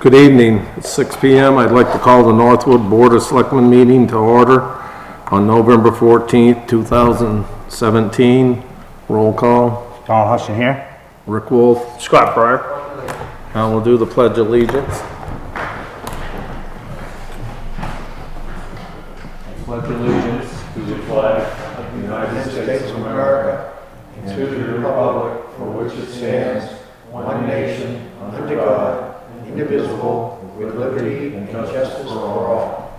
Good evening. It's 6 p.m. I'd like to call the Northwood Board of Selectmen meeting to order on November 14th, 2017. Roll call. Don Huston here. Rick Wolf. Scott Breyer. And we'll do the Pledge of Allegiance. Pledge allegiance to the flag of the United States of America and to the republic for which it stands, one nation, under God, indivisible, with liberty and justice for all.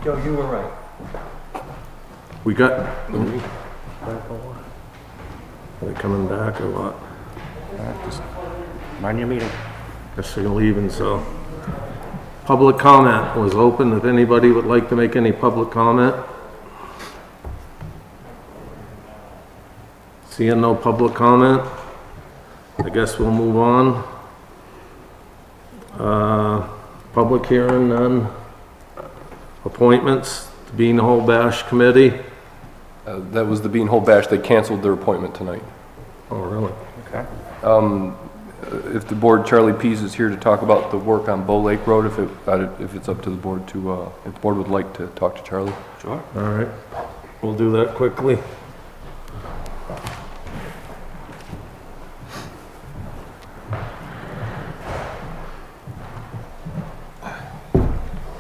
Joe, you were right. We got... Are they coming back or what? Just mind your meeting. Guess they're leaving, so... Public comment was open. If anybody would like to make any public comment. Seeing no public comment, I guess we'll move on. Public hearing, none. Appointments, the Bean Hole Bash Committee. That was the Bean Hole Bash. They canceled their appointment tonight. Oh, really? Okay. If the board, Charlie Pease is here to talk about the work on Bow Lake Road, if it's up to the board to, if the board would like to talk to Charlie. Sure. All right, we'll do that quickly.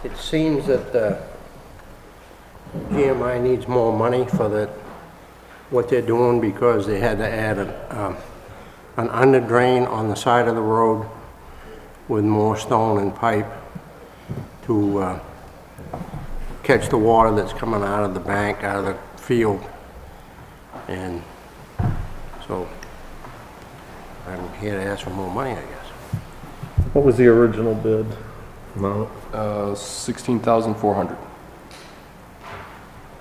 It seems that GMI needs more money for what they're doing because they had to add an under drain on the side of the road with more stone and pipe to catch the water that's coming out of the bank, out of the field. And so I'm here to ask for more money, I guess. What was the original bid amount? $16,400.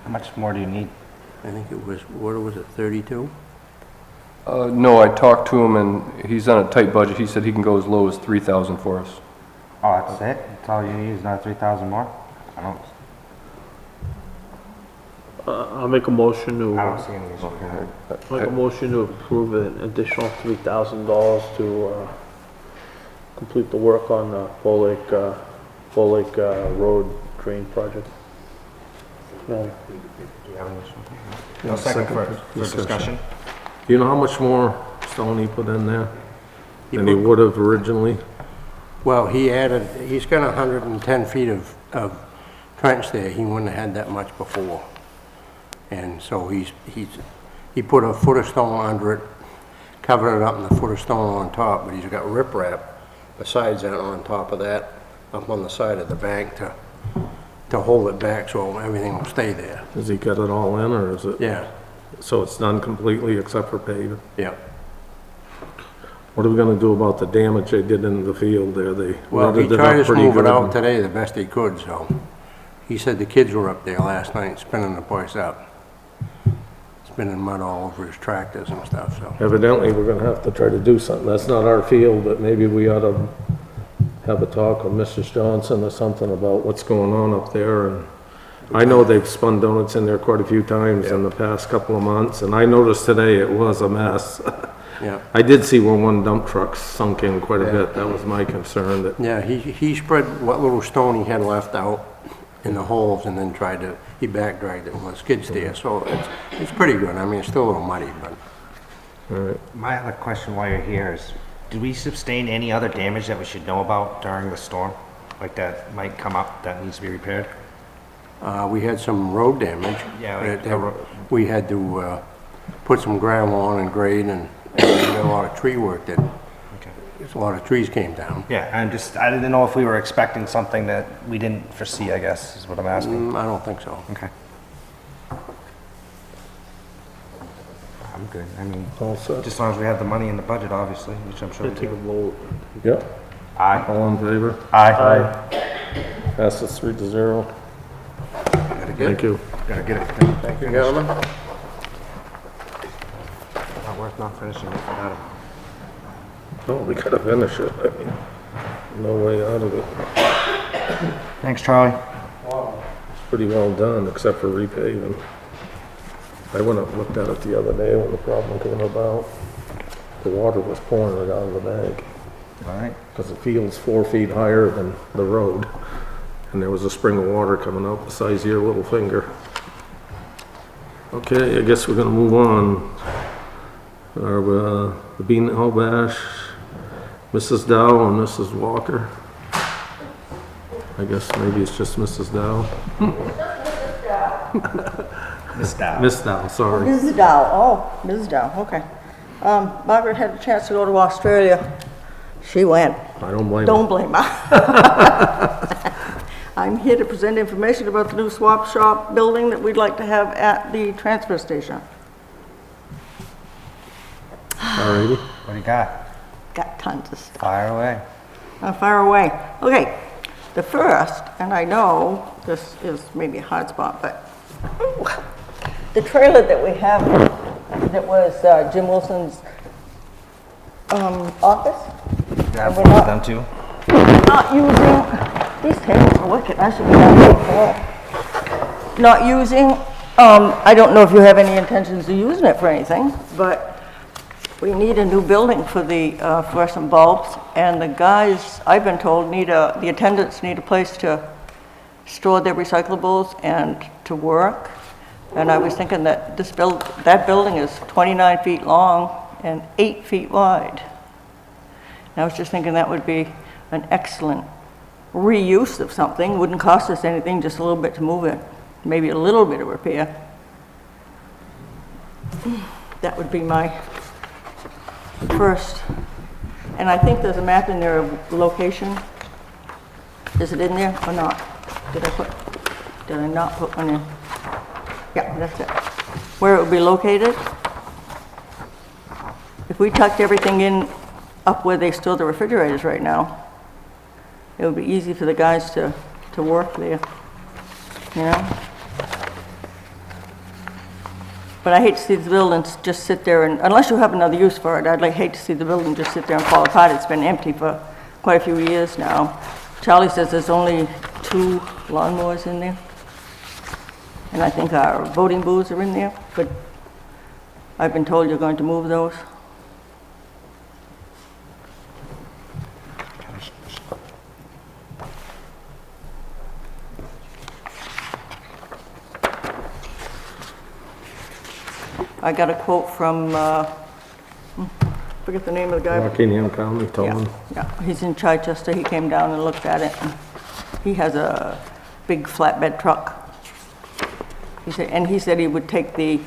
How much more do you need? I think it was, what was it, 32? No, I talked to him and he's on a tight budget. He said he can go as low as $3,000 for us. Oh, that's it? That's all you need is not 3,000 more? I don't I'll make a motion to see any issue. make a motion to approve an additional $3,000 to complete the work on the Bow Lake Road drain project. No. Do you have any issue? No, second for discussion. Do you know how much more stone he put in there than he would have originally? Well, he's got 110 feet of trench there. He wouldn't have had that much before. And so he put a foot of stone under it, covered it up, and a foot of stone on top, but he's got riprap besides that on top of that, up on the side of the bank to hold it back so everything will stay there. Has he got it all in, or is it? Yeah. So it's done completely except for paving? Yeah. What are we gonna do about the damage they did in the field there? They Well, he rutted it tried up to pretty smooth it good. out today the best he could, so. He said the kids were up there last night spinning the place up. Spinning mud all over his tractors and stuff, so. Evidently, we're gonna have to try to do something. That's not our field, but maybe we ought to have a talk with Mrs. Johnson or something about what's going on up there. And I know they've spun donuts in there quite a few times in the past couple of months, and I noticed today it was a mess. Yeah. I did see where one dump truck sunk in quite a bit. That was my concern. That Yeah, he spread what little stone he had left out in the holes and then he back dragged it with a skid steer, so it's pretty good. I mean, it's still a little muddy, but. all right. My other question while you're here is, did we sustain any other damage that we should know about during the storm? Like that might come up that needs to be repaired? We had some road damage. Yeah, We had to put some gravel on and grade, and we did a lot of tree work that Okay. a lot of trees came down. Yeah, I didn't know if we were expecting something that we didn't foresee, I guess, is what I'm asking. I don't think so. Okay. I'm good. I mean, All set? just as long as we have the money in the budget, obviously, which I'm sure we Take a do. vote. Yep. Aye. All in favor? Aye. Passes 3-0. Gotta get Thank it. you. Gotta get it. Thank you, gentlemen. Not worth not finishing it without it. No, we gotta finish it. I mean, no way out of it. Thanks, Charlie. It's pretty well done, except for repaving. I went up and looked at it the other day when the problem came about. The water was pouring right out of the bank, All right. because the field's 4 feet higher than the road. And there was a spring of water coming out the size of your little finger. Okay, I guess we're gonna move on. Our, the Bean Hall Bash, Mrs. Dow and Mrs. Walker. I guess maybe it's just Mrs. Dow. Miss Dow. Miss Dow, sorry. Mrs. Dow, oh, Mrs. Dow, okay. Margaret had a chance to go to Australia. She went. I don't blame Don't her. blame her. I'm here to present information about the new swap shop building that we'd like to have at the transfer station. Alrighty. What do you got? Got tons of stuff. Fire away. Far away. Okay, the first, and I know this is maybe a hard spot, but the trailer that we have, that was Jim Wilson's office, You have we're one not- of them too? not using, these tables are wicked, I should be having them. Not using, I don't know if you have any intentions of using it for anything, but we need a new building for the fluorescent bulbs, and the guys, I've been told, the attendants need a place to store their recyclables and to work. And I was thinking that that building is 29 feet long and 8 feet wide. And I was just thinking that would be an excellent reuse of something, wouldn't cost us anything, just a little bit to move it, maybe a little bit of repair. That would be my first. And I think there's a map in there of location. Is it in there or not? Did I not put one in? Yeah, that's it. Where it would be located. If we tucked everything in up where they store the refrigerators right now, it would be easy for the guys to work there, you know? But I hate to see the buildings just sit there, and unless you have another use for it, hate to see the building just sit there and fall apart. It's been empty for quite a few years now. Charlie says there's only 2 lawnmowers in there. And I think our voting booths are in there, but I've been told you're going to move those. I got a quote from, forget the name of the guy. Rockingham County told Yeah, him. yeah, he's in Chichester, he came down and looked at it, and he has a big flatbed truck. He said he would take the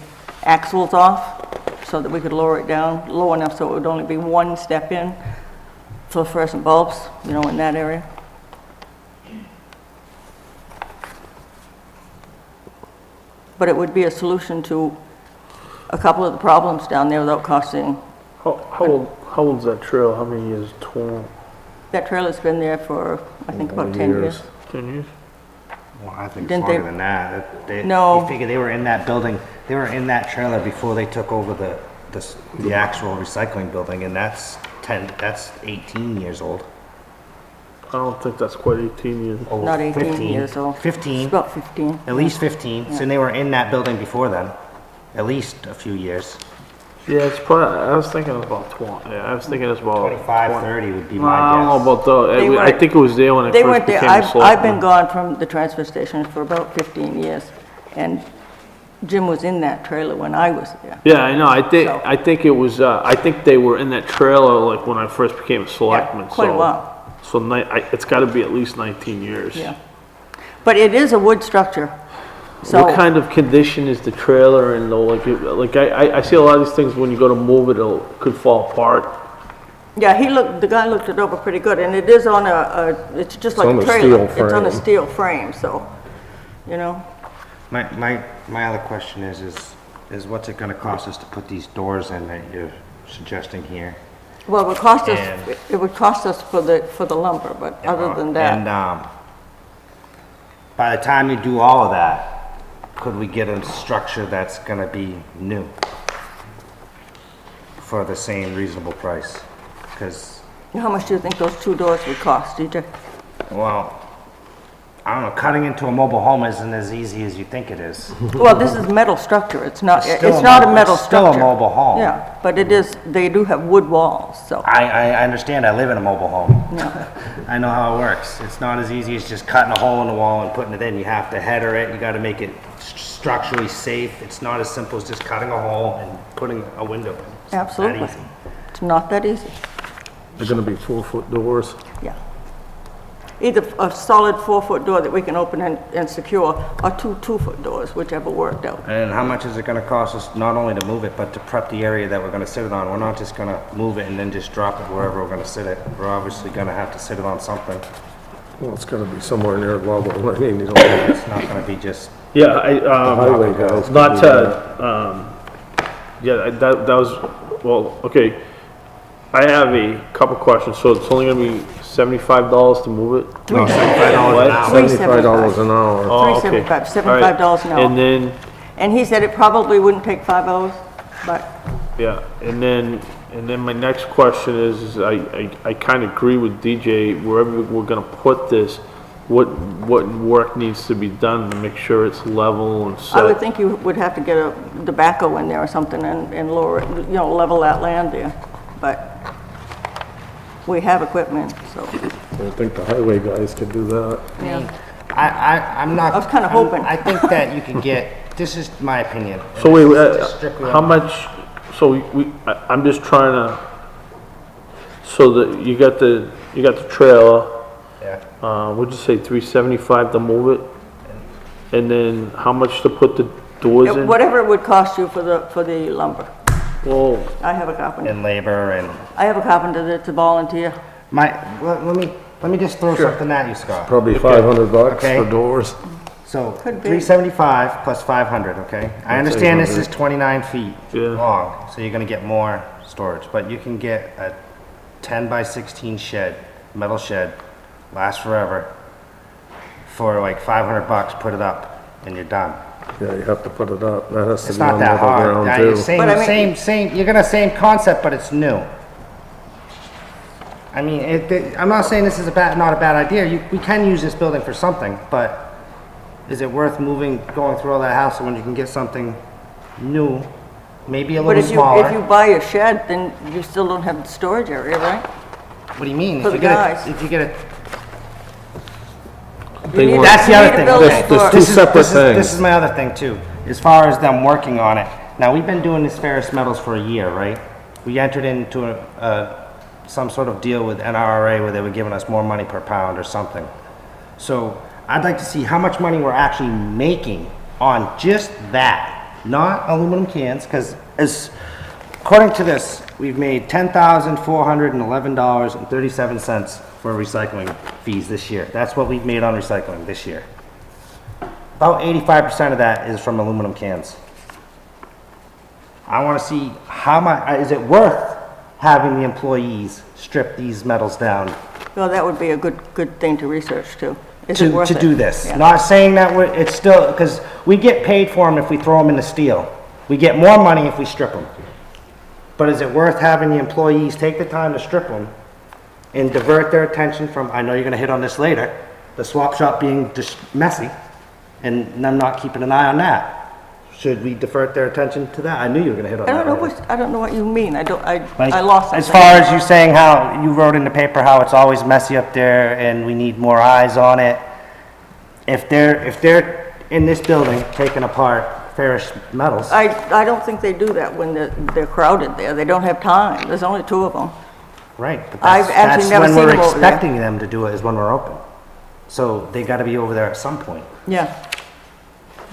axles off so that we could lower it down low enough so it would only be 1 step in for fluorescent bulbs, you know, in that area. But it would be a solution to a couple of the problems down there without costing. How old's that trail? How many years? 12, That trailer's been there for, I think, about 10 years. 10 years? Well, I think it's Didn't longer they- than that. No. You figure they were in that building, they were in that trailer before they took over the actual recycling building, and that's 18 years old. I don't think that's quite 18 years. Oh, Not 18 15. years old. 15, It's about 15. at least 15. So they were in that building before then, at least a few years. Yeah, it's probably, I was thinking it was about 20. Yeah, I was thinking it's about 25, 20. 30 would be I my don't know guess. about the, They I weren't- think it was there when I They first weren't there. became a I've been selectman. gone from the transfer station for about 15 years, and Jim was in that trailer when I was there. Yeah, I know. So- I think it was. I think they were in that trailer like when I first became a selectman. Yeah, quite a so, while. So it's got to be at least 19 years. Yeah. But it is a wood structure, so. What kind of condition is the trailer in though? Like I see a lot of these things when you go to move it, it could fall apart. Yeah, the guy looked it over pretty good, and it is on it's just like on a a trailer. steel It's on a frame. steel frame, so, you know. My other question is what's it gonna cost us to put these doors in that you're suggesting here? Well, it would cost us, And- it would cost us for the lumber, but other than And, that, by the time you do all of that, could we get a structure that's gonna be new? For the same reasonable price? Because, how much do you think those 2 doors would cost, DJ? well, I don't know, cutting into a mobile home isn't as easy as you think it is. Well, this is metal structure, it's not still a metal it's still structure. a mobile home. Yeah, but it is, they do have wood walls, so, I understand, I live in a mobile home. yeah. I know how it works. It's not as easy as just cutting a hole in the wall and putting it in. You have to header it, you gotta make it structurally safe. It's not as simple as just cutting a hole and putting a window in. It's not that Absolutely. easy. It's not that easy, They're gonna be 4-foot doors. yeah. Either a solid 4-foot door that we can open and secure, or 2 2-foot doors, whichever worked out. And how much is it gonna cost us not only to move it, but to prep the area that we're gonna sit it on? We're not just gonna move it and then just drop it wherever we're gonna sit it. We're obviously gonna have to sit it on something. Well, it's gonna be somewhere near level. I mean, you know, It's not gonna be just, Yeah, highway guys. can not do to, yeah, that was, well, okay. I have a couple questions, so it's only gonna be $75 to move it? $75 an hour. $75 an hour. Oh, okay. $3.75, All right. $75 an hour. And then, And he said it probably wouldn't take 5 hours, but yeah, and then my next question is I kind of agree with DJ, wherever we're gonna put this, what work needs to be done to make sure it's level and I would set? think you would have to get the backhoe in there or something and lower it, you know, level that land there. But we have equipment, so, I think the highway guys could do that. yeah. I'm not. I was kinda hoping. I think that you can get, this is my opinion. So wait, Just strictly how on- much, so I'm just trying to, so that you got the trailer, Yeah. what'd you say, 375 to move it? And then how much to put the doors in? Whatever it would cost you for the lumber. Well, I have a carpenter. And labor and I have a carpenter that's a volunteer. let me just throw something at you, Scott. Probably $500 Okay. for doors. So, Could be. 375 plus 500, okay? I understand this is 29 feet Yeah. long, so you're gonna get more storage, but you can get a 10 by 16 shed, metal shed, lasts forever, for like $500, put it up, and you're done. Yeah, you have to put it up. That has to It's be on not that level hard. ground Now, too. But I mean- same, you're gonna same concept, but it's new. I mean, I'm not saying this is not a bad idea. We can use this building for something, but is it worth going through all that hassle when you can get something new, maybe a But little if you smaller? buy a shed, then you still don't have the storage area, right? What do you mean? For If the you get guys. If you get a, They You need- want- that's the you other need a thing. building Okay. for- There's two separate This things. is my other thing too, as far as them working on it. Now, we've been doing this ferrous metals for a year, right? We entered into some sort of deal with NRA where they were giving us more money per pound or something. So I'd like to see how much money we're actually making on just that, not aluminum cans, because according to this, we've made $10,411.37 for recycling fees this year. That's what we've made on recycling this year. About 85% of that is from aluminum cans. I want to see how much, is it worth having the employees strip these metals down Well, that would be a good thing to research too. Is it worth to it? do this? Yeah. Not saying that it's still, because we get paid for them if we throw them in the steel. We get more money if we strip them. But is it worth having the employees take the time to strip them and divert their attention from, I know you're gonna hit on this later, the swap shop being just messy, and them not keeping an eye on that? Should we divert their attention to that? I knew you were gonna hit on I that. don't know later. I don't know what you mean. I Like, lost as something. far as you saying how you wrote in the paper how it's always messy up there and we need more eyes on it. If they're in this building taking apart ferrous metals, I don't think they do that when they're crowded there. They don't have time. There's only 2 of them. right? But I've actually never seen That's when them we're over there. expecting them to do it is when we're open. So they got to be over there at some point. Yeah.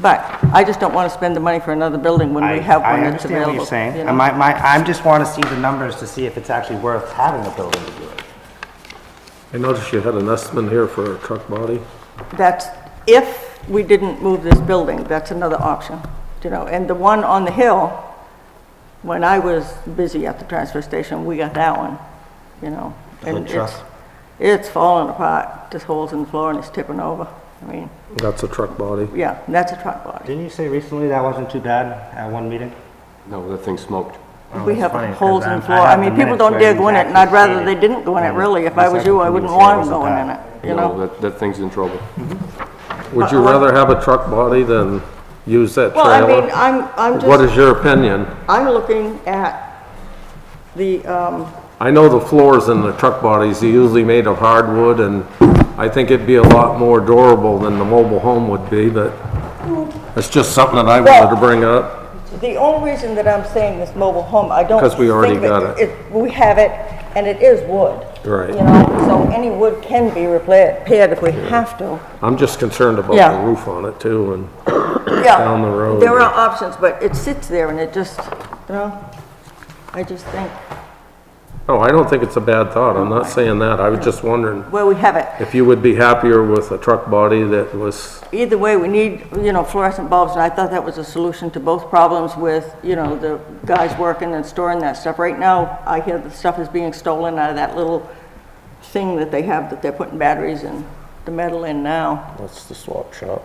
But I just don't want to spend the money for another building when we have one I that's understand available. what you're saying. you And know? I just want to see the numbers to see if it's actually worth having a building to do it. I noticed you had an estimate here for a truck body. That's, if we didn't move this building, that's another option, you know, and the one on the hill, when I was busy at the transfer station, we got that one, you know. And truck? it's falling apart, just holes in the floor and it's tipping over. I mean, That's a truck body. yeah, that's a truck body. Didn't you say recently that wasn't too bad at one meeting? No, that thing smoked. We that's have funny, holes 'cause in the I floor. have I the mean, people minutes don't where dare he's go in it, and I'd actually rather stated- they didn't go in it, really. If I This was you, I actually wouldn't didn't say it want them wasn't going in bad. it, you know? No, that thing's in trouble. Would you rather have a truck body than use that Well, I mean, trailer? I'm What just, is your opinion? I'm looking at the, I know the floors in the truck bodies are usually made of hardwood, and I think it'd be a lot more durable than the mobile home would be, but it's just something that I wanted to bring up. the only reason that I'm saying this mobile home, I don't. 'Cause we already think that got it. We have it, and it is wood. Right. You know, so any wood can be repaired if we have to. I'm just concerned about Yeah. the roof on it too, and Yeah. Down the road. There are options, but it sits there and it just, you know, I just think, oh, I don't think it's a bad thought. I'm not saying that. I was just wondering well, we have it. if you would be happier with a truck body that was, Either way, we need, you know, fluorescent bulbs, and I thought that was a solution to both problems with, you know, the guys working and storing that stuff. Right now, I hear the stuff is being stolen out of that little thing that they have that they're putting batteries and the metal in now. that's the swap shop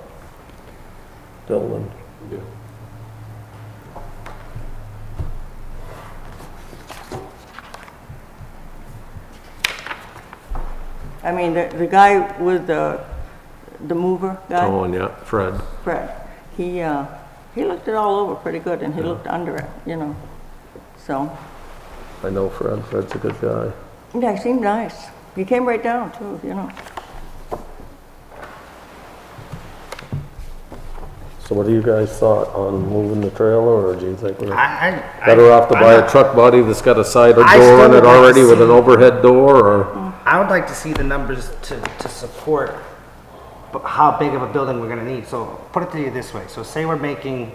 building. I mean, the guy with the mover guy, Oh, and yeah, Fred. Fred, he looked it all over pretty good, and he looked under it, you know, so. I know Fred. Fred's a good guy. Yeah, he seemed nice. He came right down too, you know. So what do you guys thought on moving the trailer, or do you think we're I better off to buy a truck body that's got a side door I in still it would like to already with see- an overhead door, or? I would like to see the numbers to support how big of a building we're gonna need. So put it to you this way. So say we're making,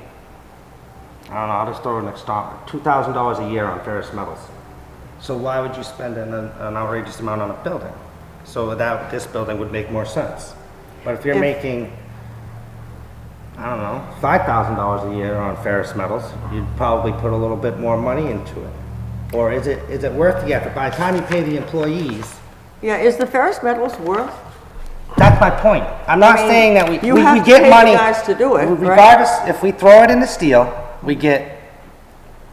I don't know, I'll just throw an $2,000 a year on ferrous metals. So why would you spend an outrageous amount on a building? So that this building would make more sense. But if you're If- making, I don't know, $5,000 a year on ferrous metals, you'd probably put a little bit more money into it. Or is it worth the effort? By the time you pay the employees, Yeah, is the ferrous metals worth? that's my point. I'm not I mean, saying that we you have to get pay the money. guys to do it, right? Regardless, if we throw it into steel, we get,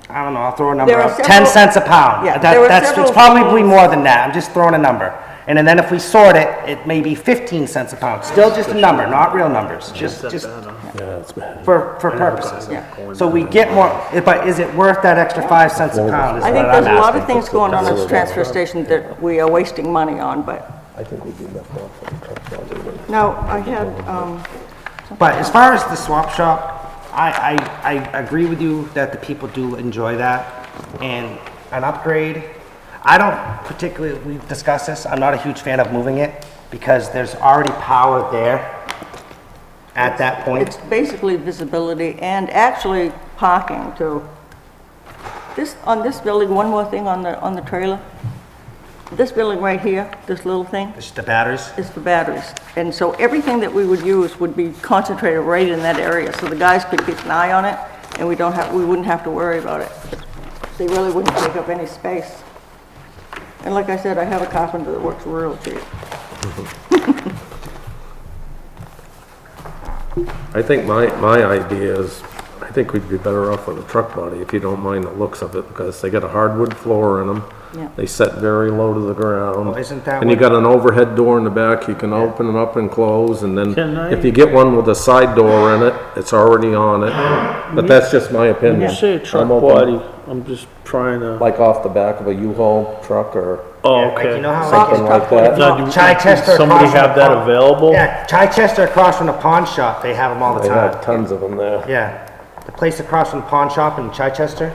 I don't know, I'll throw a number There are out, 10 several- cents a pound. Yeah, there are It's several probably things- more than that, I'm just throwing a number. And then if we sort it, it may be 15 cents a pound, still just a number, not real numbers, just Yeah, it's bad. for purposes. Yeah. So we get more, but is it worth that extra 5 cents a pound is I what think I'm there's a lot of asking. things going on at the transfer station that we are wasting money on, but, I think we'd be better off with a truck body. now, I had, But as far as the swap shop, I agree with you that the people do enjoy that. And an upgrade, I don't particularly, we've discussed this, I'm not a huge fan of moving it because there's already power there at that point. it's basically visibility and actually parking too. This, on this building, one more thing on the trailer. This building right here, this little thing, It's the batteries. is for batteries. And so everything that we would use would be concentrated right in that area, so the guys could keep an eye on it, and we wouldn't have to worry about it. They really wouldn't take up any space. And like I said, I have a carpenter that works real cheap. I think my idea is, I think we'd be better off with a truck body, if you don't mind the looks of it, because they got a hardwood floor in them. Yeah. They set very low to the ground. Well, isn't that And you what- got an overhead door in the back, you can open it up and close, and then Can I- if you get one with a side door in it, it's already on it. But that's just my When opinion. you say truck I'm open- body, I'm just trying to, Like off the back of a U-Haul truck or oh, Like, okay. you know how something like that. Now, do- Chichester does somebody across from have the that pawn- available? Yeah, Chichester across from the pawn shop, they have them all the They time. have tons of them there. Yeah, the place across from the pawn shop in Chichester.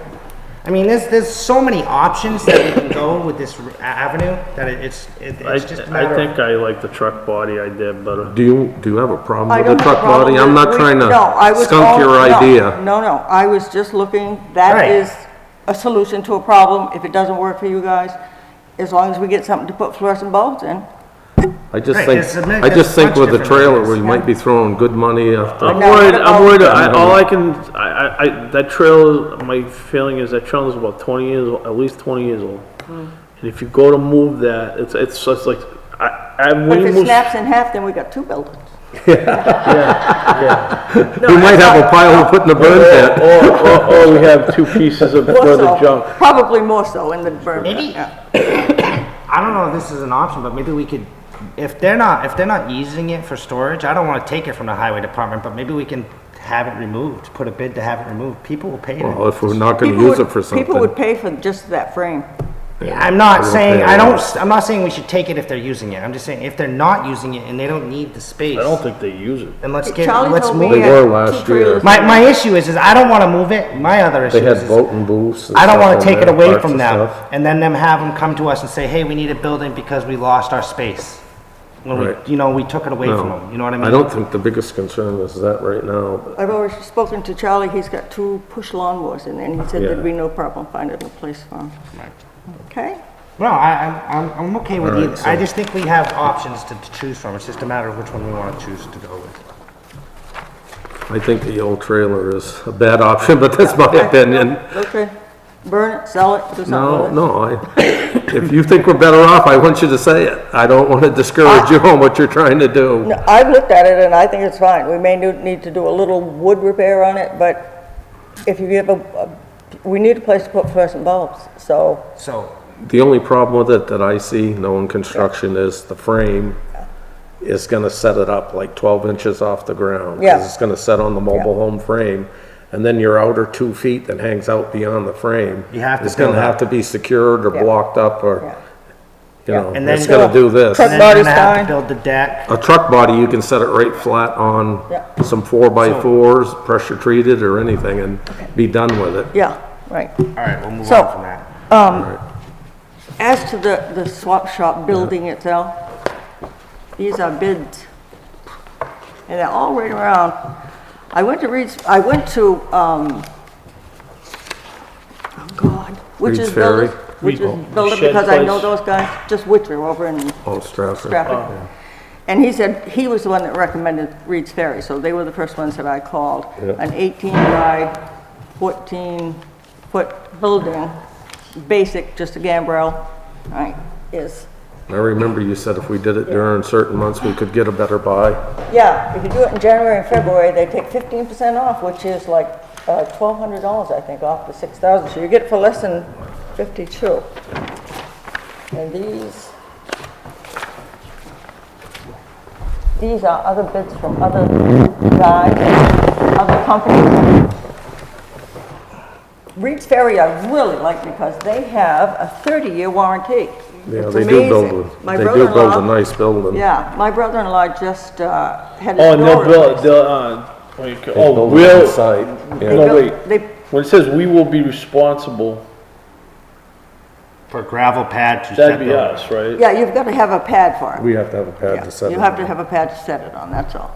I mean, there's so many options that we can go with this avenue, that it's just a matter I of. think I like the truck body idea better. Do you have a problem I with don't the have a truck problem body? I'm with- not trying no, I to was skunk only- your no, idea. No, I was just looking, that Right. is a solution to a problem. If it doesn't work for you guys, as long as we get something to put fluorescent bulbs in. I just Right, think, it's a- I just think much with the different trailer, ideas. we might be throwing good money after. I'm No, worried, what I'm worried, about- all I can, that trail, my feeling is that trail is about 20 years, at least 20 years old. And if you go to move that, it's just like, But when if you it move. snaps in half, then we got two buildings. We might have a pile to put in the burn pit. Or we have two pieces of More further so, junk. probably more so in the burn. pit, Maybe- yeah. I don't know if this is an option, but maybe we could, if they're not using it for storage, I don't wanna take it from the highway department, but maybe we can have it removed, put a bid to have it removed. People will pay Well, it. if we're not gonna People use would- it for People would something. pay for just that frame. I'm not will saying, pay a I don't, lot. I'm not saying we should take it if they're using it. I'm just saying if they're not using it and they don't need the space, I don't think they use it. then let's Charlie told me move They it. he had were last two year. trailers. My issue is I don't wanna move it. My other issue They had is boating booths. and I don't stuff wanna in take it there, away parts from and them stuff. and then them have them come to us and say, hey, we need a building because we lost our space. When we, Right. we took it away from them, you know what I mean? I don't think the biggest concern is that right now, but I've already spoken to Charlie, he's got two push lawnmowers in there, and he said Yeah. there'd be no problem finding a place for them. Okay? No, I'm okay with All right, either. so- I just think we have options to choose from. It's just a matter of which one we want to choose to go with. I think the old trailer is a bad option, but that's my opinion. Okay, burn it, sell it, do something No, with it. if you think we're better off, I want you to say it. I don't want to discourage you on what you're trying to do. No, I've looked at it and I think it's fine. We may need to do a little wood repair on it, but if you give we need a place to put fluorescent bulbs, so, So, The only problem with it that I see, knowing construction, is the frame is gonna set it up like 12 inches off the ground. 'Cause Yeah. It's gonna set on the mobile home frame, and then your outer 2 feet that hangs out beyond the frame. You have to is gonna build have up. to be secured or Yeah. blocked up, or, Yeah. you know, And then- it's gonna do this. Truck and then you're body's gonna have fine. to build the deck. A truck body, you can set it right flat on Yeah. some 4x4s, pressure treated or anything, and be done with it. yeah, right. All right, we'll move So- on from that. As to the swap shop building itself, these are bids. And they're all right around. I went to, oh God, which Reed's is Ferry? builders, which is Reed- builder Shed because I know place. those guys, just Witcher over in Oh, Stratford. Stratford. And he said he was the one that recommended Reed's Ferry, so they were the first ones that I called. Yeah. An 18 by 14 foot building, basic, just a gambrel, right, is, I remember you said if we did it during certain months, we could get a better buy. yeah, if you do it in January and February, they take 15% off, which is like $1,200, I think, off the 6,000, so you get it for less than 52. And these are other bids from other guys, other companies. Reed's Ferry I really like because they have a 30-year warranty. Yeah, It's they do amazing. build, My they do build a brother-in-law- nice building. Yeah, my brother-in-law just had his Oh, and they'll door build, replaced. what do you They call- oh, build it on we'll, site, They yeah. no, built- wait. They, when it says we will be responsible, For gravel pad to set that'd be the- us, right? yeah, you've got to have a pad for it. We have to have a pad Yeah, to set it you have to on. have a pad to set it on, that's all.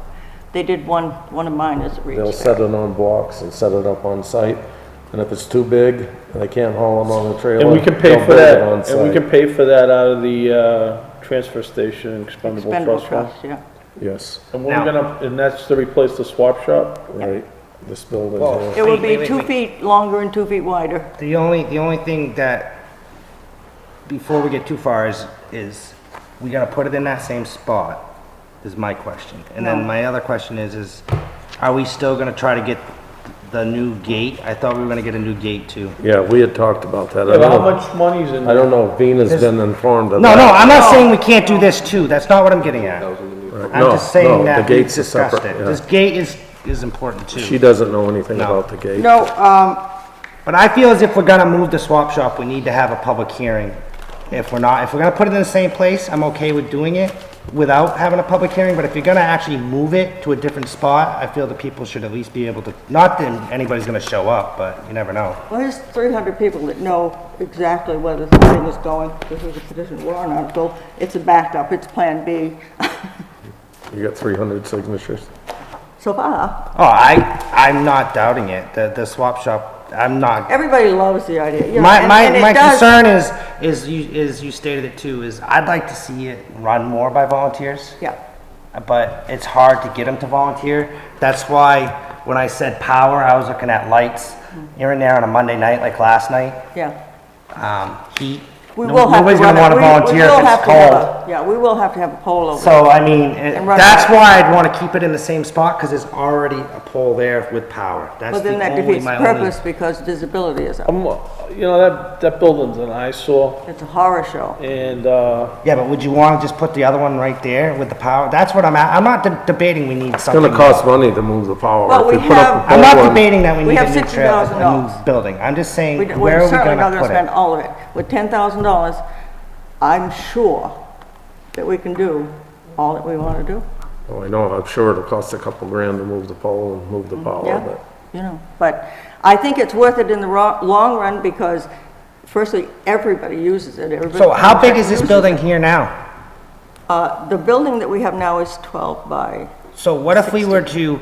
They did one of mine is at They'll Reed's set Ferry. it on blocks and set it up on site, and if it's too big, and they can't haul them on the trailer. And we can pay they'll for build that, it on and we site. can pay for that out of the, transfer station expendable Expendable trust fund. trust, yeah. Yes, And we're Now- gonna, and that's to replace the swap shop? right, this building, Well, yeah. It would Wait, be wait, 2 wait. feet longer and 2 feet wider. The only thing that, before we get too far, is we gotta put it in that same spot, is my question. And No. then my other question is are we still gonna try to get the new gate? I thought we were gonna get a new gate too. Yeah, we had talked about that. I Yeah, but how don't know, much money's in? I don't know if Vina's been informed of No, that. no, I'm not saying we can't do this too, that's not what I'm getting at. Right. I'm No, just saying no, that the we gate's a discussed separate, it. yeah. This gate is important too. She doesn't know anything No. about the gate. No, But I feel as if we're gonna move the swap shop, we need to have a public hearing. If we're gonna put it in the same place, I'm okay with doing it. without having a public hearing, but if you're gonna actually move it to a different spot, I feel that people should at least be able to, not that anybody's gonna show up, but you never know. Well, there's 300 people that know exactly where the thing is going. This is a petition warrant article. It's a backup, it's Plan B. You got 300 signatures? So far, Oh, I'm not doubting it, the swap shop, I'm not. everybody loves the idea. You know, My, and it my does- concern is you stated it too, is I'd like to see it run more by volunteers. Yeah, But it's hard to get them to volunteer. That's why when I said power, I was looking at lights here and there on a Monday night, like last night. yeah. Heat. We will have to Nobody's run gonna it. want to volunteer will if have it's to have cold. Yeah, we will have to have a pole over. So, I mean, And run that's it. why I'd want to keep it in the same spot, because there's already a pole there with power. That's But then the that only, defeats my the only. purpose because visibility is up. You know, that building's an eyesore, It's a horror show. and, Yeah, but would you want to just put the other one right there with the power? That's what I'm at. I'm not debating we need It's something. gonna cost money to move the power. Well, If we you put up have- a I'm not pole and- debating that we We need a have new trail, a new $60,000. building. I'm just saying, where We're are we certainly not gonna gonna put spend it? all of it. With $10,000, I'm sure that we can do all that we want to do. Oh, I know, I'm sure it'll cost a couple grand to move the pole and move the power, Yeah, but you know, but I think it's worth it in the long run because firstly, everybody uses it. Everybody So how big is this uses it. building here now? The building that we have now is 12 by, So what if we were to,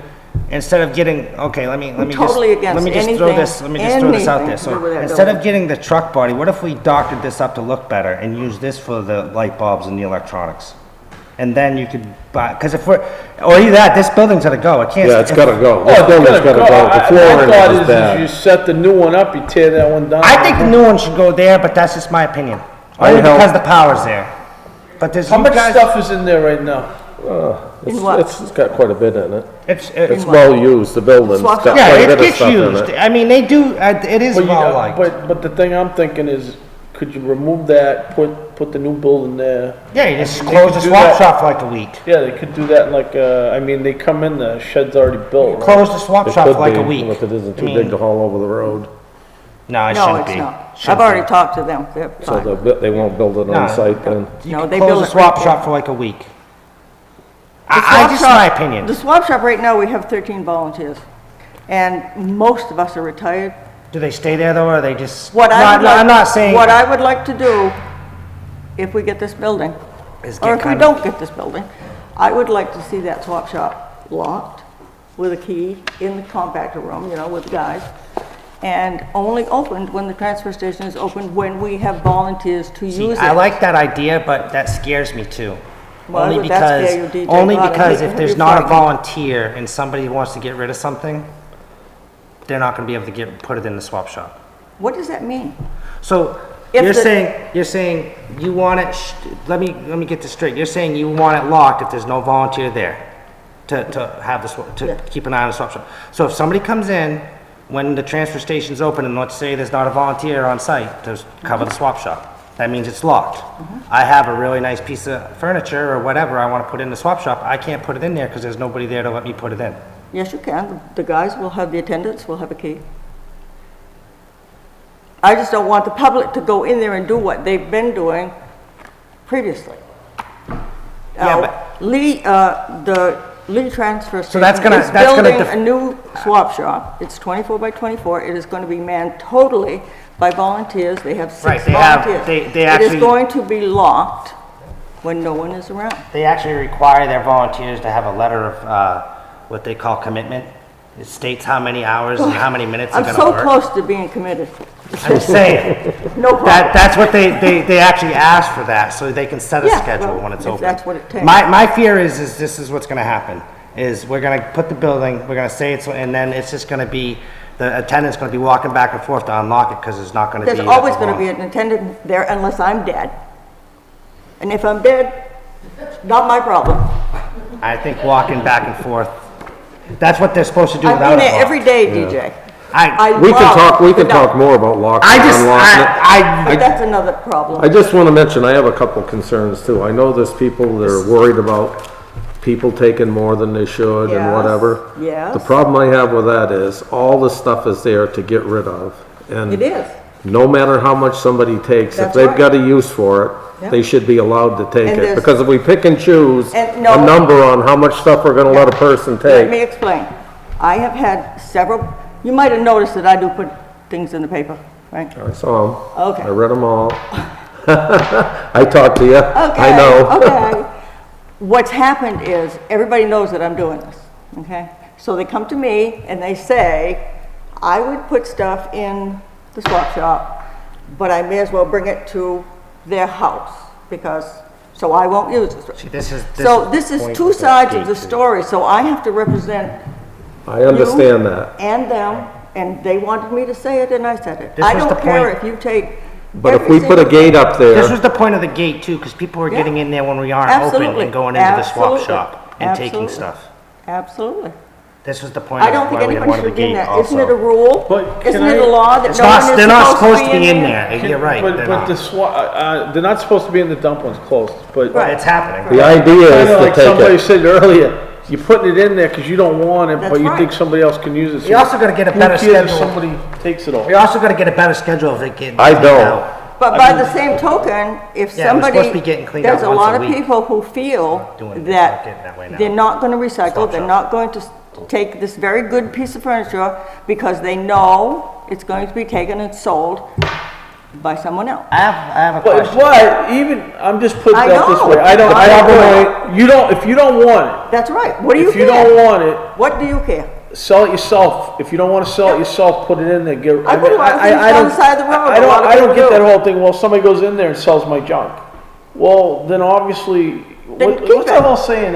instead of getting, okay, let me just, totally against let me just throw anything- this, let me just throw this out there. anything to do with So that instead of building. getting the truck body, what if we doctored this up to look better and use this for the light bulbs and the electronics? And then you could buy, because if we're, or either that, this building's gotta go, it can't. yeah, it's gotta go. oh, This it's building's gonna gotta go. go. The flooring My thought is is you bad. set the new one up, you tear that one down. I think the new one should go there, but that's just my opinion. I Only help- because the power's there. But there's, How you much guys, stuff is in there right now? In what? It's got quite a bit in it. it's, It's well used, the building's got Swap quite shop? yeah, a it bit of gets stuff in used. it. I mean, they do, it is Well, you- well liked. But the thing I'm thinking is, could you remove that, put the new building there? Yeah, you just They close could the do swap that. shop for like a week. Yeah, they could do that in like, I mean, they come in, the shed's already built, right? Close the swap It shop could for like a be, week. If it isn't I too mean, big to haul over the road, No, it no, shouldn't it's be. not. Shouldn't I've already be. talked to them. They're so fine. they won't build it No. on site then. You No, can they close build the it swap right shop there. for like a week. The I swap just shop- my opinion. The swap shop right now, we have 13 volunteers. And most of us are retired. Do they stay there though, or are they just? What I would No, like, I'm not saying. What I would like to do, if we get this building, Is or get if we kind don't get this building, I would like to see that swap shop locked with a key in the compactor room, you know, with the guys, and only opened when the transfer station is opened, when we have volunteers to See, use it. I like that idea, but that scares me too. Why Only would that scare because, you, DJ? only God, I hate because to if have there's you not a frightened. volunteer and somebody wants to get rid of something, they're not gonna be able to put it in the swap shop. What does that mean? So, If you're the- saying you want it, let me get this straight. You're saying you want it locked if there's no volunteer there to have this, to Yeah. keep an eye on the swap shop. So if somebody comes in, when the transfer station's open, and let's say there's not a volunteer on site to cover the swap shop, that means it's locked. Mm-hmm. I have a really nice piece of furniture or whatever I wanna put in the swap shop, I can't put it in there because there's nobody there to let me put it in. Yes, you can. The guys will have, the attendants will have a key. I just don't want the public to go in there and do what they've been doing previously. Yeah, The Lee transfer station that's gonna- is that's gonna building def- a new swap shop. It's 24 by 24. It is going to be manned totally by volunteers. They have Right, six they have- volunteers. they It actually- is going to be locked when no one is around. They actually require their volunteers to have a letter of, what they call commitment. It states how many hours and how many minutes they're I'm gonna so work. close to being committed. I'm just saying, No problem. that's what they actually ask for that, so they can set a Yeah, schedule well, when it's if open. that's what it takes. My fear is this is what's gonna happen, is we're gonna put the building, we're gonna say it's, and then it's just gonna be, the attendant's gonna be walking back and forth to unlock it, because there's not gonna be. There's always going to be an attendant there unless I'm dead. And if I'm dead, not my problem. I think walking back and forth, that's what they're supposed to do I without mean a it lock. every day, DJ. I We can talk, we can without- talk more about locking I and just, unlocking it. But that's another problem. I just want to mention, I have a couple concerns too. I know there's people that are worried about people taking more than they should and Yes, whatever. yes. The problem I have with that is, all the stuff is there to get rid of. And It is. no matter how much somebody takes, if That's they've right. got a use for it, Yeah. they should be allowed to take And it. there's- Because if we pick and choose And a no- number on how much stuff we're gonna let a person Let me take, explain. I have had several, you might have noticed that I do put things in the paper, right? I saw them. Okay. I read them all. I talked to you. I Okay, know. okay. What's happened is, everybody knows that I'm doing this, okay? So they come to me and they say, I would put stuff in the swap shop, but I may as well bring it to their house, because, so I won't use it. See, this is This is two sides of the story, so I have to represent I understand that. and them, and they wanted me to say it, and I said it. This I was don't the care point. if you take. But if every we put a single- gate up This there, was the point of the gate too, because people were Yeah. getting in there when we aren't open Absolutely. and going into the swap Absolutely. shop and taking Absolutely. stuff. Absolutely. This was the point I of don't think why we anybody wanted the should be in gate there. Isn't it a also. rule? But Isn't can it a I- law that It's no one not, is they're not supposed to be in there? there. You're right, they're But the not. they're not supposed to be in the dump ones closed, but. Right. It's happening. the idea is Kinda to like take somebody it. said earlier, you're putting it in there because you don't want it, That's but you right. think somebody else can use it. You also gotta get a Who better cares if schedule. somebody takes it all? We also gotta get a better schedule if they get. I cleaned don't. out. But by the same token, if Yeah, it was supposed somebody, to be getting cleaned there's out a once lot a of week. people who feel Doing it, it's not getting that that way now. they're not gonna recycle, Swap they're shop. not going to take this very good piece of furniture because they know it's going to be taken and sold by someone else. I have a But, question. but even, I'm just putting I that this know. way, I don't I want, you don't, if you don't want That's right. What do it, you if you don't care? want it, What do you care? sell it yourself. If you don't want to sell it yourself, put it in there, get. I put a lot of things I on don't- the side of the road. I A lot of I don't people get do. that whole thing, well, somebody goes in there and sells my junk. Well, then obviously, Then keep what's that it. whole saying,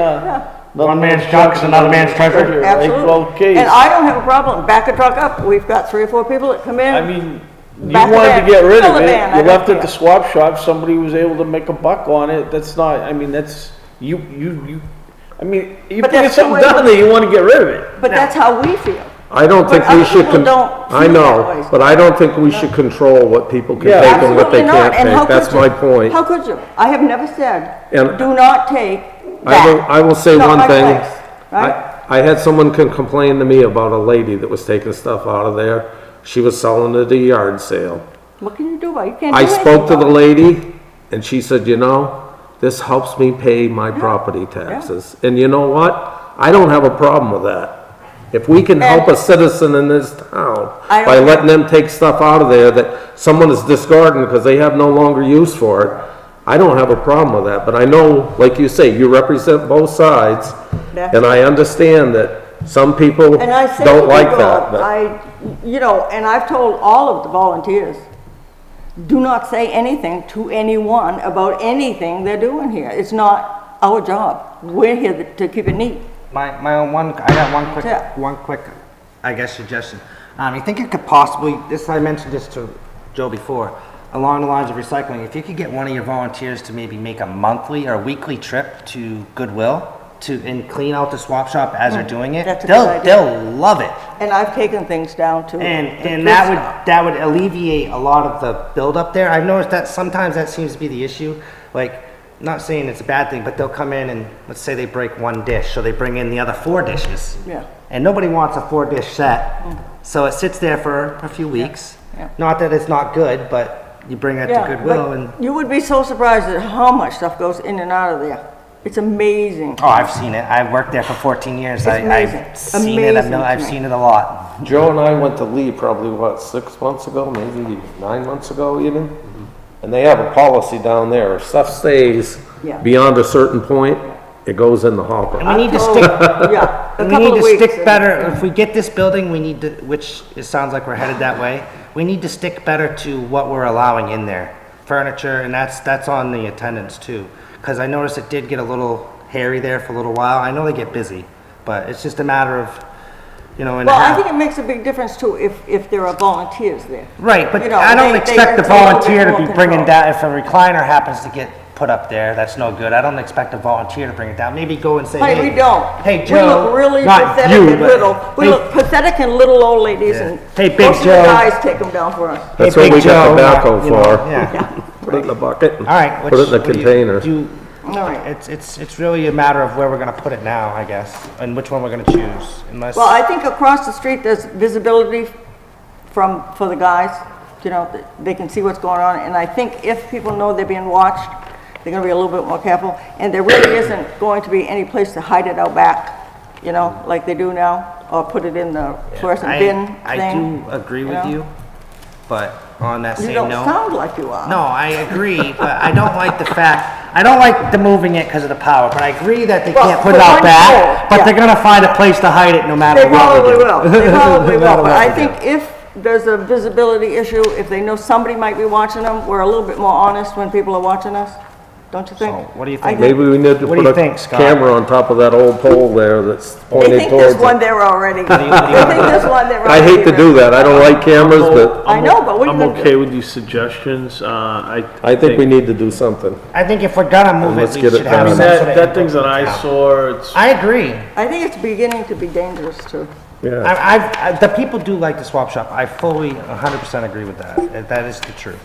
One man's junk is another man's treasure. Like, Absolutely. well, okay, And I don't have a problem. Back a truck up. We've got 3 or 4 people that come in. I mean, you Back the wanted to van. get rid Fill of the it, van, I you don't left it care. at the swap shop, somebody was able to make a buck on it, that's not, I mean, that's, you, I mean, you But put that's the something way- down there, you wanna get rid of it. But that's how we feel. I don't think But we other should, people don't I feel that know, way. but I don't think we should control what people can Yeah. take and what they Absolutely not. can't And how take. That's could you? my point. How could you? I have never said, And do not take I will say Not one my thing. place, right? I had someone complain to me about a lady that was taking stuff out of there. She was selling it at a yard sale. What can you do about it? You can't do I anything spoke to the about it. lady, and she said, you know, this helps me pay my property taxes. And you know what? I don't have a problem with that. If we can help a And- citizen in this town I by don't- letting them take stuff out of there that someone is discarding because they have no longer use for it, I don't have a problem with that. But I know, like you say, you represent both sides, Yeah. and I understand that some people And I say to don't like people, that. but- and I've told all of the volunteers, do not say anything to anyone about anything they're doing here. It's not our job. We're here to keep it neat. I got Yeah. one quick, I guess, suggestion. You think you could possibly, I mentioned this to Joe before, along the lines of recycling, if you could get one of your volunteers to maybe make a monthly or weekly trip to Goodwill and clean out the swap shop as they're doing it, That's a good idea. they'll love it. And I've taken things down to. And the that thrift would, shop. that would alleviate a lot of the buildup there. I've noticed that sometimes that seems to be the issue. Like, not saying it's a bad thing, but they'll come in and, let's say they break one dish, so they bring in the other 4 dishes. Yeah. And nobody wants a 4-dish set, so it sits there for a few weeks. Yeah. Not that it's not good, but you bring it to Yeah, Goodwill but and, you would be so surprised at how much stuff goes in and out of there. It's amazing. oh, I've seen it. I've worked there for 14 years. It's amazing. I've seen it, Amazing to I've me. seen it a lot. Joe and I went to Lee probably, what, 6 months ago, maybe 9 months ago even? And they have a policy down there, if stuff stays Yeah. beyond a certain point, it goes in the hopper. And we need to told- stick, Yeah, a we couple need of to weeks. stick better, if we get this building, we need to, which it sounds like we're headed that way, we need to stick better to what we're allowing in there. Furniture, and that's on the attendance too. Because I noticed it did get a little hairy there for a little while. I know they get busy, but it's just a matter of, and Well, I how- think it makes a big difference too if there are volunteers there. Right, but you know, I don't they expect the take a little bit volunteer to more be bringing control. down, if a recliner happens to get put up there, that's no good. I don't expect a volunteer to bring it down. Maybe go and say, Hey, hey. we don't. Hey, We Joe. look really not pathetic you, and but- little. We hey, look pathetic and little old ladies and Hey, Big most of the Joe. guys take them down for us. That's hey, what Big we got Joe, tobacco you know, for. Yeah. Put it in the bucket and All right. put it in the container. All right. It's really a matter of where we're gonna put it now, I guess, and which one we're gonna choose, unless. Well, I think across the street there's visibility for the guys you know, they can see what's going on. And I think if people know they're being watched, they're gonna be a little bit more careful. And there really isn't going to be any place to hide it out back, you know, like they do now, or put it in the fluorescent bin thing. I do agree with know? you, but on that You same don't note. sound like you are. No, I agree, but I don't like the fact, I don't like the moving it because of the power, but I agree that they Well, can't put for it out one back, pole, but yeah. they're gonna find a place to hide it no matter They what we probably do. will, they probably No matter will, but what I we think do. if there's a visibility issue, if they know somebody might be watching them, we're a little bit more honest when people are watching us, don't you think? So, what do you I think? Maybe we need to What do put you a think, Scott? camera on top of that old pole there that's They pointed think there's towards one it. there already. They do you think there's one there I already. hate to do that, I don't like cameras, but I know, but what are I'm you gonna okay do? with these suggestions. I think we need to do something. I think if we're gonna move Let's it, we get it should have done. some sort of That input things that from I town. saw, it's, I agree. I think it's beginning to be dangerous too. Yeah, The people do like the swap shop. I fully 100% agree with that. That is the truth.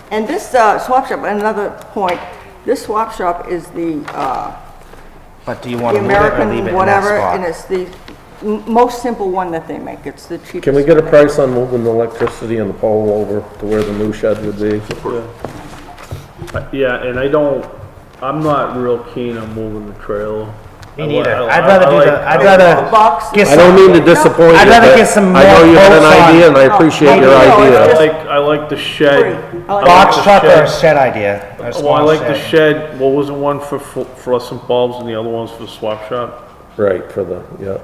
And this swap shop, another point, this swap shop is the But do you want to move it or leave it American in that whatever, and spot? it's the most simple one that they make. It's the cheapest. can we get a price on moving the electricity and the pole over to where the new shed would be? yeah, and I'm not real keen on moving the trailer. Me neither. I I'd rather do like- the, I'd A rather box. get I don't mean to disappoint you, I'd rather but get some I know more you had an quotes on- idea and I appreciate your No, it's idea. just- I like the shed. Free. I like box the truck or a shed. shed idea. Or a Well, I small like the shed, what was the one for fluorescent bulbs and the other one's for the swap shop? Right, for the, yeah.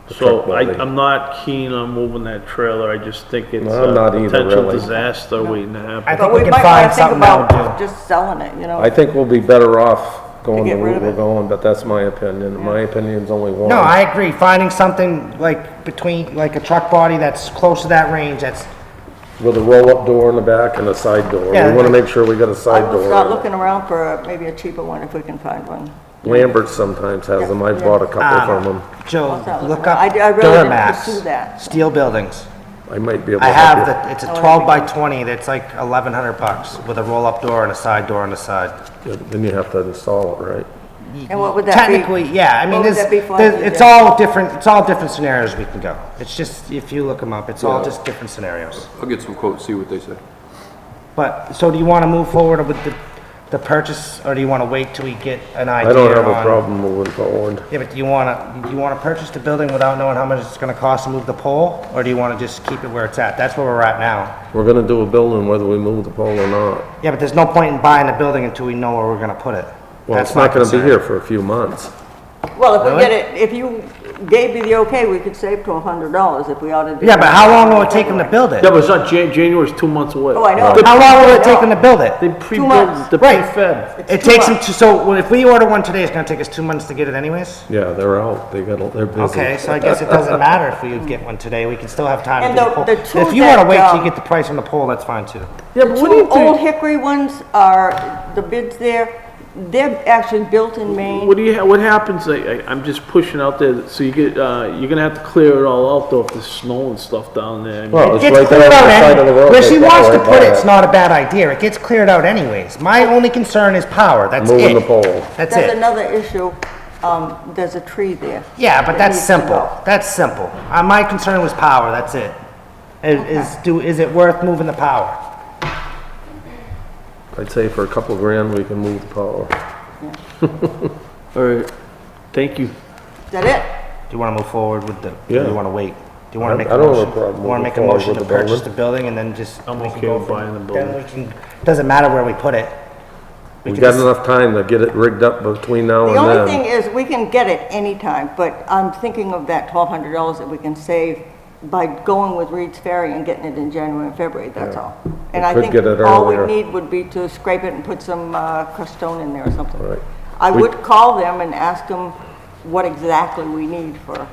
The So truck body. I'm not keen on moving that trailer, I just think it's No, I'm a not either, potential really. disaster waiting to I happen. think But we we can might find wanna think something that'll about do. just selling it, you know? I think we'll be better off going the get rid route of we're it. going, but that's my opinion. My opinion's only one. No, I agree. Finding something like between, like a truck body that's close to that range, that's, With a roll-up door in the back and a side door. Yeah. We wanna make sure we got a I side will start door. looking around for maybe a cheaper one if we can find one. Lambert sometimes has them, I bought a couple from them. Joe, I'll start look looking up around. I really didn't Duramax, pursue that. steel buildings. I might be able to I help have you. the, it's a 12 by 20, that's like $1,100 with a roll-up door and a side door on the side. Yeah, then you have to install it, right? And what would that be? Technically, yeah, I mean, What would there's, that be for? it's all different scenarios we can go. It's just, if you look them up, it's all just different scenarios. I'll get some quotes, see what they say. But, so do you want to move forward with the purchase, or do you want to wait till we get an idea I don't have a on- problem moving forward. Yeah, but do you want to purchase the building without knowing how much it's going to cost to move the pole? Or do you want to just keep it where it's at? That's where we're at now. We're gonna do a building whether we move the pole or not. Yeah, but there's no point in buying the building until we know where we're going to put it. Well, That's it's my not gonna be concern. here for a few months. Well, if we Really? get it, if you gave me the okay, we could save $1,200 if we ought to do. Yeah, but how long will it take them to build it? Yeah, but it's not, January's 2 months away. Oh, I know. How long will it take them to build it? They months. pre-built, the Right. pre-fed. It takes them to, so well, if we order one today, it's gonna take us 2 months to get it anyways? Yeah, they're out, they're busy. Okay, so I guess it doesn't matter if we get one today, we can still have time to And get the pole. the two If you wanna that, wait till you get the price on the pole, that's fine too. Yeah, The but what do you two old think, hickory ones are, the bids there, they're actually built in Maine. what happens, I'm just pushing out there, so you get, you're gonna have to clear it all out though if there's snow and stuff down there. I mean, Well, it's Gets right there cleared on out, the side of the road. where she They wants to right put by it's not a bad idea, it gets cleared out anyways. My only concern is power, that's it. Moving the pole. That's There's it. another issue, there's a tree there. Yeah, but that that's needs to simple, go. that's simple. My concern was power, that's it. Is it worth moving the power? I'd say for a couple grand, we can move the pole. all right, thank you. Is that it? Do you wanna move forward with the, or do Yeah. you wanna wait? Do you wanna make I a don't have a motion? problem You wanna moving make a forward motion with to the building. purchase the building and then just. I'm we can okay go with from- buying the Then building. we can, doesn't matter where we put it. We can got just- enough time to get it rigged up between now The and only then. thing is, we can get it anytime, but I'm thinking of that $1,200 that we can save by going with Reed's Ferry and getting it in January and February, that's all. And I could think get it all we earlier. need would be to scrape it and put some crushed stone in there or something. Right. I We- would call them and ask them what exactly we need for,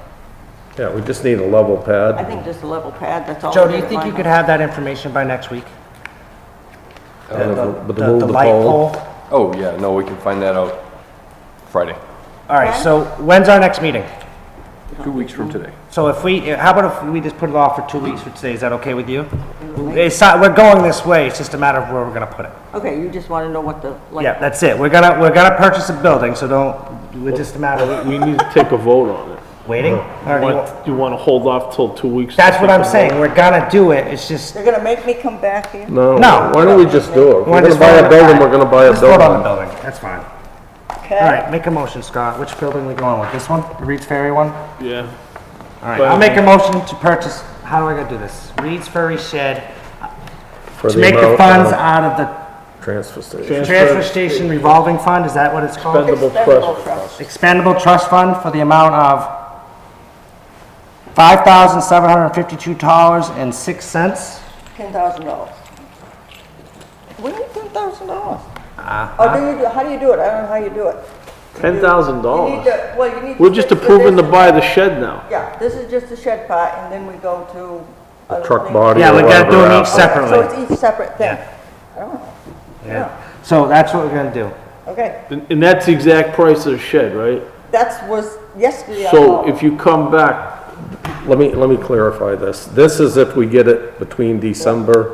Yeah, we just need a level I pad. think just a level pad, that's all. Joe, we do you need at think my you could house. have that information by next week? But to move The the light pole, pole? Oh, yeah, no, we can find that out Friday, All right, Okay. so when's our next meeting? 2 weeks from today. So if we, how about if we just put it off for 2 weeks for today, is that okay with you? It's not, we're going this way, it's just a matter of where we're gonna put it. Okay, you just want to know what the, like. Yeah, that's it, we're gonna purchase a building, so don't, it's just a matter of, We need to take a vote on it. Waiting? Or do you- You wanna hold off till 2 weeks? to That's what I'm pick the saying, we're gonna do it, it's just, They're gonna make me come back here? No, No. why don't we just do it? If Wanna we're gonna just buy vote a on- building, we're gonna buy a let's vote on the building. building, that's fine. Okay. All right, make a motion, Scott. Which building we going with? This one? The Reed's Ferry one? Yeah. All right, I'll make a motion to purchase, how do I gotta do this? Reed's Ferry shed, For to make the amount funds of out of the Transfer station. transfer station revolving fund, is that what it's called? Expendable Expendable trust. trust. Expendable trust fund for the amount of $5,752.06. $10,000. We need $10,000. Oh, do you do, how do you do it? I don't know how you do it. $10,000. You need to, well, you need to. We're just fix the approving to this- buy the shed now. Yeah, this is just the shed part, and then we go to. other Truck things. body Yeah, or we gotta do whatever them each after. So separately. it's each separate thing. Yeah. I don't know. Yeah. So that's what we're gonna do. Okay, And that's the exact price of the shed, right? was yesterday. I So called. if you come back, Let me clarify this. This is if we get it between December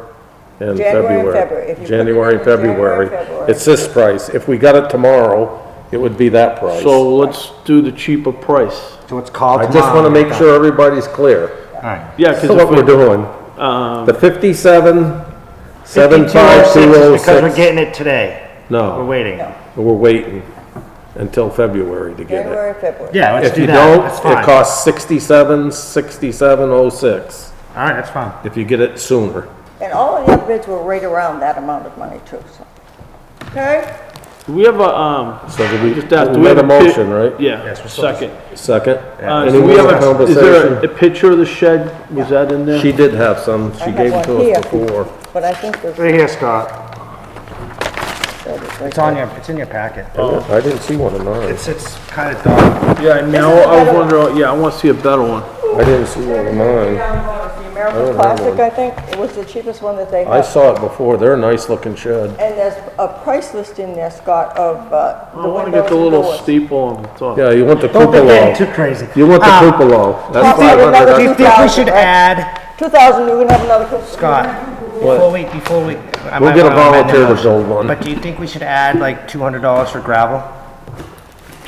and January and February. February. If you put it January in and January and February. February. It's this price. If we got it tomorrow, it would be that price. so let's do the cheaper price. So it's called I just wanna make sure everybody's clear. Alright. Yeah, This is cause what if we're we, doing. The 57, 5206 is because we're 75206. getting it today. We're No, waiting. No. we're waiting until February to get it. January, February. Yeah, let's If do you that. don't, That's it fine. costs 6706 Alright, that's fine. if you get it sooner. And all of the other bids were right around that amount of money too, so. Okay? do we have a, So do we, just ask, do we had a pi- motion, right? Yeah, Yes, we're supposed second. Second? Do Any we more have a, is there conversation? a picture of the shed? Was that in there? She did have some, she have gave it one to here. us before. But I think there's. Right here, Scott. right It's on there. your, it's in your packet. I didn't see one of mine. It's kinda dark. Yeah, I mean, I was wondering, yeah, I wanna see a better one. I didn't see one of mine. The American don't have Classic, one. I think, it was the cheapest one that they I had. saw it before, they're a nice looking shed. And there's a price list in there, Scott, of, the I wanna windows get the and little doors. steeple on the top. Yeah, you want the Don't be getting too cupola. crazy. You want the cupola. That's Top side, another Do you 500. think we should 2,000, right? add, 2,000, you can have another. Scott, before we, I We'll might get a wanna amend the volunteer to motion, build one. But do you think we should add like $200 for gravel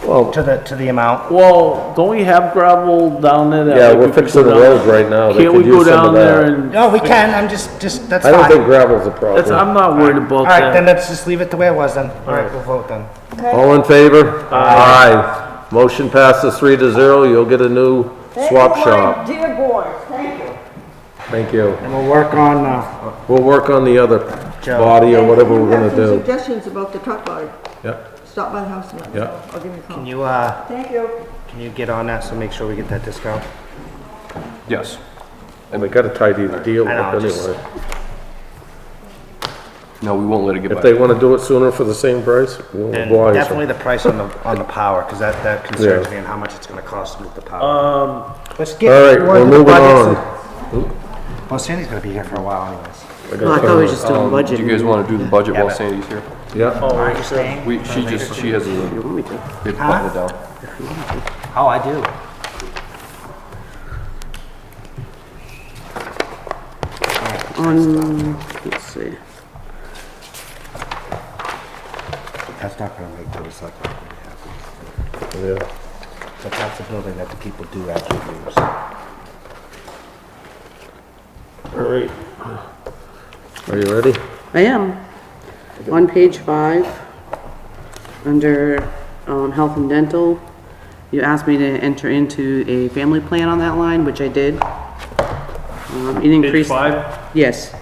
Well, to the amount? Well, don't we have gravel down there that? yeah, like, we're we could fixing go the down road there? right now. They Can't we could go use some down of there that. and, No, we can, I'm just, that's I don't think fine. gravel's a problem. I'm not worried about Alright, then that. let's just leave it the way it was then. Alright, we'll vote then. All in favor? Aye. Motion passes 3-0. You'll get a new swap shop. Thank you, my dear boys, thank you. Thank you. And we'll work on, We'll work on the other Joe. body or And whatever if you we're gonna have some do. suggestions about the truck body, Yeah, stop by the house and let me Yeah. know. I'll give you a call. can you, Thank you. can you get on that, so make sure we get that discount? Yes. and we gotta tidy the deal I know, up just- anyway. No, we won't let it get by. If they wanna do it sooner for the same price, we'll And oblige definitely them. the price on the power, cause that concerns Yeah. me and how much it's gonna cost to move the power. Let's get. All right, you wanna we're do the moving budget, on. so- Well, Sandy's gonna be here for a while anyways. No, I thought we were just doing Do budget. you guys wanna do the budget Yeah, while but- Sandy's here? Yeah, Aren't you staying? She has a, it's buttoned it down. Oh, I do. Let's see. That's not gonna make the recycling happen. yeah. But that's a building that the people do actually use. All right. Are you ready? I am. On page 5, under health and dental, you asked me to enter into a family plan on that line, which I did. It Page increased. 5? Yes.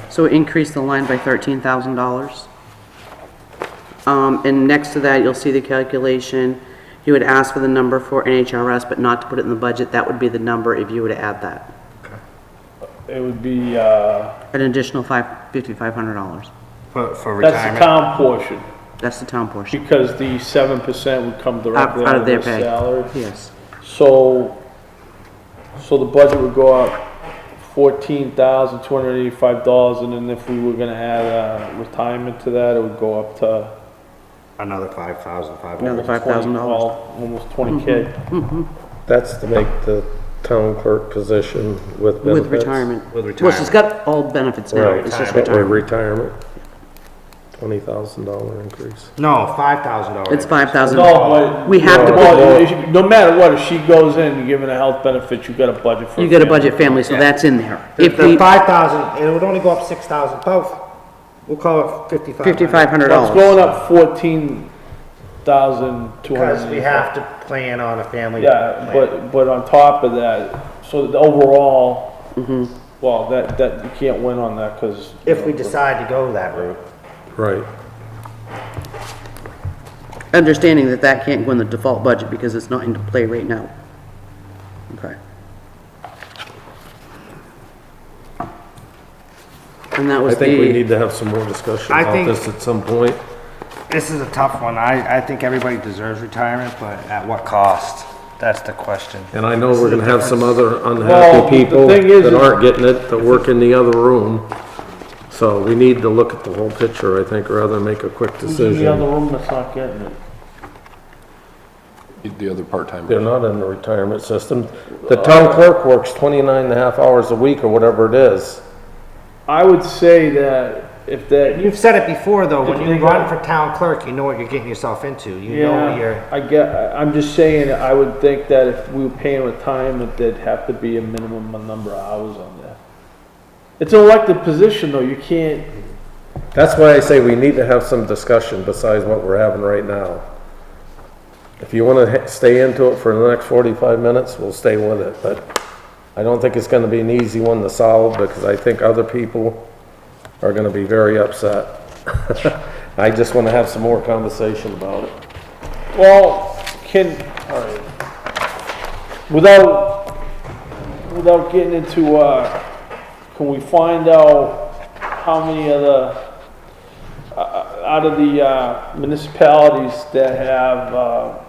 So it increased the line by $13,000. And next to that, you'll see the calculation. You would ask for the number for NHRS, but not to put it in the budget. That would be the number if you were to add that. It would be, An additional $5,500. For that's the retirement. town portion, That's the town portion. because the 7% would come directly Out out of of their their pay. salary. Yes. So the budget would go up $14,285, and then if we were gonna add, retirement to that, it would go up to Another 5,500. Another almost 20, $5,000. well, almost 20K. That's to make the town clerk position with benefits. With retirement. With Well, she's retirement. got all benefits now, Right, it's just but with retirement. retirement, $20,000 increase. No, $5,000. It's 5,000. No, but. We have to Well, no matter what, if she goes in and given a health benefit, you got a budget for. You get a budget family, so that's in there. If The we, 5,000, it would only go up 6,000, about, we'll call it 5,500. Well, it's $5,500. going up 14,200. Because we have to plan on a family. Yeah, plan. but on top of that, so the overall, well, that, you can't win on that, because. If we decide to go that route. Right. Understanding that that can't go in the default budget because it's not into play right now. Okay. And that I was think we the, need to have some more discussion I about think- this at some point. This is a tough one. I think everybody deserves retirement, but at what cost? That's the question. And I know we're gonna have some other Well, unhappy the people thing is- that aren't getting it, that work in the other room. So we need to look at the whole picture, I think, rather than make a quick Who's in the other decision. room that's not getting it? The other part-timers. They're not in the retirement system. The town clerk works 29 and a half hours a week or whatever it is. I would say that if that. You've said it before, though, when If you they run got- for town clerk, you know what you're getting yourself into. You know what you're, I'm just saying, I would think that if we were paying retirement, there'd have to be a minimum number of hours on there. It's an elected position, though, you can't, That's why I say we need to have some discussion besides what we're having right now. If you wanna stay into it for the next 45 minutes, we'll stay with it, but I don't think it's gonna be an easy one to solve because I think other people are gonna be very upset. I just wanna have some more conversation about it. well, all right. Without getting into, can we find out how many of the, out of the municipalities that have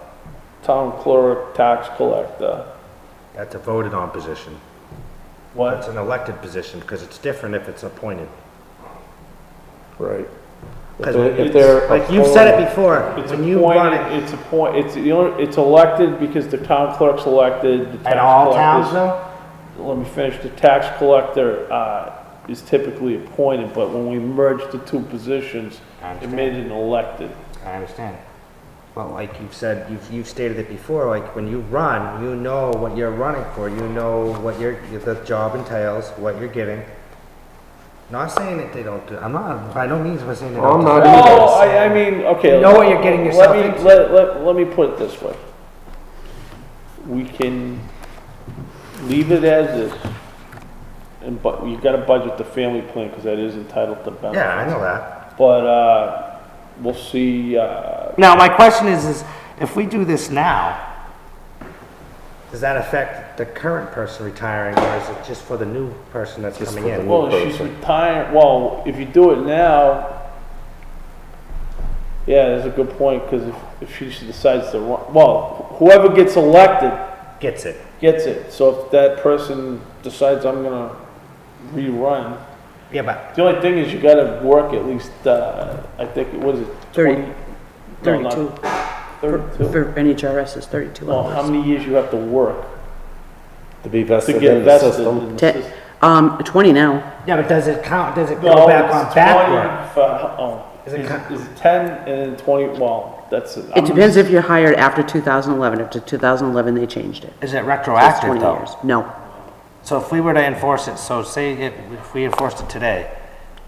town clerk, tax collector? that's a voted on position. What? It's an elected position, because it's different if it's appointed. Right. Because If they're like you've said it before, It's when you run appointed, it, it's elected because the town clerk's elected. the at tax all towns collector's- though? Let me finish. The tax collector, is typically appointed, but when we merged the two positions, I it understand. made it an elected. I understand. But like you've said, you've stated it before, like when you run, you know what you're running for, you know what the job entails, what you're getting. Not saying that they don't do, I'm not, by no means am I saying they don't I'm do not it. either. Oh, I mean, okay. You know what you're getting yourself let me, into. Let me put it this way. We can leave it as is, but you gotta budget the family plan, because that is entitled to benefits. Yeah, I know that. But, we'll see, Now, my question is if we do this now, does that affect the current person retiring, or is it just for the new person that's coming in? well, if she's retired, well, if you do it now, yeah, that's a good point, because if she decides to run, well, whoever gets elected Gets it. gets it. So if that person decides I'm gonna rerun, Yeah, but the only thing is you gotta work at least, I think, what is it? 30, 20? No, not 32. 32? For NHRS is 32 Well, how hours. many years you have to work To be to vested get in the vested system. in the system? 20 now. yeah, but does it count? Does it No, go back it's on back 20 work? Is Is it it co- 10 and then 20, well, that's. It depends if you're hired after 2011. After 2011, they changed it. Is it So it's retroactive 20 though? years. No. So if we were to enforce it, so say if we enforced it today,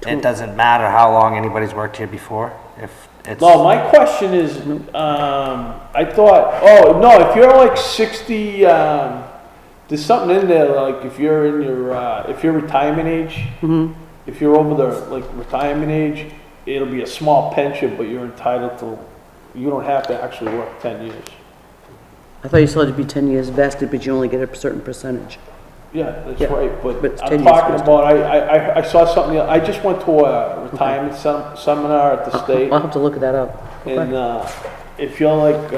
it doesn't matter how long anybody's worked here before? If it's, No, my question is, I thought, oh, no, if you're like 60, there's something in there, like if you're in your, if you're retirement age, if you're over the, like, retirement age, it'll be a small pension, but you're entitled to, you don't have to actually work 10 years. I thought you still had to be 10 years vested, but you only get a certain percentage. Yeah, that's Yeah, right, but but it's I'm 10 years talking vested. about, I saw something, I just went to a retirement seminar at the state. I'll have to look that up. And if you're like,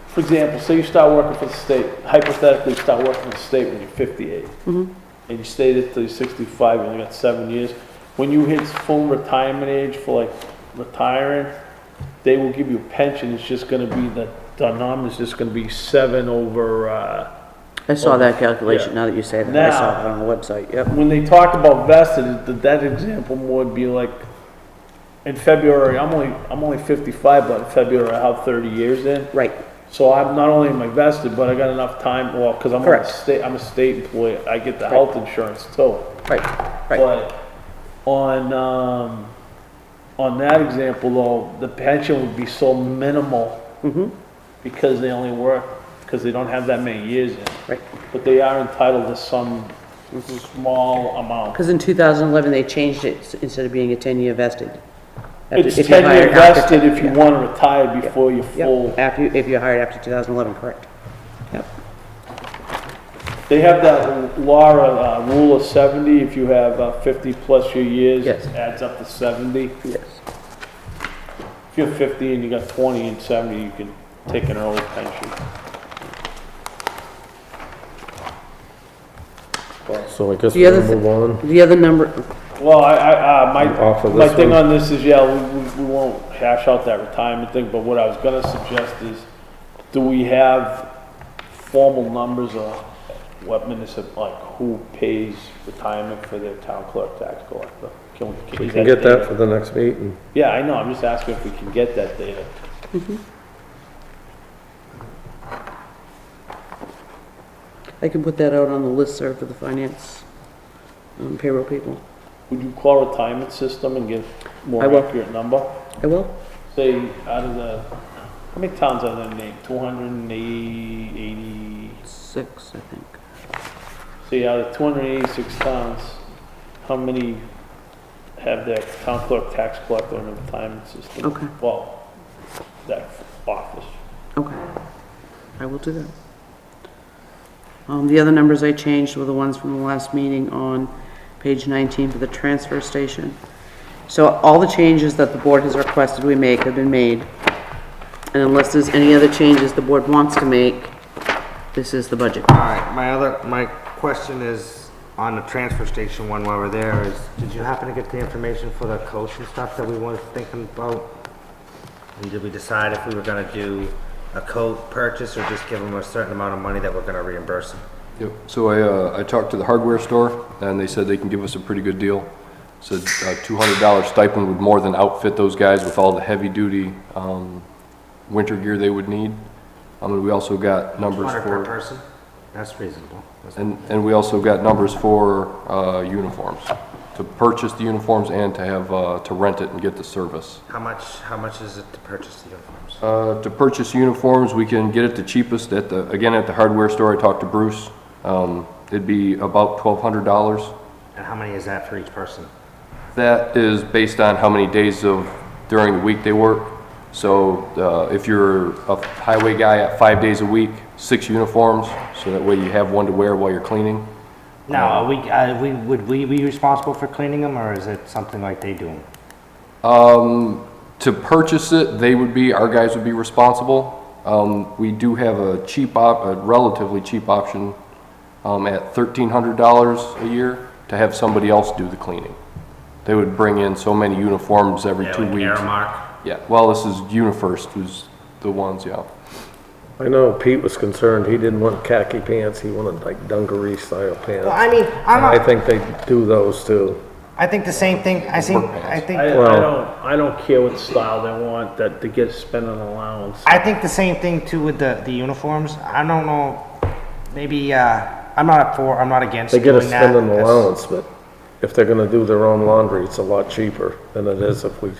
for example, say you start working for the state, hypothetically you start working for the state when you're 58. And you stayed there till you're 65, you only got 7 years. When you hit full retirement age for like retiring, they will give you a pension, it's just gonna be the the number's just gonna be 7 over, I saw that calculation, Yeah. now that you say that, I saw Now- it on the website, yep. when they talk about vested, that example would be like, in February, I'm only 55, but in February I have 30 years in. Right, So I'm not only am I vested, but I got enough time, well, cause Correct. I'm a state employee, I get the health insurance too. right, right. But on that example though, the pension would be so minimal because they only work, because they don't have that many years in. Right. But they are entitled to some small amount. Because in 2011, they changed it instead of being a 10-year vested. It's If you're 10-year hired after vested if you yeah. want to retire before you're full. Yep, if you're hired after 2011, correct. Yep, They have that law, rule of 70, if you have 50 plus your years, Yes. it adds up to 70. yes. If you're 50 and you got 20 and 70, you can take an early pension. So I guess The we'll other move on. The other number, Well, Off of my this thing one. on this is, yeah, we won't hash out that retirement thing, but what I was gonna suggest is, do we have formal numbers of what municipal, like, who pays retirement for their town clerk, tax collector? We can get that for the next meeting. Yeah, I know, I'm just asking if we can get that data. I can put that out on the listserv for the finance payroll people. Would you call retirement system and get more I will. accurate number? I will? Say, out of the, how many towns are there named? 280, 6, I think. say out of 286 towns, how many have their town clerk, tax collector, and a retirement system? Okay. Well, that office. Okay, I will do that. The other numbers I changed were the ones from the last meeting on page 19 for the transfer station. So all the changes that the board has requested we make have been made. And unless there's any other changes the board wants to make, this is the budget. All right, my question is, on the transfer station one while we're there, is, did you happen to get the information for the coach and stuff that we were thinking about? And did we decide if we were gonna do a coat purchase or just give them a certain amount of money that we're gonna reimburse them? Yep, so I talked to the hardware store, and they said they can give us a pretty good deal. Said $200 stipend would more than outfit those guys with all the heavy-duty winter gear they would need. We also got numbers 200 per for, person? That's reasonable. and we also got numbers for uniforms, to purchase the uniforms and to have, to rent it and get the service. How much is it to purchase the uniforms? To purchase uniforms, we can get it the cheapest at the hardware store. I talked to Bruce. It'd be about $1,200. And how many is that for each person? That is based on how many days during the week they work. So if you're a highway guy at 5 days a week, 6 uniforms, so that way you have one to wear while you're cleaning. Now, would we be responsible for cleaning them, or is it something like they do them? To purchase it, our guys would be responsible. We do have a relatively cheap option at $1,300 a year to have somebody else do the cleaning. They would bring in so many uniforms every 2 weeks. Aramark? Yeah, well, this is UniFirst, who's the ones, yeah. I know Pete was concerned, he didn't want khaki pants, he wanted like dungaree style pants. Well, I mean, And I think they do those too. I think the same thing, I think, I don't care what style they want, that to get spend an allowance. I think the same thing too with the uniforms. I don't know, maybe, I'm not against They get a doing that. spending That's- allowance, but if they're gonna do their own laundry, it's a lot cheaper than it is if we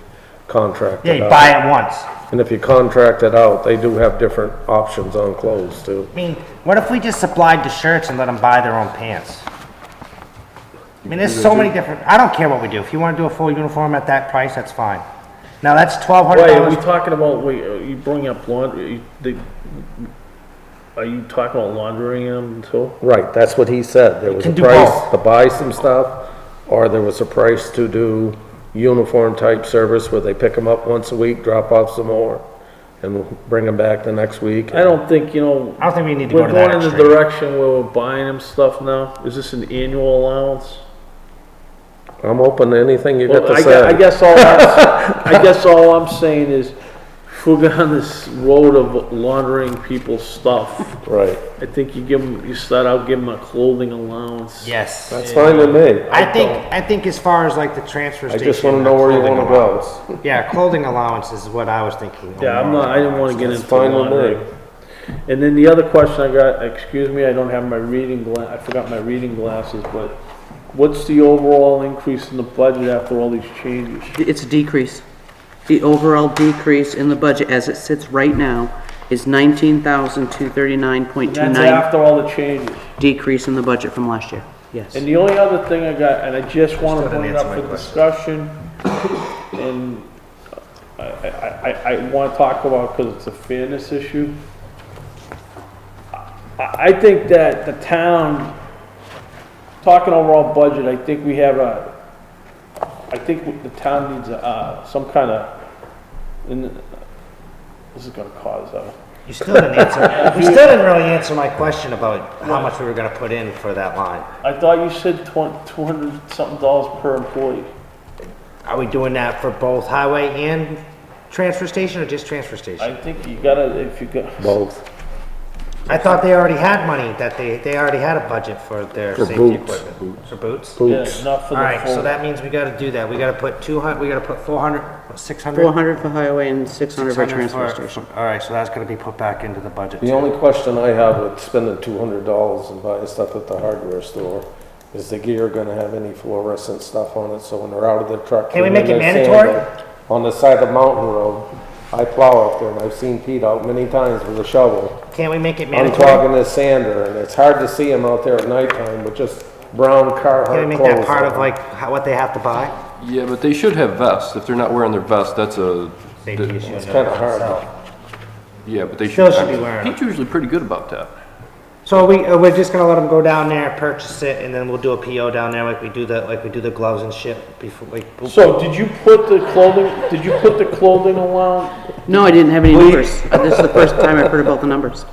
contract Yeah, it you out. buy it once. And if you contract it out, they do have different options on clothes too. I mean, what if we just supplied the shirts and let them buy their own pants? I mean, there's so many different, I don't care what we do. If you wanna do a full uniform at that price, that's fine. Now, that's Wait, are we $1,200. talking about, you bring up laundry, are you talking about laundering them too? Right, that's what he said. There was a can do price both. to buy some stuff, or there was a price to do uniform type service where they pick them up once a week, drop off some more, and bring them back the next week. I don't think, I don't think we need to go we're to that going in the extreme. direction where we're buying them stuff now. Is this an annual allowance? I'm open to anything you got Well, to say. I guess all I'm saying is, if we're on this road of laundering people's stuff, Right. I think you start out giving them a clothing allowance. Yes. That's fine with me. I think as far as like the transfer I station. just wanna know where you clothing wanna go. allowance. Yeah, clothing allowance is what I was thinking. Yeah, I didn't wanna get into fine with me. laundering. And then the other question I got, excuse me, I don't have my I forgot my reading glasses, but what's the overall increase in the budget after all these changes? It's a decrease. The overall decrease in the budget as it sits right now is 19,239.29. That's after all the changes. Decrease in the budget from last year. Yes. And the only other thing I got, and I just want to Still bring didn't it up answer for my discussion, and I want to talk about because it's a fairness issue. I think that the town, talking overall budget, I think the town needs some kind of, and this is going to cause You still didn't answer, you still didn't really answer my question about how much we were gonna put in for that line. I thought you said $200 something per employee. Are we doing that for both highway and transfer station or just transfer station? I think you gotta, if you got. Both. I thought they already had money, that they already had a budget for their For safety boots. equipment. For boots? Boots. Yeah, not for the Alright, so full. that means we gotta do that. We gotta put 200, we gotta put 400, 600? 400 for highway and 600 for 600 transfer for- station. Alright, so that's gonna be put back into the budget. The only question I have with spending $200 and buying stuff at the hardware store, is the gear gonna have any fluorescent stuff on it, so when they're out of the truck. Can we and make it they're mandatory? sanding on the side of Mountain Road, I plow up there and I've seen Pete out many times with a shovel. Can't we make it mandatory? Unclogging his sander, and it's hard to see him out there at nighttime with just brown Can we Carhartt make clothes that part on. of like what they have to buy? Yeah, but they should have vests. If they're not wearing their vest, that's a, Safety issue. It's kinda hard. yeah, but they Still should. should be wearing Pete's usually pretty good about that. So we're just gonna let them go down there, purchase it, and then we'll do a PO down there like we do the gloves and shit before, like. So did you put the clothing allowance? No, I didn't have any numbers. This is the first time I've heard about the numbers.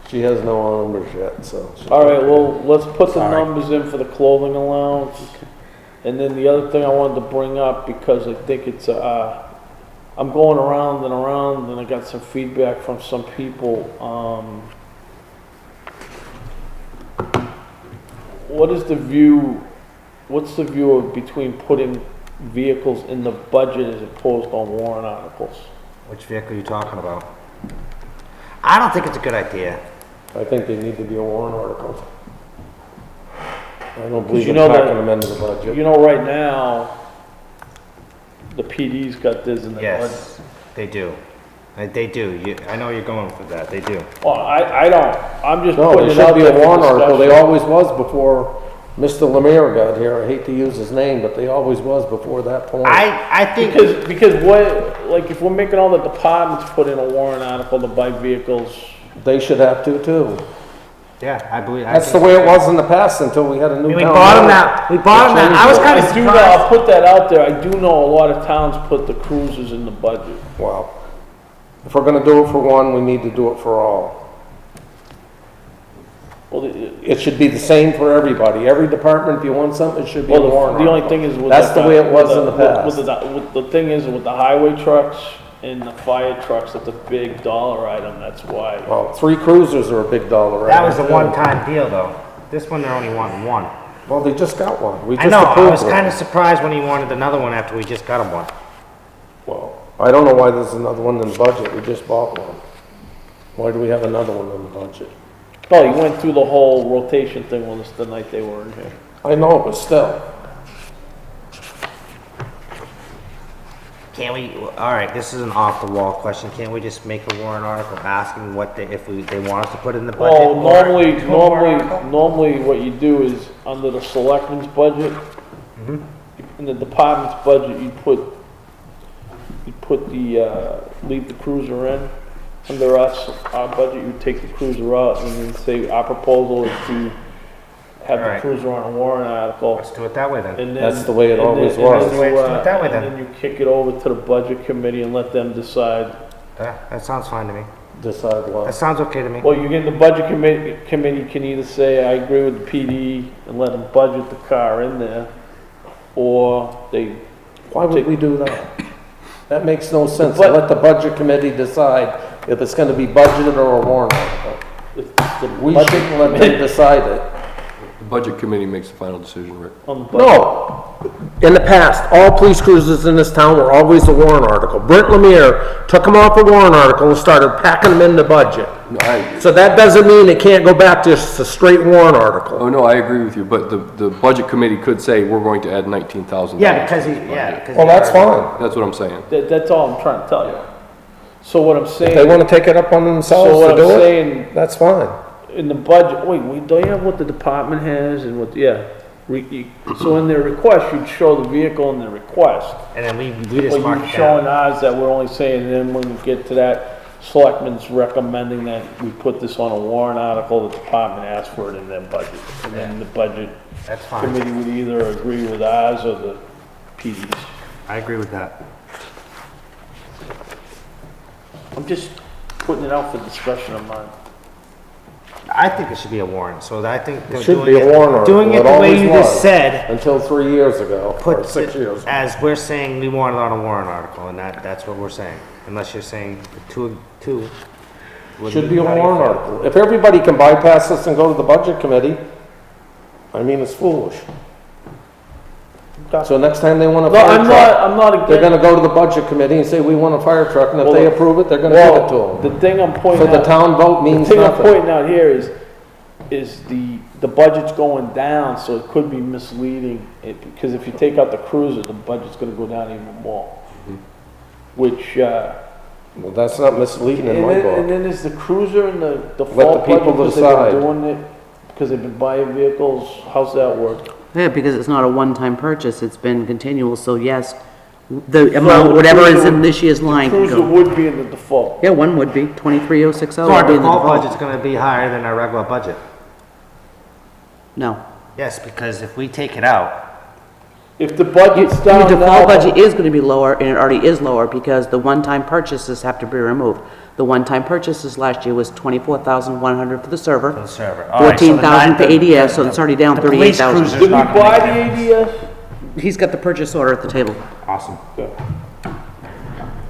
She has no numbers yet, so. All right, well, let's put the numbers in for the clothing allowance. And then the other thing I wanted to bring up, because I think it's, I'm going around and I got some feedback from some people. What's the view of between putting vehicles in the budget as opposed on warrant articles? Which vehicle are you talking about? I don't think it's a good idea. I think they need to be a warrant article. I don't believe you in know that- packing them into the budget. You know, right now, the PD's got this in the budget. Yes, they do. They do. I know you're going for that. They do. Well, I don't, I'm just No, putting they it should out be there a for warrant article. They discussion. always was before Mr. Lemire got here. I hate to use his name, but they always was before that point. I think, Because what, like, if we're making all the departments put in a warrant article to buy vehicles, They should have to too. yeah, I believe. That's the way it was in the past until we had a new town. We bought them manager. that. We bought them that. I was kind of I do know, surprised. I'll put that out there, I do know a lot of towns put the cruisers in the budget. Well, if we're gonna do it for one, we need to do it for all. Well, It should be the same for everybody. Every department, if you want something, it should be a warrant the only article. thing is with. That's the way it was in the past. With the thing is with the highway trucks and the fire trucks, that's a big dollar item, that's why. Well, 3 cruisers are a big dollar. That was a item, too. one-time deal, though. This one, they're only wanting one. Well, they just got one. We I just know. I approved was one. kind of surprised when he wanted another one after we just got him one. Well, I don't know why there's another one in the budget. We just bought one. Why do we have another one in the budget? Oh, you went through the whole rotation thing with us the night they were in here. I know, but still. Can't we, all right, this is an off-the-wall question. Can't we just make a warrant article asking what they, they want us to put in the budget? Well, or do a warrant article? normally what you do is under the selectmen's budget, in the department's budget, you put the, leave the cruiser in. Under us, our budget, you take the cruiser out and then say our proposal is to have the Alright. cruiser on a warrant article. Let's do it that way then. And then, That's the way it and then- always and then was. That's the way it's you, done that way and then. then you kick it over to the budget committee and let them decide. That sounds fine to me. Decide That what. sounds okay to me. Well, you get the budget committee can either say, I agree with the PD and let them budget the car in there, or they, Why would we do that? That makes no sense. Let the budget committee decide if it's gonna be budgeted or a warrant article. We shouldn't let them decide it. The budget committee makes the final decision, Rick. No. In the past, all police cruisers in this town were always a warrant article. Brent Lemire took them off a warrant article and started packing them in the budget. So that doesn't mean it can't go back to just a straight warrant article. Oh, no, I agree with you, but the budget committee could say, we're going to add $19,000. Yeah, because because. Well, that's fine. That's what I'm saying. That's all I'm trying to tell you. So what I'm saying. If they wanna take it up on themselves So what to I'm do it, saying, that's fine. in the budget, don't you have what the department has and what, yeah. So in their request, you'd show the vehicle in the request. And then we just But mark you're it showing down. ours that we're only saying, and then when we get to that, Selectmen's recommending that we put this on a warrant article, the department asks for it in their budget. And then the budget That's fine. committee would either agree with ours or the PD's. I agree with that. I'm just putting it out for discussion of mine. I think it should be a warrant, so I think. It should be a warrant article. Doing it the way always you was, just said, until 3 years ago, or puts 6 it years ago. as we're saying we want it on a warrant article, and that's what we're saying. Unless you're saying two. Should be a warrant article. If everybody can bypass this and go to the budget committee, I mean, it's foolish. So next time they want a No, fire I'm truck, not against. they're gonna go to the budget committee and say, we want a fire truck, and if they approve it, they're gonna give it to them. The thing I'm So pointing the out, town vote means the thing I'm nothing. pointing out here is the budget's going down, so it could be misleading. Because if you take out the cruiser, the budget's gonna go down even more. Which, Well, that's not misleading in and my then book. is the cruiser in the the default people budget because they've decide. been doing it? Because they've been buying vehicles, how's that work? Yeah, because it's not a one-time purchase, it's been continual, so yes, the the amount, whatever is cruiser in this year's line can Cruiser go. would be in the default. Yeah, one would be, 23060 So our would be in the default default. budget's gonna be higher than our regular budget. No. Yes, because if we take it out, If the budget's Your down default now, budget is gonna be lower, and it already is lower, because the one-time purchases have to be removed. The one-time purchases last year was 24,100 for the server. the server. All right, so the 14,000 for nine- ADS, so it's already down the police 38,000. cruiser's did we not gonna buy make the a ADS? He's got the purchase order at the table. Awesome.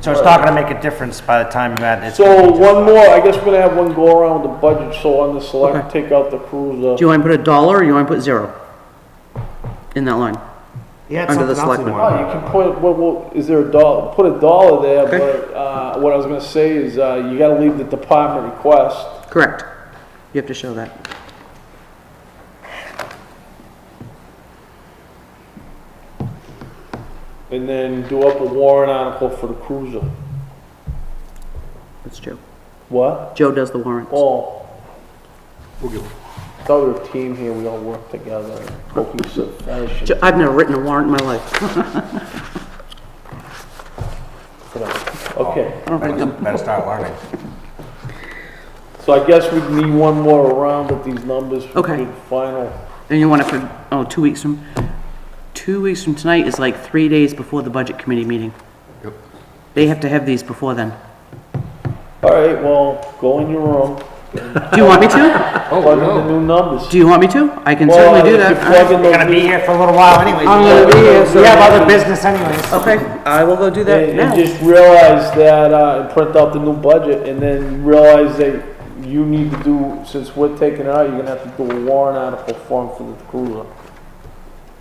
So it's not gonna make a difference by the time you add it. So one more, I guess we're gonna have one go around with the budget, so on the select, take out the cruiser. Do you wanna put $1 or you wanna put 0? In that line? You had under the something else you selectmen. wanted. Oh, you can put, well, is there a dollar, put a dollar there, Okay. but, what I was gonna say is, you gotta leave the department request. Correct. You have to show that. And then do up a warrant article for the cruiser. That's Joe. What? Joe does the warrants. Oh. Thought we were a team here, we all work together, in cohesive fashion. I've never written a warrant in my life. Okay, Better start learning. so I guess we need one more round of these numbers for Okay. the final. And you want it for, 2 weeks from, 2 weeks from tonight is like 3 days before the budget committee meeting. Yep. They have to have these before then. All right, well, go in your room, Do you want me to? plug in the new numbers. Do you want me to? I can Well, certainly do if you that. plug in We're those gonna be new- here for a little while anyways. I'm gonna be here, so- We have other business anyways. Okay, I will go do that And now. just realize that, and print out the new budget, and then realize that you need to do, since we're taking it out, you're gonna have to do a warrant article form for the cruiser.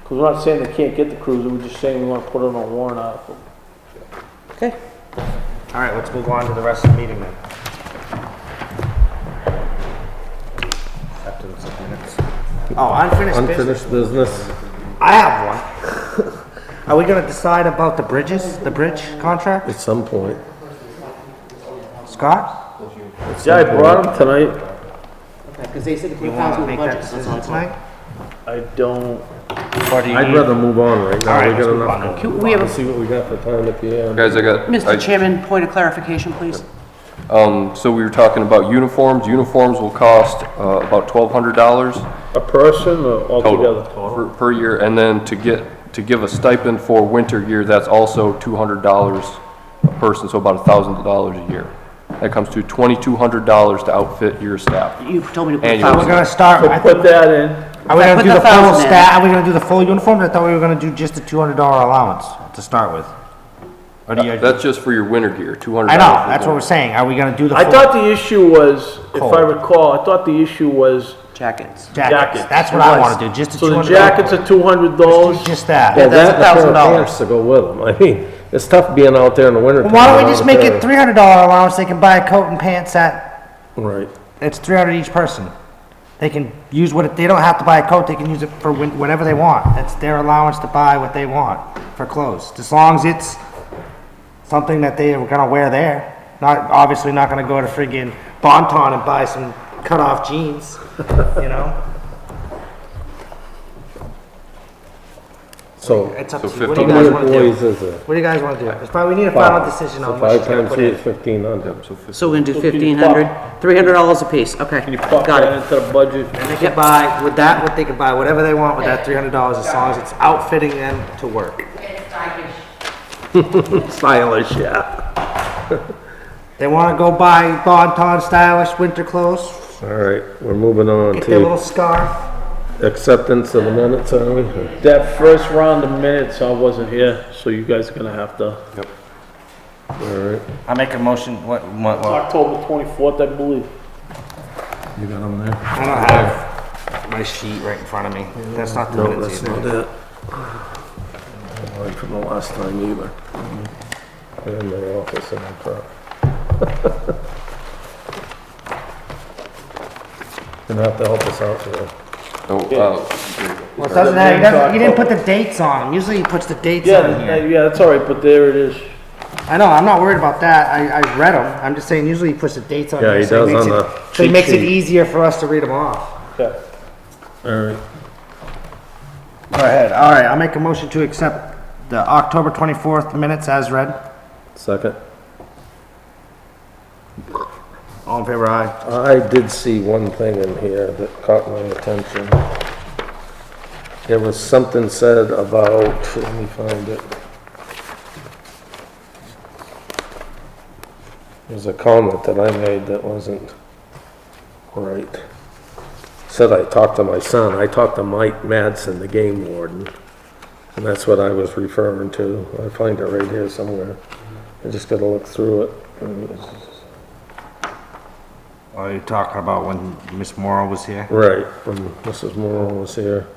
Because we're not saying they can't get the cruiser, we're just saying we wanna put it on a warrant article. Okay. All right, let's move on to the rest of the meeting then. After the 6 minutes. Oh, unfinished business. Unfinished business. I have one. Are we gonna decide about the bridges, the bridge contract? At some point. Scott? Yeah, I brought them tonight. Because they said to You wanna make that decision tonight? I don't, Or do you I'd need- rather move on right now. All right, We got let's move enough. on. Can we have Let's see what we got for time at the end. Guys, I got. Mr. Chairman, point of clarification, please. So we were talking about uniforms. Uniforms will cost about $1,200 a person or altogether? per year, and then to give a stipend for winter gear, that's also $200 a person, so about $1,000 a year. That comes to $2,200 to outfit your staff. You told me to put Annual. We're 1,000. gonna start, So put that in. are we gonna Put do the the full 1,000 in. are we gonna do the full uniform? I thought we were gonna do just the $200 allowance to start with. Or do you? That's just for your winter gear, $200. I know, that's what we're saying. Are we gonna do the I full thought the issue was, if I Cold. recall, I thought the issue was, Jackets. jackets? That's what I wanna do, just the so the $200. jackets are $200. Just that. Well, that's that and a pair of $1,000. pants to go with them. I mean, it's tough being out there in the winter. Why don't we just make it $300 allowance? They can buy a coat and pants at, Right. it's $300 each person. They can use they don't have to buy a coat, they can use it for whatever they want. That's their allowance to buy what they want for clothes. As long as it's something that they are gonna wear there. Obviously not gonna go to friggin' Bonton and buy some cut-off jeans, you know? So, It's up So to you. What 15 do you how guys many wanna do? employees is it? What do you guys wanna do? It's probably, we need a final decision So on what she's 5 gonna times put 3 in. is 1,500. So we're gonna do So can you 1,500, $300 a piece, okay, Can you pop got that it. into the budget? And they can buy, with that, what they can buy, whatever they want with that $300, as long as it's outfitting them to work. Stylish, yeah. They wanna go buy Bonton stylish winter clothes, All right, we're moving on get their little to scarf. acceptance of the minutes, are we? That first round of minutes, I wasn't here, so you guys are gonna have to. All right, I make a motion, what, October 24th, I believe. you got them there? I don't have my sheet right in front of me. That's not the No, minutes that's either. not it. Mine from the last time either. They're in my office in my truck. Gonna have to help us out here. Oh, Well, it doesn't matter, he didn't put the dates on them. Usually he puts the dates on here. Yeah, that's all right, but there it is. I know, I'm not worried about that. I read them. I'm just saying, usually he puts the dates on Yeah, here. he so does makes on it- the So he cheat makes it sheet. easier for us to read them off. Okay. All right, Go ahead. All right, I'll make a motion to accept the October 24th minutes as read. second. All in favor, aye. I did see one thing in here that caught my attention. There was something said about, let me find it. There's a comment that I made that wasn't right. Said I talked to my son. I talked to Mike Madsen, the game warden. And that's what I was referring to. I find it right here somewhere. I just gotta look through it. Are you talking about when Miss Morrow was here? Right, when Mrs. Morrow was here.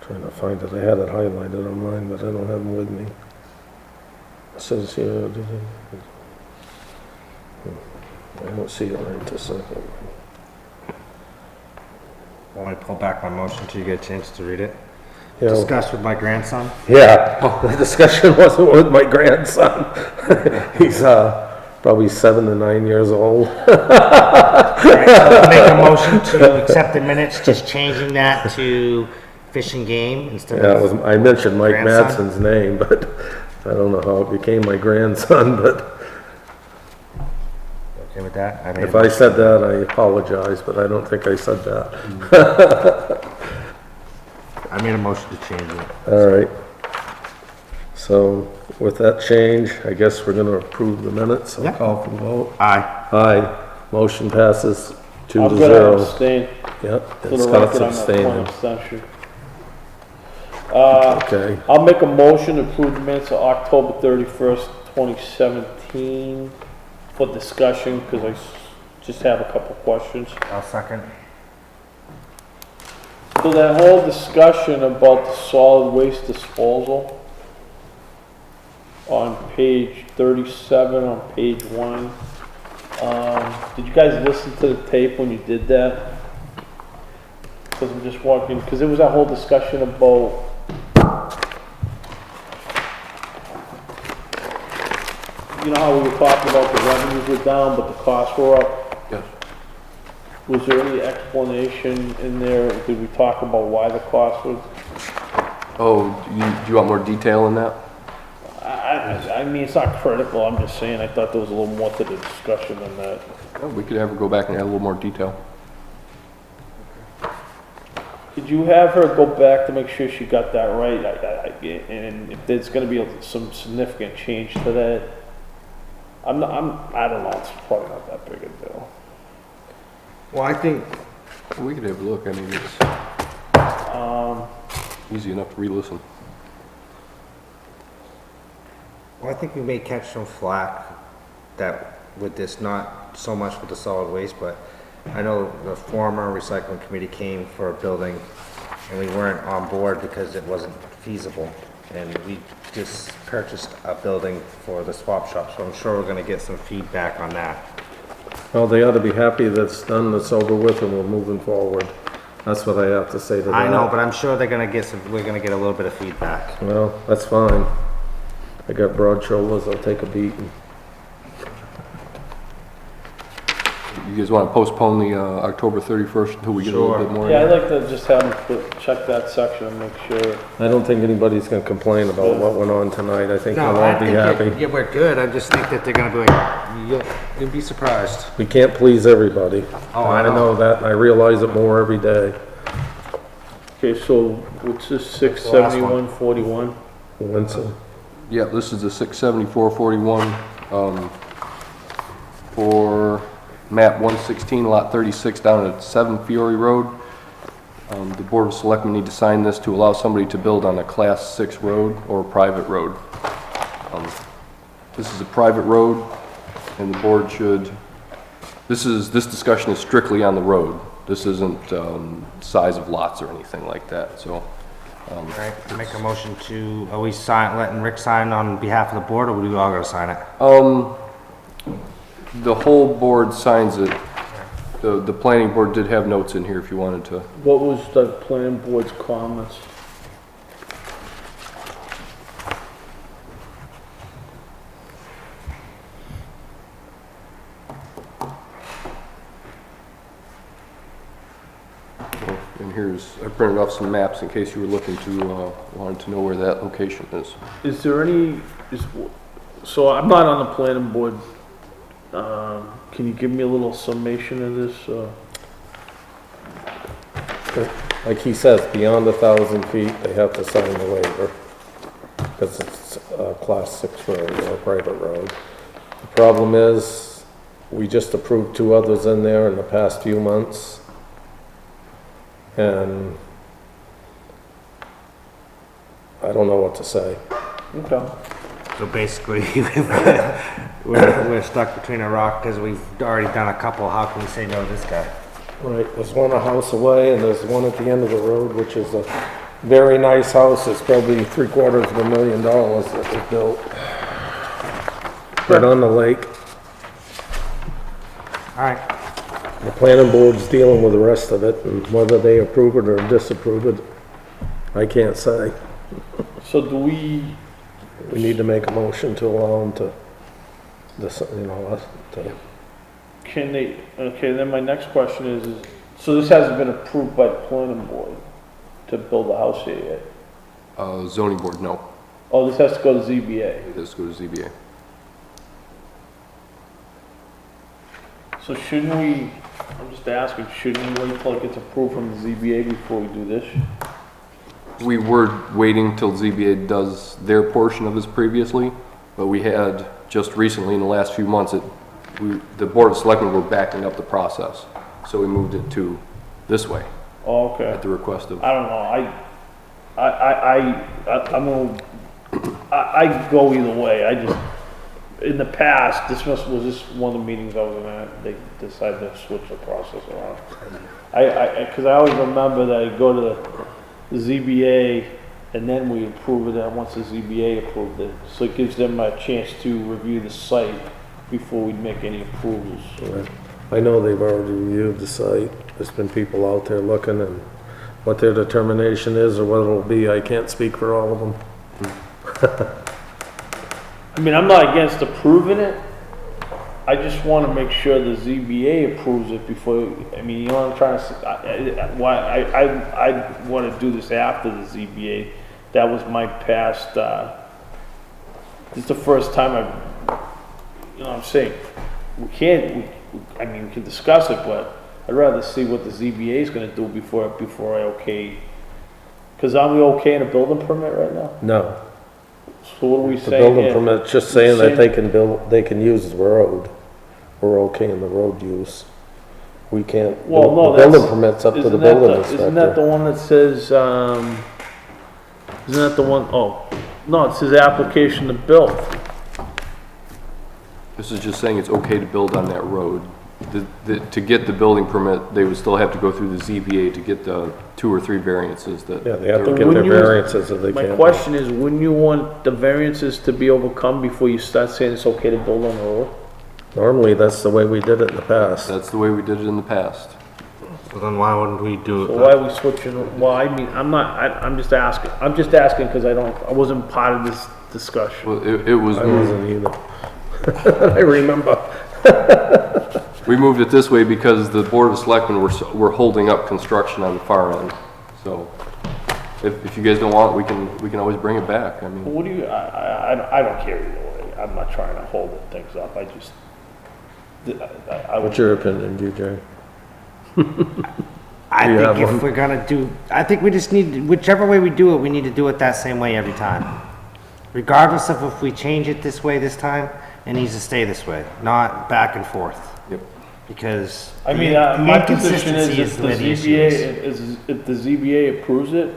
Trying to find it, I had it highlighted on mine, but I don't have them with me. It says here, I don't see it right this second. Want me to pull back my motion till you get a chance to read it? Yeah, Discuss with my grandson. yeah, the discussion wasn't with my grandson. He's, probably 7 to 9 years old. All right, so I'll make a motion to accept the minutes, just changing that to Fish and Game instead Yeah, it of... was, I mentioned Mike Grandson? Madsen's name, but I don't know how it became my grandson, but Okay with that? I made a if I said that, I apologize, but I don't think I said that. I made a motion to change it. All right. So with that change, I guess we're gonna approve the minutes. I'll Yeah. call for the vote. Aye. Aye. Motion passes 2 I'm to gonna 0. abstain. Yep, For and the Scott's record, I'm at one abstaining. abstention. Okay, I'll make a motion to approve the minutes of October 31st, 2017 for discussion, because I just have a couple questions. I'll second. So that whole discussion about the solid waste disposal on page 37, on page 1, did you guys listen to the tape when you did that? Because I'm just walking, because there was that whole discussion about you know how we were talking about the revenues were down, but the costs were up? yes. Was there any explanation in there? Did we talk about why the cost was? Oh, do you want more detail in that? I mean, it's not critical, I'm just saying, I thought there was a little more to the discussion than that. Oh, we could have her go back and add a little more detail. Could you have her go back to make sure she got that right? And if there's gonna be some significant change to that, I don't know, it's probably not that big a deal. Well, I think, We could have a look, I mean, it's easy enough to re-listen. well, I think we may catch some flack that with this, not so much with the solid waste, but I know the former recycling committee came for a building and we weren't on board because it wasn't feasible. And we just purchased a building for the swap shop, so I'm sure we're gonna get some feedback on that. Well, they ought to be happy that's done, that's over with, and we're moving forward. That's what I have to say to that. I know, but I'm sure they're gonna get we're gonna get a little bit of feedback. Well, that's fine. I got broad shoulders, I'll take a beating. You guys want to postpone the October 31st until we get a little bit more? Yeah, I'd like to just have them check that section and make sure. I don't think anybody's gonna complain about what went on tonight. I think they'll all be happy. Yeah, we're good, I just think that they're gonna be like, you'll be surprised. We can't please everybody. Oh, I know. that, and I realize it more every day. Okay, so what's this, 67141? Winston. Yeah, this is the 67441 for map 116, lot 36, down at 7 Fiore Road. The Board of Selectmen need to sign this to allow somebody to build on a Class 6 road or a private road. This is a private road, and the board should, this discussion is strictly on the road. This isn't size of lots or anything like that, so. All right, make a motion to, are we letting Rick sign on behalf of the board, or are we all gonna sign it? The whole board signs it. The planning board did have notes in here if you wanted to. What was the planning board's comments? And here's, I printed off some maps in case you were looking to, wanted to know where that location is. Is there any, so I'm not on the planning board. Can you give me a little summation of this? Like he says, beyond 1,000 feet, they have to sign the waiver, because it's a Class 6 road or a private road. The problem is, we just approved 2 others in there in the past few months, and I don't know what to say. Okay. So basically, we're stuck between a rock because we've already done a couple, how can we say no to this guy? Right, there's one a house away, and there's one at the end of the road, which is a very nice house. It's probably $750,000 that was built. Right on the lake. All right, The planning board's dealing with the rest of it, and whether they approve it or disapprove it, I can't say. So do we, We need to make a motion to allow them to, us to, can they, okay, then my next question is, so this hasn't been approved by the planning board to build a house here yet? Zoning board, no. Oh, this has to go to ZBA. It does go to ZBA. So shouldn't we, I'm just asking, shouldn't we wait till it gets approved from the ZBA before we do this? We were waiting till ZBA does their portion of this previously, but we had just recently in the last few months, the Board of Selectmen were backing up the process. So we moved it to this way Oh, okay. at the request of, I don't know, I go either way, I just, in the past, was this one of the meetings I was at, they decided to switch the process around. Cause I always remember that I go to the ZBA and then we approve it, and once the ZBA approved it. So it gives them a chance to review the site before we make any approvals. I know they've already reviewed the site. There's been people out there looking, and what their determination is or what it'll be, I can't speak for all of them. I mean, I'm not against approving it. I just want to make sure the ZBA approves it before, I mean, you know what I'm trying to say? I want to do this after the ZBA. That was my past, this is the first time I've, you know what I'm saying? We can discuss it, but I'd rather see what the ZBA is going to do before I okay. Because are we okay in a building permit right now? No. So what are we The saying building here? permit's just saying that they can use the road. We're okay in the road use. we can't, the Well, no, building that's- permit's up to the isn't that building Isn't that the inspector. one that says, isn't that the one, oh, no, it says application to build. This is just saying it's okay to build on that road. To get the building permit, they would still have to go through the ZBA to get the 2 or 3 variances that. Yeah, they have to But get their wouldn't you- variances if they My can't. question is, wouldn't you want the variances to be overcome before you start saying it's okay to build on the road? Normally, that's the way we did it in the past. That's the way we did it in the past. Well, then why wouldn't we do So it? why are we switching, well, I mean, I'm just asking because I wasn't part of this discussion. Well, it was I moved, wasn't either. I remember. we moved it this way because the Board of Selectmen were holding up construction on the far end. So if you guys don't want it, we can always bring it back. I mean, What do you, I don't care either way, I'm not trying to hold things up, I just, I would. What's your opinion, DJ? I Do you think have one? if we're gonna do, I think we just need, whichever way we do it, we need to do it that same way every time. Regardless of if we change it this way this time, it needs to stay this way, not back and forth. yep. Because I mean, the my position inconsistency is if the where the issue ZBA, is. if the ZBA approves it,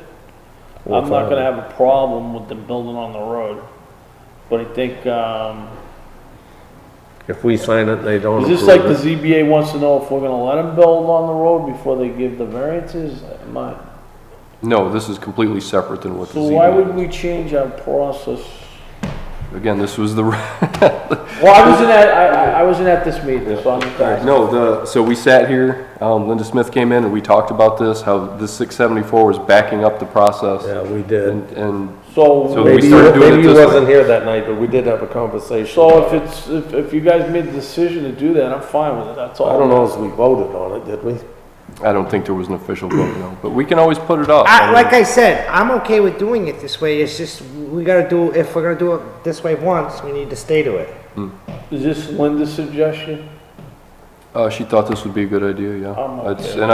We'll I'm not file gonna it. have a problem with them building on the road. But I think, If we sign it and they don't is this approve like the it. ZBA wants to know if we're gonna let them build on the road before they give the variances? Am I- No, this is completely separate than what the So why would ZBA. we change our process? Again, this was the, Well, I wasn't at this meeting, so I'm just asking. no, so we sat here, Linda Smith came in and we talked about this, how this 674 was backing up the process. Yeah, we did. And So, So we Maybe started doing it maybe you this way. wasn't here that night, but we did have a conversation. so if you guys made the decision to do that, I'm fine with it, that's all. I don't know if we voted on it, did we? I don't think there was an official vote, no, but we can always put it up. Like I said, I'm okay with doing it this way, it's just, we gotta do, if we're gonna do it this way once, we need to stay to it. Is this Linda's suggestion? She thought this would be a good idea, yeah. I'm okay It's- with And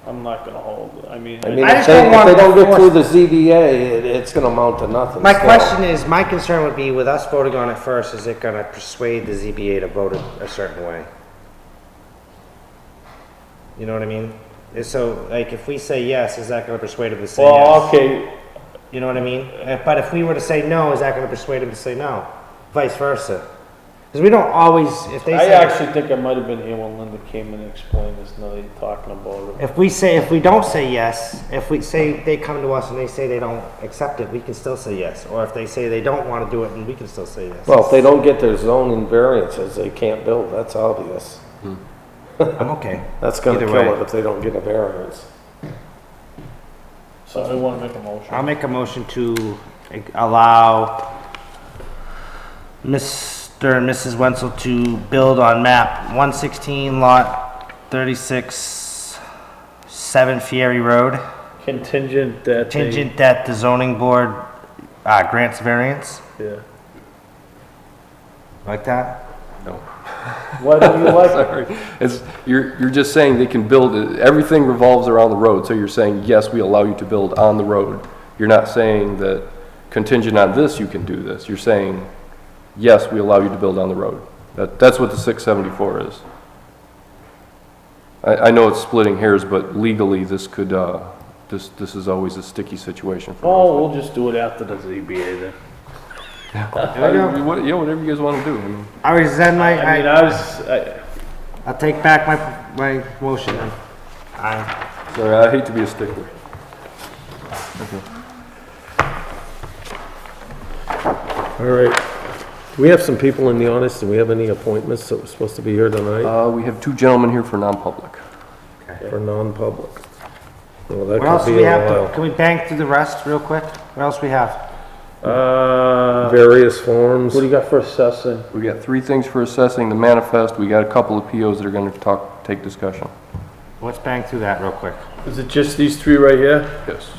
I'm not gonna hold it, I mean. I mean, I if just they, don't if want they don't to get through the ZBA, it's gonna amount to nothing. My still. question is, my concern would be with us voting on it first, is it gonna persuade the ZBA to vote it a certain way? You know what I mean? So, like, if we say yes, is that gonna persuade them to say yes? Well, okay, You know what I mean? But if we were to say no, is that gonna persuade them to say no? Vice versa. Because we don't always, if they I say, actually think I might have been here when Linda came in and explained this, now that you're talking about it. if we don't say yes, if we say they come to us and they say they don't accept it, we can still say yes. Or if they say they don't wanna do it, then we can still say yes. Well, if they don't get their zoning variances, they can't build, that's obvious. I'm okay. That's gonna Either kill way. it if they don't get a variance. So I wanna make a motion. I'll make a motion to allow Mr. and Mrs. Wenzel to build on map 116 lot 36, 7 Fieri Road, Contingent that they. contingent that the zoning board grants variance, Yeah. like that? Why don't you like it? Sorry. You're just saying they can build, everything revolves around the road, so you're saying, yes, we allow you to build on the road. You're not saying that contingent on this, you can do this. You're saying, yes, we allow you to build on the road. That's what the 674 is. I know it's splitting hairs, but legally, this could, this is always a sticky situation for Oh, we'll just do it after the ZBA then. There we go. whatever you guys want to do. I mean, I rescind I mean, my, I'll take back my motion then. sorry, I hate to be a stickler. All right. Do we have some people in the audience? Do we have any appointments that were supposed to be here tonight We have 2 gentlemen here for non-public. for non-public? Well, that What else could do be we a have to, while. can we bang through the rest real quick? What else we have? Various forms. what do you got for assessing? We got 3 things for assessing the manifest. We got a couple of POs that are going to take discussion. Let's bang through that real quick. Is it just these three right here? Yes.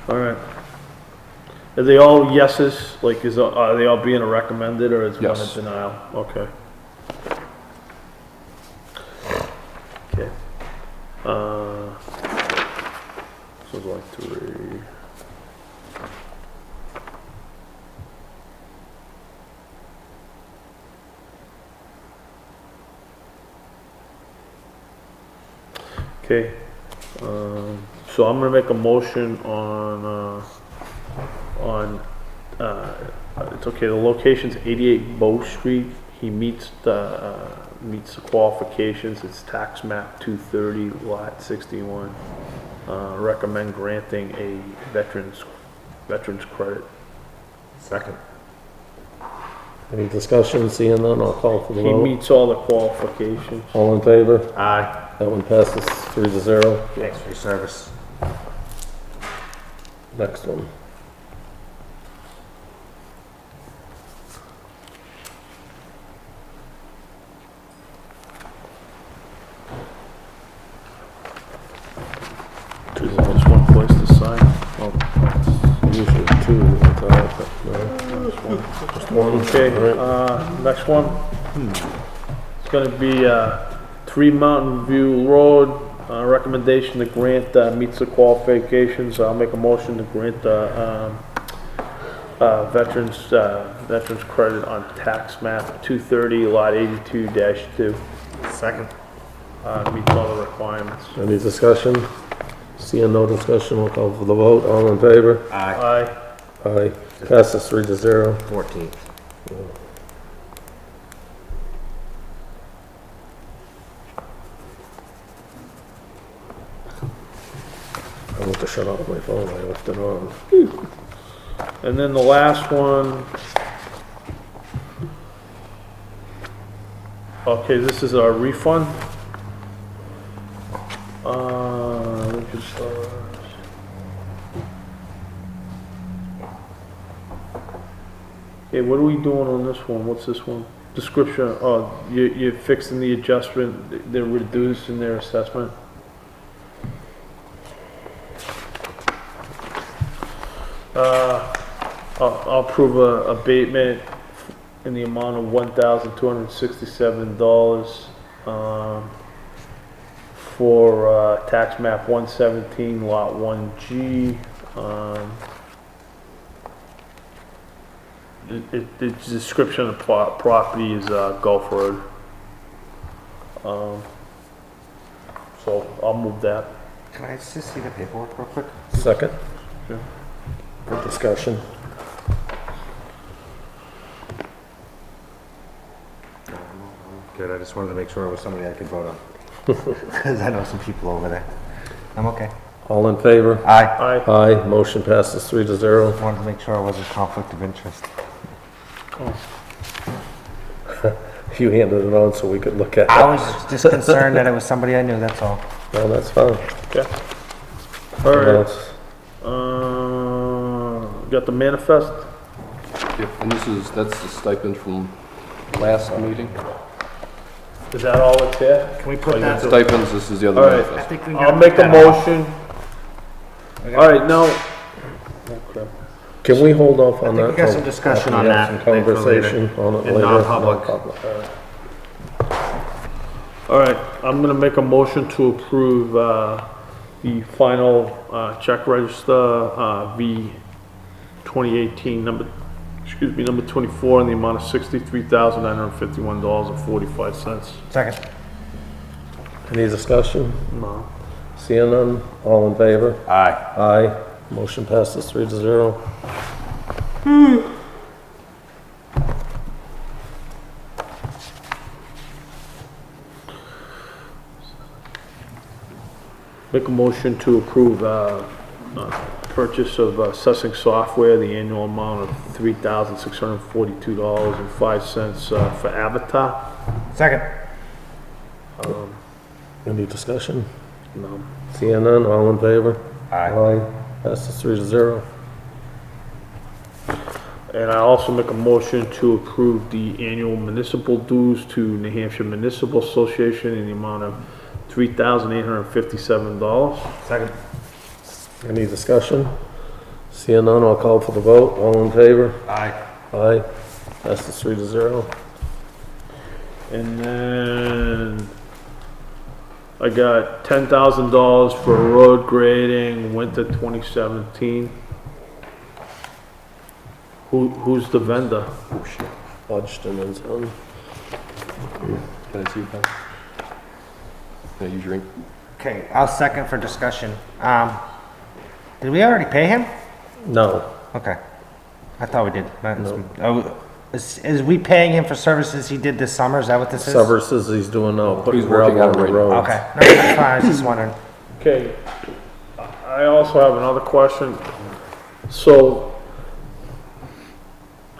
All right. Are they all yeses? Like, are they all being recommended or is one a Yes. denial? Okay. Okay. So it's like 3. Okay, so I'm gonna make a motion it's okay, the location's 88 Bow Street. He meets the qualifications. It's tax map 230, lot 61. Recommend granting a veterans credit. Second. Any discussion? Seeing none, I'll call for the He vote. meets all the qualifications. All in favor? Aye. That one passes 3-0. Thanks for your service. Next one. There's just one place to sign. Oh, Usually two, I thought, but no, just one. okay, All right. next one. It's gonna be, 3 Mountain View Road, recommendation to grant, meets the qualifications. I'll make a motion to grant, veterans credit on tax map 230, lot 82-2. Second. Meets all the requirements. Any discussion? Seeing no discussion, we'll call for the vote. All in favor? Aye. Aye. Aye. Passes 3-0. 14th. I want to shut off my phone, I left it on. And then the last one. Okay, this is our refund. Okay, what are we doing on this one? What's this one? Description, oh, you're fixing the adjustment, they're reducing their assessment. I'll approve a abatement in the amount of $1,267, for, tax map 117, lot 1G. The description of the property is, Gulf Road. So I'll move that. Can I just see the paperwork real quick? Second? Sure. For discussion. Good, I just wanted to make sure it was somebody I could vote on. Because I know some people over there. I'm okay. All in favor? Aye. Aye. Aye. Motion passes 3-0. Wanted to make sure it wasn't conflict of interest. You handed it on so we could look at I it. was just concerned that it was somebody I knew, that's all. No, that's fine. Okay. All right. Else? Got the manifest? Yep, and that's the stipend from last meeting. Is that all that's here? Can we put that? Stipends, this is the other All right. manifest. think we I'll make a motion. All right, now. Okay. Can we hold off on that? we got some till discussion after we on have that some later, conversation on it in later. non-public. Non-public. All right, I'm gonna make a motion to approve, the final, check register, V 2018, number 24, in the amount of $63,951.45. Second. Any discussion? No. Seeing none, all in favor? Aye. Aye. Motion passes 3-0. Make a motion to approve, purchase of assessing software, the annual amount of $3,642.05, for Avatar. Second. Any discussion? No. Seeing none, all in favor? Aye. Aye. Passes 3-0. And I also make a motion to approve the annual municipal dues to New Hampshire Municipal Association in the amount of $3,857. Second. Any discussion? Seeing none, I'll call for the vote. All in favor? Aye. Aye. Passes 3-0. And then I got $10,000 for road grading, winter 2017. Who's the vendor? Oh, shit. Hodgson and Son. Can I see your pen? Can I use your ink? Okay, I'll second for discussion. Did we already pay him? No, Okay. I thought we did. Oh, is we paying him for services he did this summer? Is that what this is? services he's doing now, putting He's working gravel on on it the right now. road. Okay, no, that's fine, I was just wondering. Okay, I also have another question. So,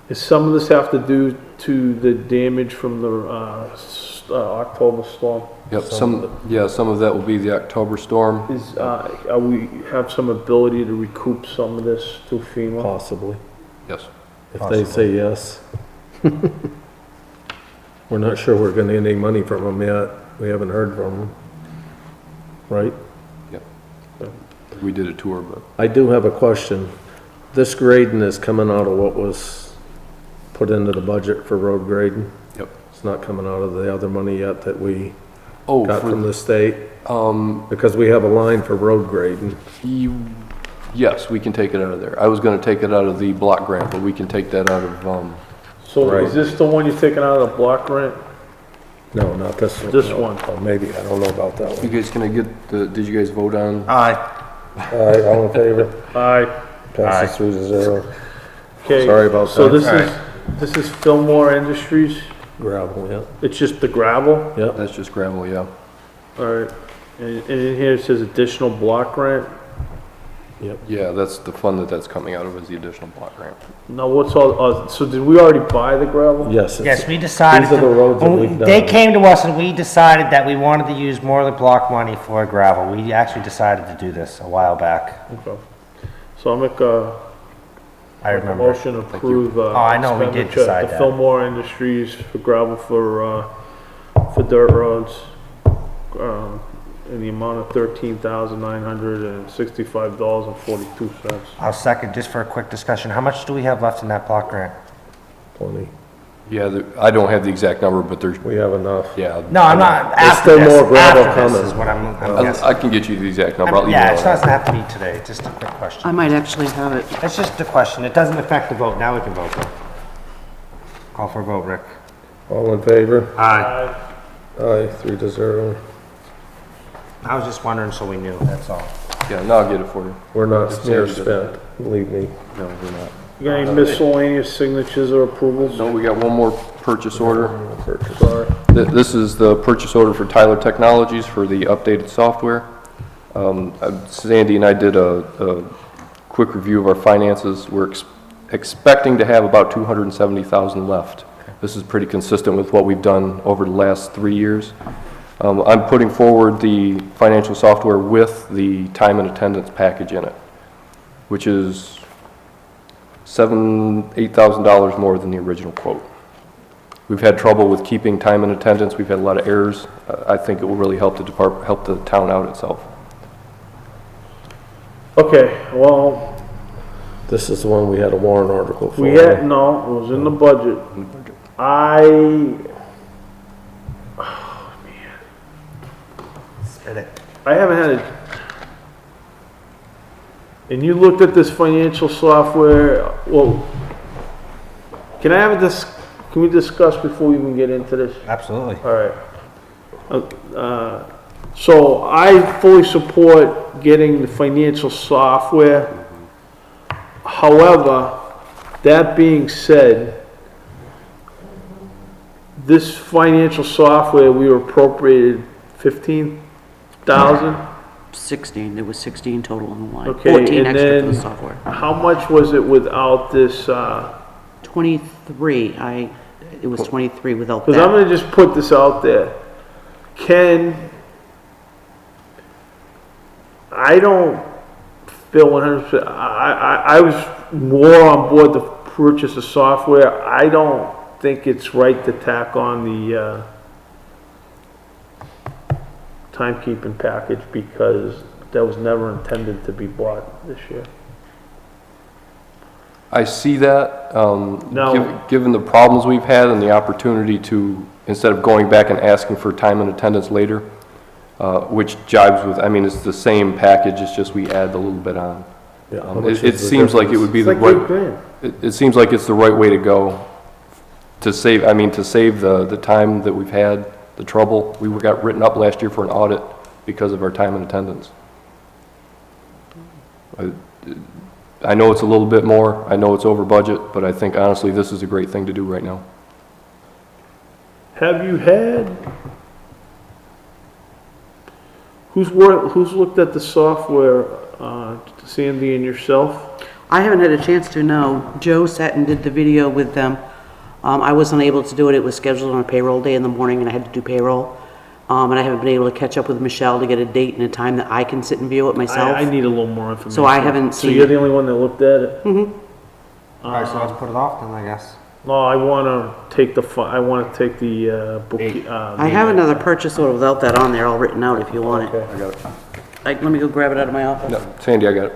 does some of this have to do to the damage from the, October storm? Yep, some of that will be the October storm. Is, are we have some ability to recoup some of this through FEMA? Possibly, Yes. if they say yes. We're not sure we're gonna get any money from them yet. We haven't heard from them. Right? Yep. We did a tour, but I do have a question. This grading is coming out of what was put into the budget for road grading? yep. It's not coming out of the other money yet that we Oh, got from for, the state? Because we have a line for road grading. yes, we can take it out of there. I was gonna take it out of the block grant, but we can take that out of, So Right. is this the one you're taking out of the block grant? No, not this one. This No. one. Oh, maybe, I don't know about that you one. guys gonna get the, did you guys vote on? Aye. All right, all in favor? Aye. Passes 3-0. Okay. Sorry about So that. this is Fillmore Industries? Gravel, yeah. It's just the gravel? Yep, That's just gravel, yeah. All right. And in here it says additional block grant? Yeah, that's the fund that's coming out of is the additional block grant. Now what's all, so did we already buy the gravel? yes. it's- Yes, we decided. These are the roads that when we've They done. came to us and we decided that we wanted to use more of the block money for gravel. We actually decided to do this a while back. Okay. So I'll make a I remember. motion to approve, I know, we did expenditure decide to that. Fillmore Industries for gravel for dirt roads, in the amount of $13,965.42. I'll second, just for a quick discussion. How much do we have left in that block grant? 20. Yeah, I don't have the exact number, but there's, We have enough. yeah. No, I'm not, There's after still this. more gravel After this coming. is what I'm I guessing. can get you the exact number. I'll email Yeah, it. it doesn't have to be today, just a quick question. I might actually have it. It's just a question, it doesn't affect the vote, now we can vote. Call for a vote, Rick. All in favor? Aye. Aye, 3-0. I was just wondering so we knew, that's all. Yeah, no, I'll get it for you. We're not It's near already spent, believe me. No, we're not. You got any miscellaneous signatures or approvals? No, we got one more purchase order. Sorry. This is the purchase order for Tyler Technologies for the updated software. Sandy and I did a quick review of our finances. We're expecting to have about $270,000 left. This is pretty consistent with what we've done over the last 3 years. I'm putting forward the financial software with the time and attendance package in it, which is $8,000 more than the original quote. We've had trouble with keeping time and attendance. We've had a lot of errors. I think it will really help help the town out itself. Okay, well, This is the one we had a warrant article for. we had, no, it was in the budget. Spit it. I haven't had it. And you looked at this financial software, well, can I have this, can we discuss before we even get into this? Absolutely. All right. So I fully support getting the financial software. However, that being said, this financial software, we were appropriated 15,000. 16, there was 16 total in the line. Okay, 14 and extra for the then software. how much was it without this, 23, it was 23 without because I'm that. gonna just put this out there. I don't feel 100%, I was more on board to purchase the software. I don't think it's right to tack on the, timekeeping package because that was never intended to be bought this year. I see that. Now- Given the problems we've had and the opportunity to, instead of going back and asking for time and attendance later, which jives with, I mean, it's the same package, it's just we add a little bit on. Yeah, how much It is the seems like it would difference? be It's the like right, $8,000. it seems like it's the right way to go to save, to save the time that we've had, the trouble. We got written up last year for an audit because of our time and attendance. I know it's a little bit more, I know it's over budget, but I think honestly, this is a great thing to do right now. Have you had, who's looked at the software, Sandy and yourself? I haven't had a chance to, no. Joe sat and did the video with them. I wasn't able to do it. It was scheduled on a payroll day in the morning, and I had to do payroll. And I haven't been able to catch up with Michelle to get a date and a time that I can sit and view it myself. I need a little more information. So I haven't So seen you're it. the only one that looked at it? All right, so let's put it off then, I guess. No, I wanna take the, I wanna take the, book. I have another purchase order without that on there all written out if you want it. I got it. Like, let me go grab it out of my office. No, Sandy, I got it.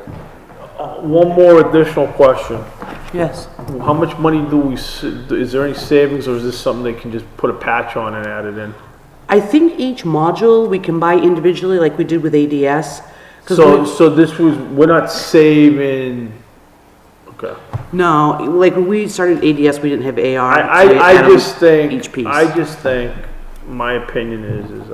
One more additional question. Yes. How much money do we, is there any savings, or is this something they can just put a patch on and add it in? I think each module we can buy individually like we did with ADS. 'Cause So this was, we're not saving, okay. No, like when we started ADS, we didn't have AR. so we I had 'em just think, each piece. my opinion is,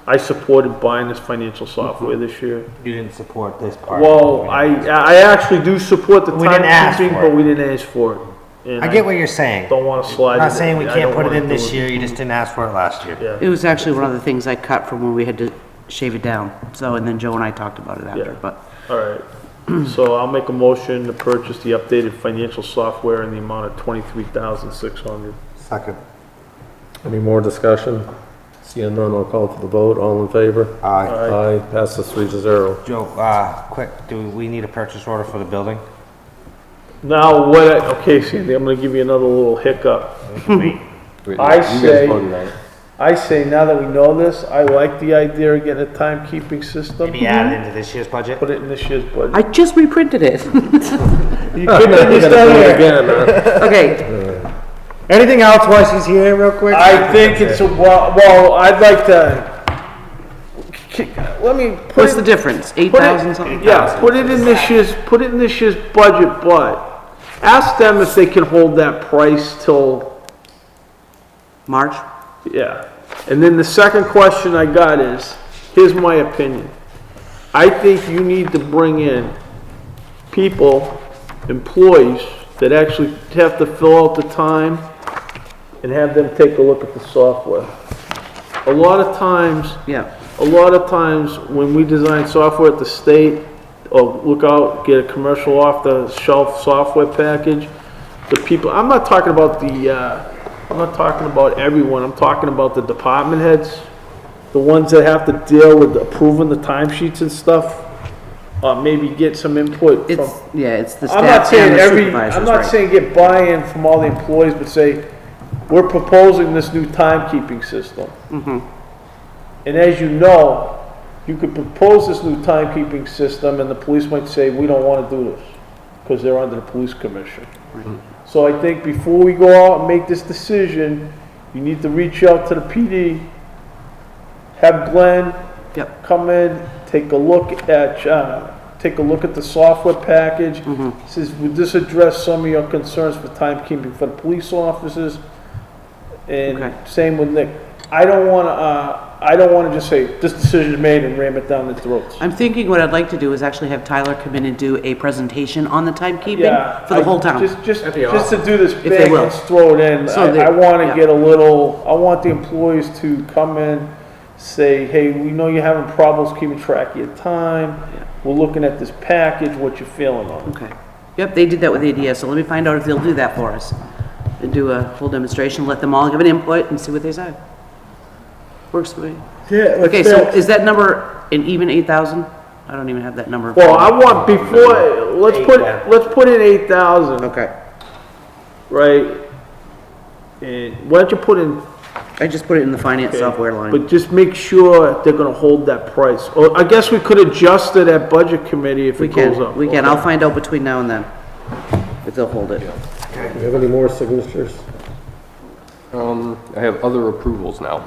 I supported buying this financial software this year. You didn't support this part. Well, I actually do support the We didn't ask timekeeping, for but it. we didn't ask for it. And I get what you're saying. Don't wanna slide. I'm not it saying we in. I can't don't put it wanna in do this year, you just didn't ask for it last year. Yeah. It was actually one of the things I cut from when we had to shave it down. So, and then Joe and I talked about it Yeah. after, but All right, so I'll make a motion to purchase the updated financial software in the amount of $23,600. Second. Any more discussion? Seeing none, I'll call for the vote. All in favor? Aye. Aye, passes 3-0. Joe, quick, do we need a purchase order for the building? Now, okay, Sandy, I'm gonna give you another little hiccup. Wait, I you guys say- voted on it. I say, now that we know this, I like the idea of getting a timekeeping system. Maybe add it into this year's budget? Put it in this year's budget. I just reprinted it. You couldn't You gotta do it again, huh? Okay, Anything else while she's here real quick? I think it's a, well, I'd like to, let me put what's it- the difference? put it- 8,000 something? Yeah, put it in this year's budget, but ask them if they can hold that price till, March? yeah. And then the second question I got is, here's my opinion. I think you need to bring in people, employees, that actually have to fill out the time and have them take a look at the software. A lot of times, Yeah. when we design software at the state, or look out, get a commercial off-the-shelf software package, the people, I'm not talking about I'm not talking about everyone, I'm talking about the department heads, the ones that have to deal with approving the timesheets and stuff, maybe get some input from. It's, yeah, it's the I'm not staff saying and the every, supervisors, I'm not right? saying get buy-in from all the employees, but say, we're proposing this new timekeeping system. Mm-hmm. And as you know, you could propose this new timekeeping system and the police might say, we don't want to do this, because they're under the police commission. So I think before we go out and make this decision, you need to reach out to the PD, have Glenn Yep. come in, take a look at the software package. Says, would this address some of your concerns for timekeeping for the police officers? And Okay. same with Nick. I don't wanna just say, this decision is made and ram it down their throats. I'm thinking what I'd like to do is actually have Tyler come in and do a presentation on the timekeeping Yeah. for the whole town. Just to do this they big will. and throw it in. So they- I wanna yeah. get a little, I want the employees to come in, say, hey, we know you're having problems keeping track of your time. We're looking at this package, what you feeling on it? Okay. Yep, they did that with ADS, so let me find out if they'll do that for us. And do a full demonstration, let them all give an input and see what they say. Works for me. Yeah. Okay, so is that number an even 8,000? I don't even have that number. Well, I want before, let's put in 8,000, Okay, right? And why don't you put in, I just put it in the finance software line. but just make sure they're gonna hold that price. Or I guess we could adjust it at budget committee if We it goes can, up. we can, I'll find out between now and then, if they'll hold it. Do you have any more signatures? I have other approvals now.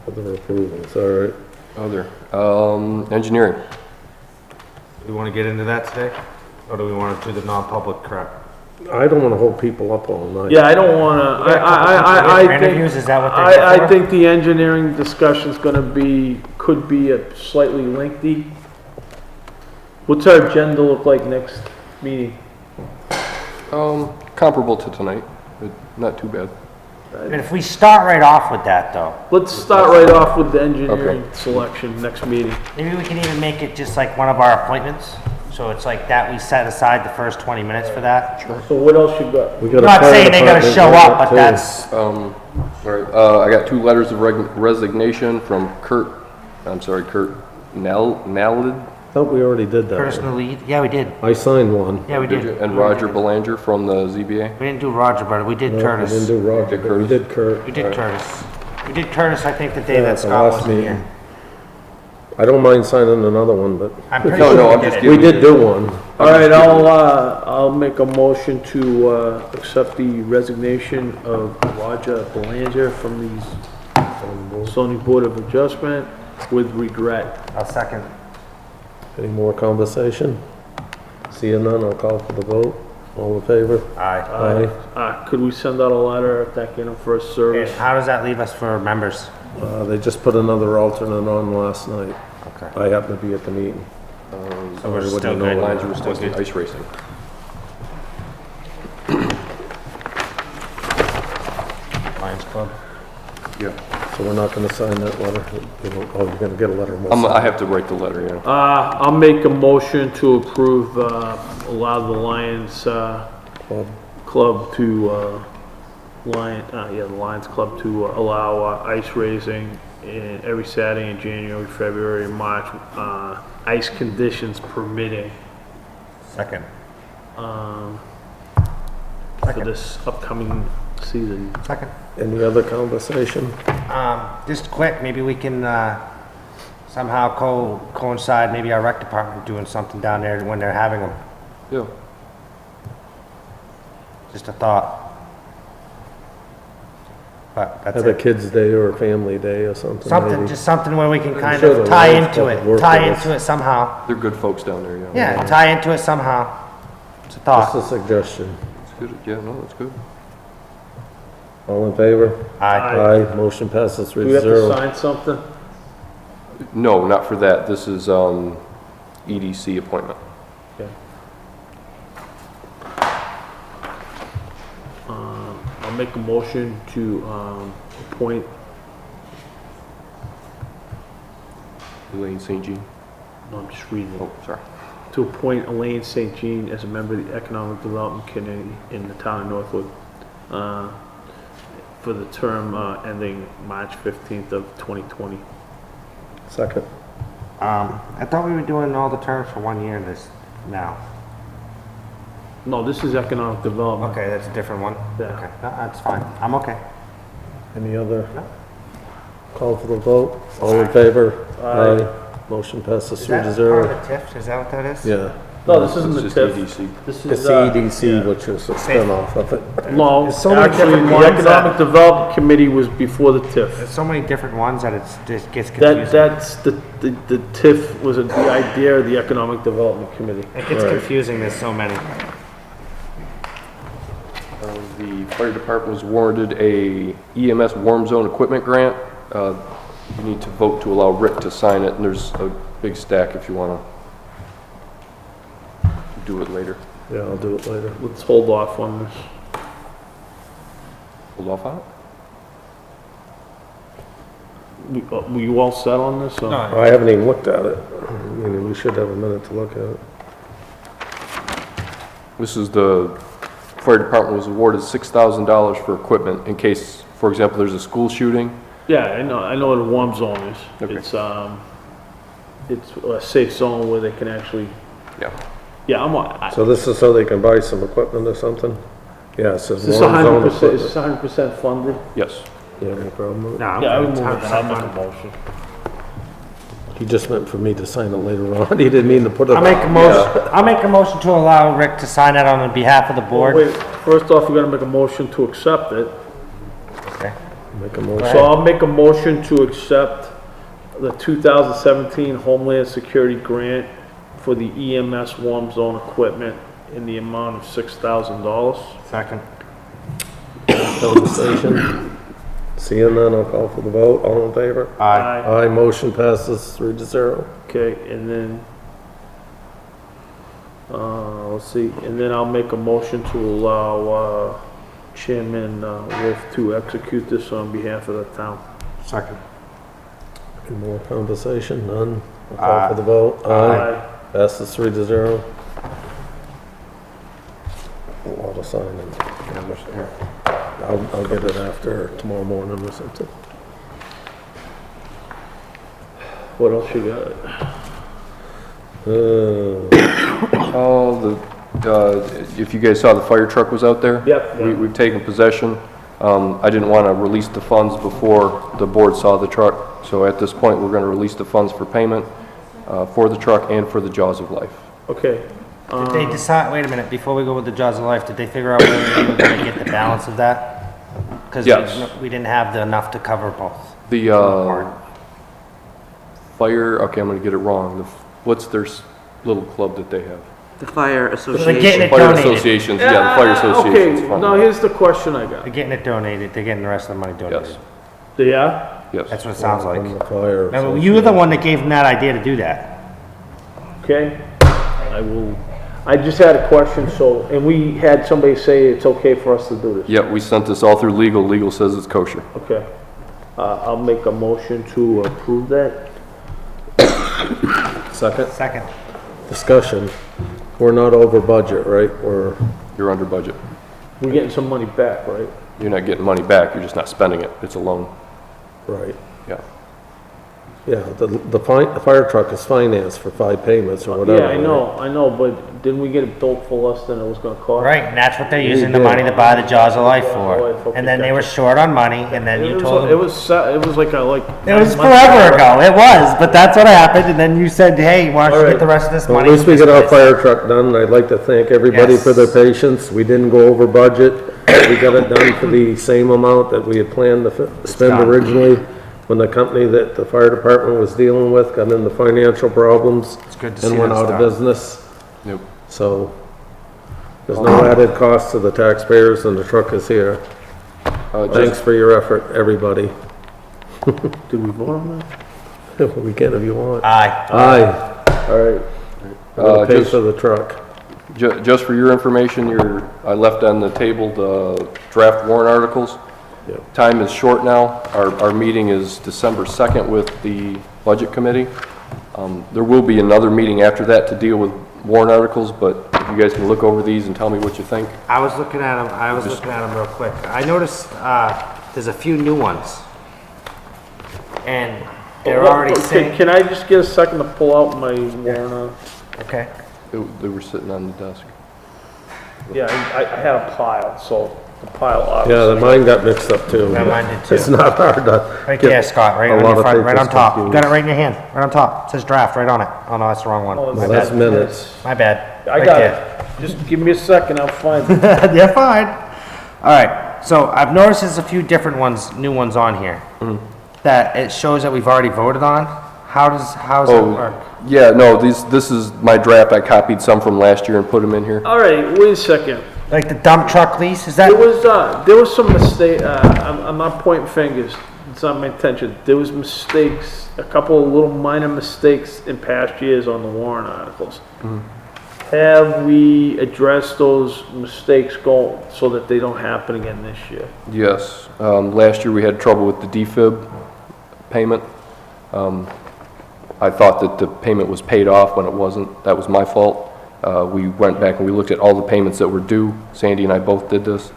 Other approvals, all right. Engineering. Do we want to get into that today? Or do we want to do the non-public crap? I don't wanna hold people up all night. Yeah, I don't wanna, I think. Interviews, is that what they're here I for? think the engineering discussion's gonna be could be a slightly lengthy. What's our agenda look like next meeting? Comparable to tonight, but not too bad. And if we start right off with that though, Let's start right off with the engineering selection next meeting. maybe we can even make it just like one of our appointments. So it's like that, we set aside the first 20 minutes for that. So what else you got? We I'm got a not fire saying they gotta department show visit, up, but too. that's, All right, I got 2 letters of resignation from Kurt Nallid. Thought we already did that. personal lead, yeah, we did. I signed one. Yeah, we did. And Roger Belanger from the ZBA. We didn't do Roger, but we did No, Curtis. We didn't do Roger, but we did Kurt. We did Curtis. We did Curtis, I think, the day Yeah, that at the Scott last wasn't meeting. here. I don't mind signing another one, but I'm pretty No, sure no, we I'm did just it. we did do one. All right, I'll make a motion to, accept the resignation of Roger Belanger from the zoning board of adjustment with regret. I'll second. Any more conversation? Seeing none, I'll call for the vote. All in favor? Aye. Aye. Could we send out a letter thanking him for his And service? how does that leave us for members? They just put another alternate on last night. Okay. I happened to be at the meeting. So we're I wouldn't still know good. that. Lines are requesting ice racing. Lions Club. Yeah. So we're not gonna sign that letter? Oh, you're gonna get a letter. I have to write the letter, yeah. I'll make a motion to approve, allow the Lions, Club to, the Lions Club to allow, ice racing in every Saturday in January, February, and March, ice conditions permitting, Second. for this upcoming season. Second. Any other conversation? Just quick, maybe we can, somehow coincide, maybe our rec department doing something down there when they're having them. Yeah. Just a thought. But that's Have a it. kid's day or a family day or something? Something, maybe? just something where we can kind sure of the tie Lions into Club would it, work tie with us. into it somehow. They're good folks down there, yeah. Yeah, tie into it somehow. It's a Just thought. a suggestion. It's good, yeah, no, that's good. All in favor? Aye. Aye. Motion passes Do we have to 3-0. sign something? No, not for that. This is, EDC appointment. Okay. I'll make a motion to, appoint, Elaine St. Jean. no, I'm just reading it. Oh, sorry. To appoint Elaine St. Jean as a member of the Economic Development Committee in the town of Northwood, for the term, ending March 15th of 2020. Second. I thought we were doing all the terms for 1 year this, now. No, this is Economic Development. Okay, that's a different one? Yeah. Okay, that's fine. I'm okay. Any other? Call for the vote. All in favor? Aye. Motion passes Is that 3-0. part of the TIF? Is that what that is? Yeah. No, this isn't the It's TIF. just EDC. This It's is, the EDC, yeah. which is a spinoff of it. No, There's so many actually, different the ones Economic Development Committee was before the TIF. There's so many different ones that it just gets That, confusing. that's, the TIF was the idea of the Economic Development Committee. It gets Right. confusing, there's so many. The fire department was awarded a EMS warm zone equipment grant. You need to vote to allow Rick to sign it, and there's a big stack if you want to do it later. Yeah, I'll do it later. Let's hold off on this. Hold off on it? Were you all set on this? or- I haven't even looked at it. I mean, we should have a minute to look at it. This is the fire department was awarded $6,000 for equipment in case, for example, there's a school shooting. Yeah, I know what a warm zone is. Okay. It's a safe zone where they can actually, Yeah. yeah, So this is so they can buy some equipment or something? Yeah, it says is this warm zone 100%, is equipment. this 100% funded? Yes. Yeah, no problem with it. No, I'm Yeah, I good. would move it, It's I'll 100% make a fine. motion. He just meant for me to sign it later on. He didn't mean to put it. I'll make a motion, I'll make a motion to allow Rick to sign that on behalf of the board. Wait, first off, we're gonna make a motion to accept it. Okay. Make a So motion. I'll make a motion to accept the 2017 Homeland Security Grant for the EMS warm zone equipment in the amount of $6,000. Second. Conversation. Seeing none, I'll call for the vote. All in favor? Aye. Aye, motion passes 3-0. Okay, and then, let's see, and then I'll make a motion to allow, Chairman, Wolf to execute this on behalf of the town. Second. Any more conversation? None? I'll call for the vote. Aye. Passes 3-0. A lot of signing. I'll get it after tomorrow morning or something. What else you got? If you guys saw, the fire truck was out there. Yep. We've taken possession. I didn't want to release the funds before the board saw the truck, so at this point, we're going to release the funds for payment for the truck and for the Jaws of Life. Okay. Did they decide, wait a minute, before we go with the Jaws of Life, did they figure out whether they were gonna get the balance of that? Because Yes. we didn't have enough to cover both. The fire, okay, I'm going to get it wrong. What's their little club that they have? The fire getting association. it Fire donated. associations, yeah, the fire associations. Okay, fund. now here's the question I got. They're getting it donated, they're getting the rest of the money donated. Yes, Yeah? yes. That's what it sounds like. From the fire. Remember, you were the one that gave them that idea to do that. Okay, I just had a question, so, and we had somebody say it's okay for us to do this. Yeah, we sent this all through legal. Legal says it's kosher. Okay, I'll make a motion to approve that. Second, Second. discussion. We're not over budget, right? You're under budget. We're getting some money back, right? You're not getting money back, you're just not spending it. It's a loan. Right. Yeah. Yeah, the fire truck is financed for 5 payments or whatever. Yeah, right? I know, but didn't we get it built for less than it was gonna cost? Right, and that's what they're We using the did. money to buy the Jaws of Life Jaws of Life, for. okay, And then they were gotcha. short on money, and then you told It them. was like a, like. It was 9 months forever ago, it was, but that's what happened, and then you said, hey, why don't you get the rest of this Well, money? at least we from get our this place?" fire truck done. I'd like to thank everybody for their Yes. patience. We didn't go over budget. We got it done for the same amount that we had planned to spend done. originally. When the company that the fire department was dealing with got into financial problems It's good to see and went that out of stuff. business. Yep. So there's no added cost to the taxpayers and the truck is here. Thanks for your effort, everybody. Did we vote on that? We can if you want. Aye. Aye. All right. We'll pay just- for the truck. Just for your information, I left on the table the draft warrant articles. Yep. Time is short now. Our meeting is December 2nd with the Budget Committee. There will be another meeting after that to deal with warrant articles, but if you guys can look over these and tell me what you think. I was looking at them, real quick. I noticed, there's a few new ones. And they're already Okay, saying, can I just get a second to pull out my warrant? okay. They were sitting on the desk. Yeah, I had a pile, so the pile Yeah, obviously. mine got mixed up too. Yeah, mine did too. It's not hard to. Right get there, Scott, right a on lot your of front, right on papers top. You got it confused. right in your hand, right on top. It says draft right on it. Oh, no, that's the wrong one. Oh, My Well, that's bad. minutes. My bad. I Right got there. it. Just give me a second, I'll find it. You're fine. All right, so I've noticed there's a few different ones, new ones on here. That it shows that we've already voted on. How does that work? Yeah, no, this is my draft. I copied some from last year and put them in here. All right, wait a second. Like the dump truck lease, is that? There was some mistake, I'm not pointing fingers, it's not my intention. There was mistakes, a couple of little minor mistakes in past years on the warrant articles. Have we addressed those mistakes so that they don't happen again this year? Yes, last year we had trouble with the defib payment. I thought that the payment was paid off when it wasn't. That was my fault. We went back and we looked at all the payments that were due. Sandy and I both did this.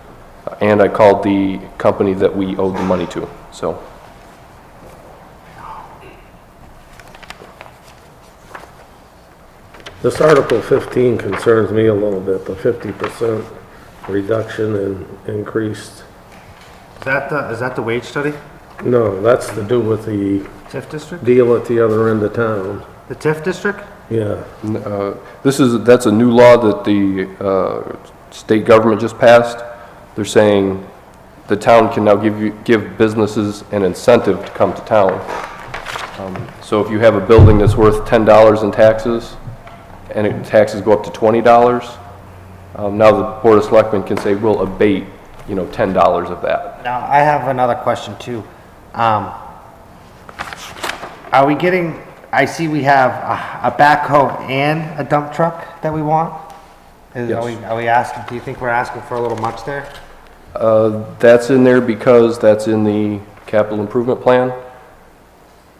And I called the company that we owed the money to, so. This Article 15 concerns me a little bit, the 50% reduction in increased. Is that the wage study? No, that's to do with the TIF district? deal at the other end of town. The TIF district? Yeah, That's a new law that the state government just passed. They're saying the town can now give businesses an incentive to come to town. So if you have a building that's worth $10 in taxes, and taxes go up to $20, now the Board of Selectmen can say, we'll abate you know, $10 of that. Now, I have another question too. Are we getting, I see we have a backhoe and a dump truck that we want? Yes. Are we asking, do you think we're asking for a little much there? That's in there because that's in the capital improvement plan,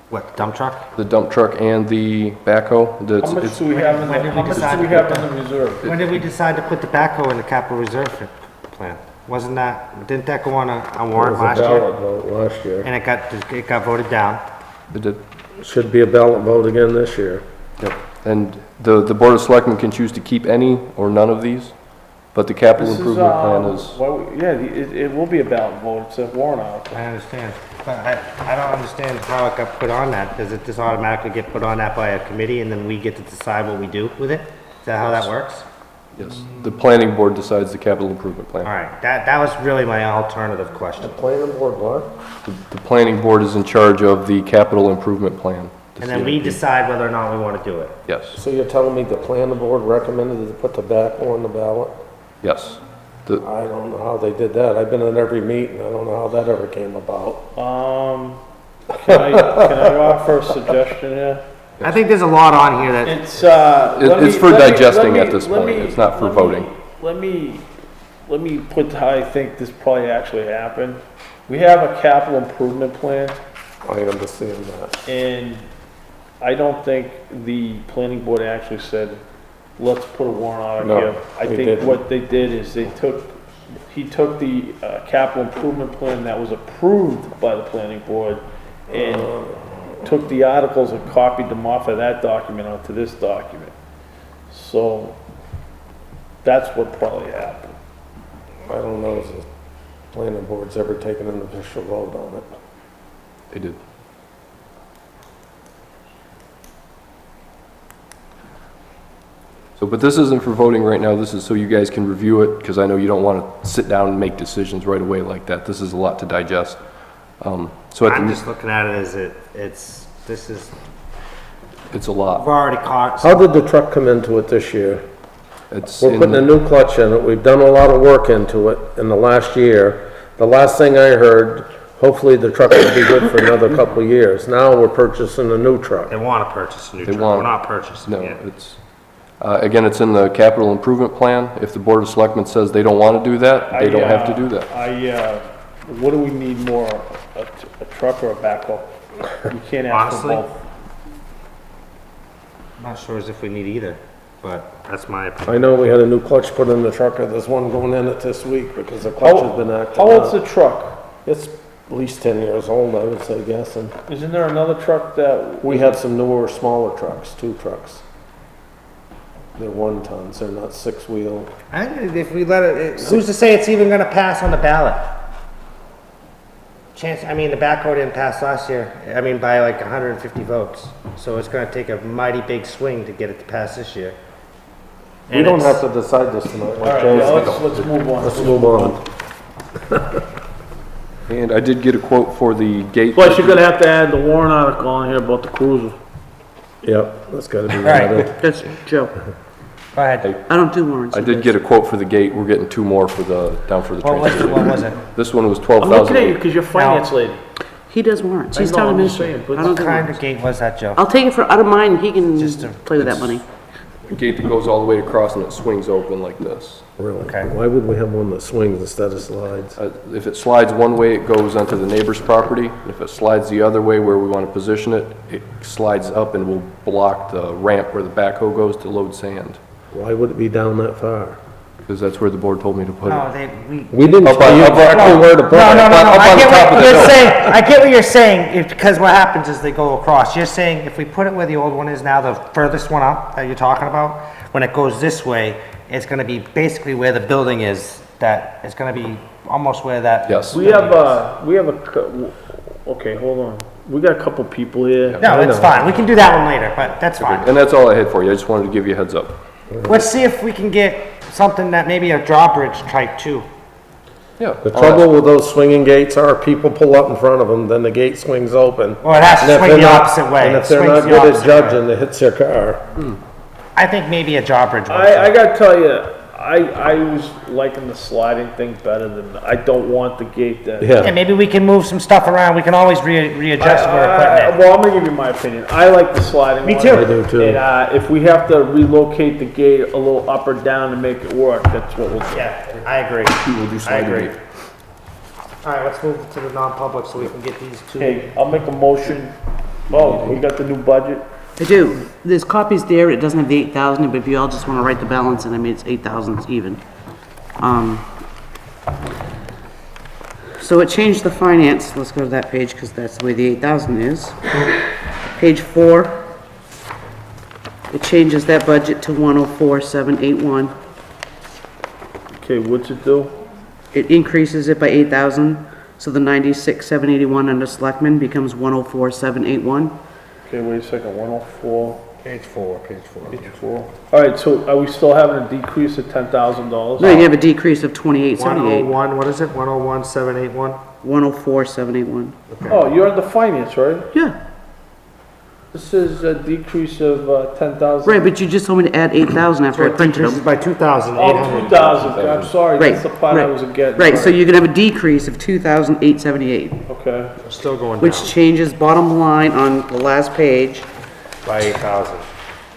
What, dump truck? the dump truck and the backhoe. How much do we have in when the, did how we much decide do we to have put in the reserve? When did we decide to put the backhoe in the capital reserve plan? Wasn't that, didn't that go on a It warrant was a last year? ballot vote last year. And it got voted down? It did. Should be a ballot vote again this year. Yep. And the Board of Selectmen can choose to keep any or none of these, but the capital This is, improvement plan is, well, yeah, it will be a ballot vote, it's a warrant article. I understand, but I don't understand how it got put on that. Does it just automatically get put on that by a committee and then we get to decide what we do with it? Is that how that works? yes, the planning board decides the capital improvement All plan. right, that was really my alternative question. Planning board what? The planning board is in charge of the capital improvement plan. the And then we CIP. decide whether or not we want to do it. Yes, So you're telling me the planning board recommended to put the backhoe on the ballot? yes. I don't know how they did that. I've been at every meeting. I don't know how that ever came about. Can I offer a suggestion here? I think there's a lot on here that, It's, It's for digesting at this point. It's not for voting. Let me put how I think this probably actually happened. We have a capital improvement plan, I understand that. and I don't think the planning board actually said, let's put a warrant article No, here. I they think didn't. what they did is he took the capital improvement plan that was approved by the planning board and took the articles and copied them off of that document onto this document. So that's what probably happened. I don't know if the planning board's ever taken an official vote on it. They did. So, but this isn't for voting right now, this is so you guys can review it, because I know you don't want to sit down and make decisions right away like that. This is a lot to digest. So at I'm the, just looking at it as it's a lot. we've already caught. How did the truck come into it this year? It's We're putting a in, new clutch in it. We've done a lot of work into it in the last year. The last thing I heard, hopefully the truck will be good for another couple of years. Now we're purchasing a new truck. They want to purchase a new They truck. want- We're not purchasing no, it. it's, again, it's in the capital improvement plan. If the Board of Selectmen says they don't want to do that, they don't have to do that. What do we need more, a truck or a backhoe? You can't ask for Honestly? both. I'm not sure as if we need either, but that's my opinion. I know we had a new clutch put in the truck. There's one going in it this week because the clutch has been acting How old's up. the truck? It's at least 10 years old, I would say, guessing. Isn't there another truck that? We have some newer, smaller trucks, 2 trucks. They're 1 tons, they're not 6-wheel. I think if we let it, who's to say it's even gonna pass on the ballot? The backhoe didn't pass last year, by like 150 votes. So it's gonna take a mighty big swing to get it to pass this year. We And don't it's- have to decide this tonight. All right, yeah, let's move on. Let's move on. And I did get a quote for the gate. Plus, you're gonna have to add the warrant article on here about the cruiser. Yep, that's gotta be right. added. That's Joe. Go ahead. I don't do warrants. I did get a quote for the gate. We're getting 2 more for down for the What was transfer. it, what was it? This one was I'm looking at you 12,000. because you're finance lady. He does warrants. He's I know, town I'm just administrator. saying, but I don't What do kind warrants. of gate was that, Joe? I'll take it out of mine, he can Just a- play with that money. A gate that goes all the way across and it swings open like this. Really? Okay. Why would we have one that swings instead of slides? If it slides one way, it goes onto the neighbor's property. If it slides the other way where we want to position it, it slides up and will block the ramp where the backhoe goes to load sand. Why would it be down that far? Because that's where the board told me to put No, it. We didn't Up tell on- you up on- exactly where to put No, it. no, no, no, Up I on get top of what the you're hill. saying, I get what you're saying, because what happens is they go across. You're saying if we put it where the old one is now, the furthest one up that you're talking about, when it goes this way, it's gonna be basically where the building is, that, it's gonna be almost where that. Yes. We have okay, hold on. We got a couple people here. No, I it's know. fine, we can do that one later, but that's fine. And that's all I had for you. I just wanted to give you a heads up. Let's see if we can get something that maybe a drawbridge type too. Yeah. The trouble with those swinging gates are people pull up in front of them, then the gate swings open. Or it has to And if swing they're the not- opposite way. And It if they're swings not the good at opposite way. judging, it hits their car. I think maybe a drawbridge. I gotta tell you, I was liking the sliding thing better than, I don't want the gate that. Yeah, Yeah, maybe we can move some stuff around. We can always readjust if we're putting it. Well, I'm gonna give you my opinion. I like the sliding Me one. too. I do too. And, if we have to relocate the gate a little up or down to make it work, that's what we'll do. Yeah, I agree. We'll do I sliding agree. gate. All right, let's move to the non-public so we can get these two. Okay, I'll make a motion. Oh, we got the new budget? I do. There's copies there, it doesn't have the 8,000, but if you all just wanna write the balance, and I mean, it's 8,000 even. So it changed the finance, let's go to that page, because that's the way the 8,000 is. Page 4, it changes that budget to 104,781. Okay, what's it do? It increases it by 8,000, so the 96,781 under Selectmen becomes 104,781. Okay, wait a second, 104, Page four. page 4. All right, so are we still having a decrease of $10,000? No, you have a decrease of 2878, 101, what is it? 101,781? 104,781. Oh, you're on the finance, right? Yeah, This is a decrease of 10,000. right, but you just told me to add 8,000 after I printed them. by 2,000. Oh, 2,000, I'm sorry, Right, that's the part I right, wasn't getting. Right, so you're gonna have a decrease of 2,878, Okay, Still going down which changes bottom line on the last page. by 8,000.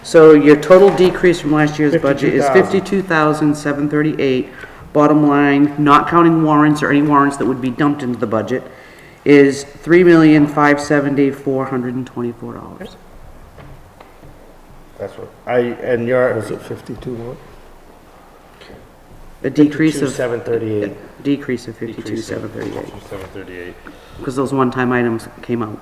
So your total decrease from last year's budget is 52,000. 52,738. Bottom line, not counting warrants or any warrants that would be dumped into the budget, is $3,570,424. That's what, and you're. was it 52 what? A decrease of, 738. decrease of 52,738, 738. because those one-time items came out.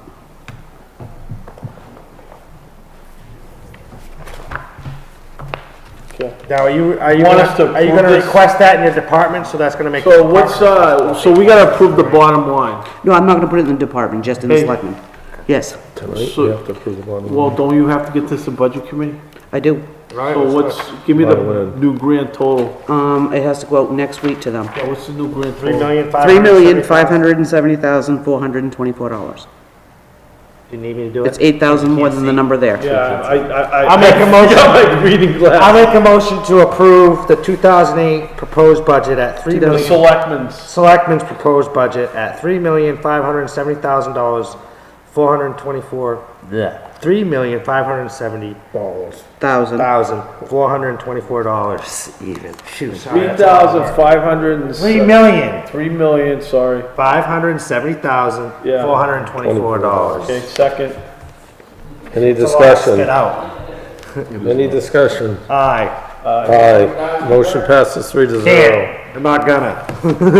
okay. Now, are you Want us to gonna approve this? request that in your department, so that's gonna make. So what's, so we gotta approve the bottom line. No, I'm not gonna put it in the department, just in the Hey. Selectmen. Yes, Tonight, So- we have to approve the bottom Well, line. don't you have to get this to budget committee? I do. Right, So what's, give me the Right, when? new grand total. It has to go out next week to them. Yeah, what's the new grand $3 total? million, $3,570,424. You need me to do It's it? 8,000 more than the number there. Yeah, I'll make a motion. Yeah, like reading I'll glass. make a motion to approve the 2008 proposed budget at $3 The million. selectmen's. Selectmen's proposed budget at $3,570,000, 424, $3,570,424 even. Shoot, sorry, that's a lot more. 3,500. 3,000,000. 3 million, sorry. $570,424. Okay, second. Any Spit discussion? out. Any discussion? Aye. Aye. Motion passes 3-0. Can't. I'm not gonna.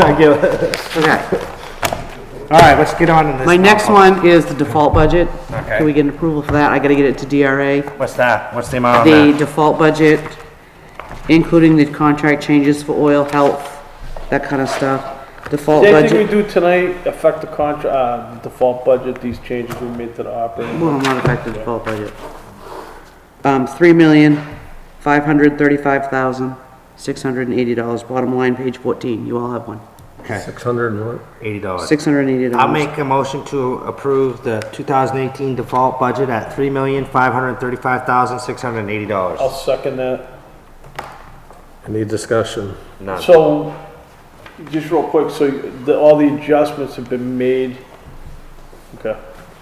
I give it. Okay. All right, let's get on to this. My next one is the default budget. Okay. Can we get an approval for that? I gotta get it to DRA. What's that? What's the amount The on that? default budget, including the contract changes for oil, health, that kind of stuff. Default Anything we budget, do tonight affect the default budget, these changes we made to the operating? well, not affect the default budget. $3,535,680. Bottom line, page 14. You all have one. 600 and what? $80. $680. I'll make a motion to approve the 2018 default budget at $3,535,680. I'll second that. Any discussion? None. So, just real quick, so all the adjustments have been made? Okay.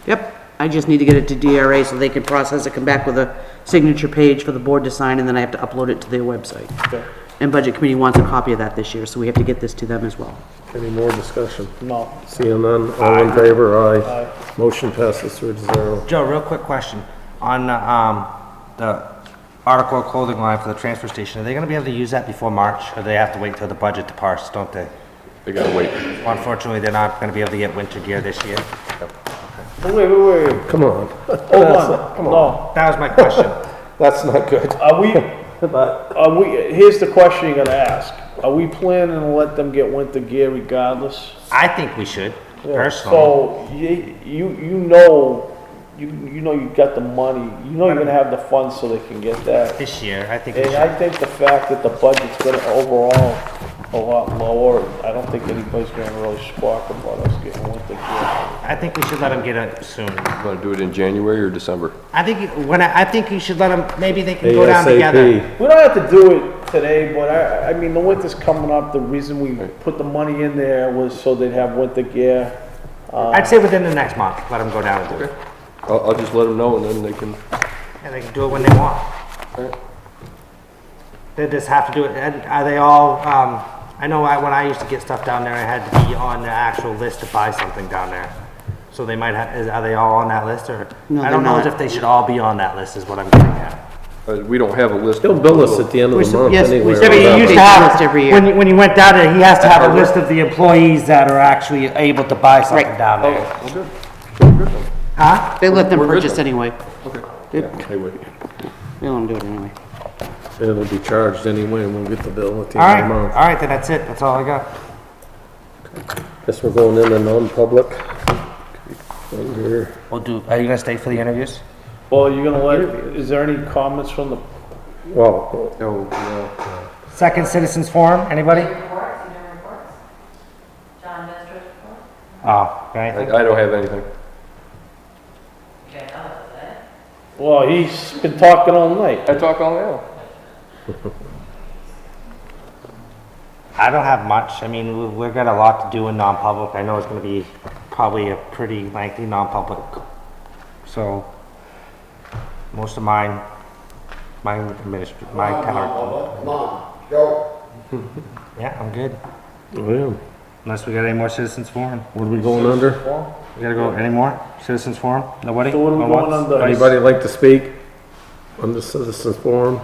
Yep, I just need to get it to DRA so they can process it, come back with a signature page for the board to sign, and then I have to upload it to their website. Okay. And Budget Committee wants a copy of that this year, so we have to get this to them as well. Any more discussion? No. Seeing none, all in favor, aye. Aye. Motion passes 3-0. Joe, real quick question. On the article of clothing line for the transfer station, are they gonna be able to use that before March, or do they have to wait till the budget to pass, don't they? They gotta wait. Unfortunately, they're not gonna be able to get winter gear this year. Wait. Come on. Hold on. No. That was my question. That's not good. Are we, here's the question you're gonna ask. Are we planning to let them get winter gear regardless? I think we should, personally. So, you know you got the money, you know you're gonna have the funds so they can get that. This year, I think we And should. I think the fact that the budget's gonna overall a lot lower, I don't think anybody's gonna really squawk about us getting winter gear. I think we should let them get it soon. Want to do it in January or December? I think you should let them, maybe they can go down together. ASAP. We don't have to do it today, but I mean, the winter's coming up. The reason we put the money in there was so they'd have winter gear. I'd say within the next month, let them go down and do it. I'll just let them know and then they can, And they can do it when they want. They just have to do it, and are they all, I know when I used to get stuff down there, I had to be on the actual list to buy something down there. So they might have, are they all on that list, or? No, I don't they're know not. if they should all be on that list, is what I'm getting at. we don't have a list. They'll bill us at the end of the month yes, we anyway. still- Yeah, but whatever. you used to They have, list every year. when you went down there, he has to have a list of the employees that are actually able to buy something Right. down there. Well, good. Very good then. Huh? They let them We're good purchase then. anyway. Okay. They Hey, wait. they let them do it anyway. It'll be charged anyway, and we'll get the bill at the All end right, of the month. all right, then that's it, that's all I got. Guess we're going in a non-public. Under, We'll do, are you gonna stay for the interviews? Well, you're gonna let, is there any comments from the, well, Oh, yeah. Second citizens forum, anybody? Reports, you know reports? John Minister's report? Oh, got anything? I don't have anything. Okay, tell us that. well, he's been talking all night. I talk all now. I don't have much. I mean, we've got a lot to do in non-public. I know it's gonna be probably a pretty lengthy non-public. So, most of my town Yeah, I'm good. oh yeah. Unless we got any more citizens forum. What are we going under? We gotta go, any more citizens forum? Nobody? So what are we Going going once? under? Anybody like to speak on the citizens forum?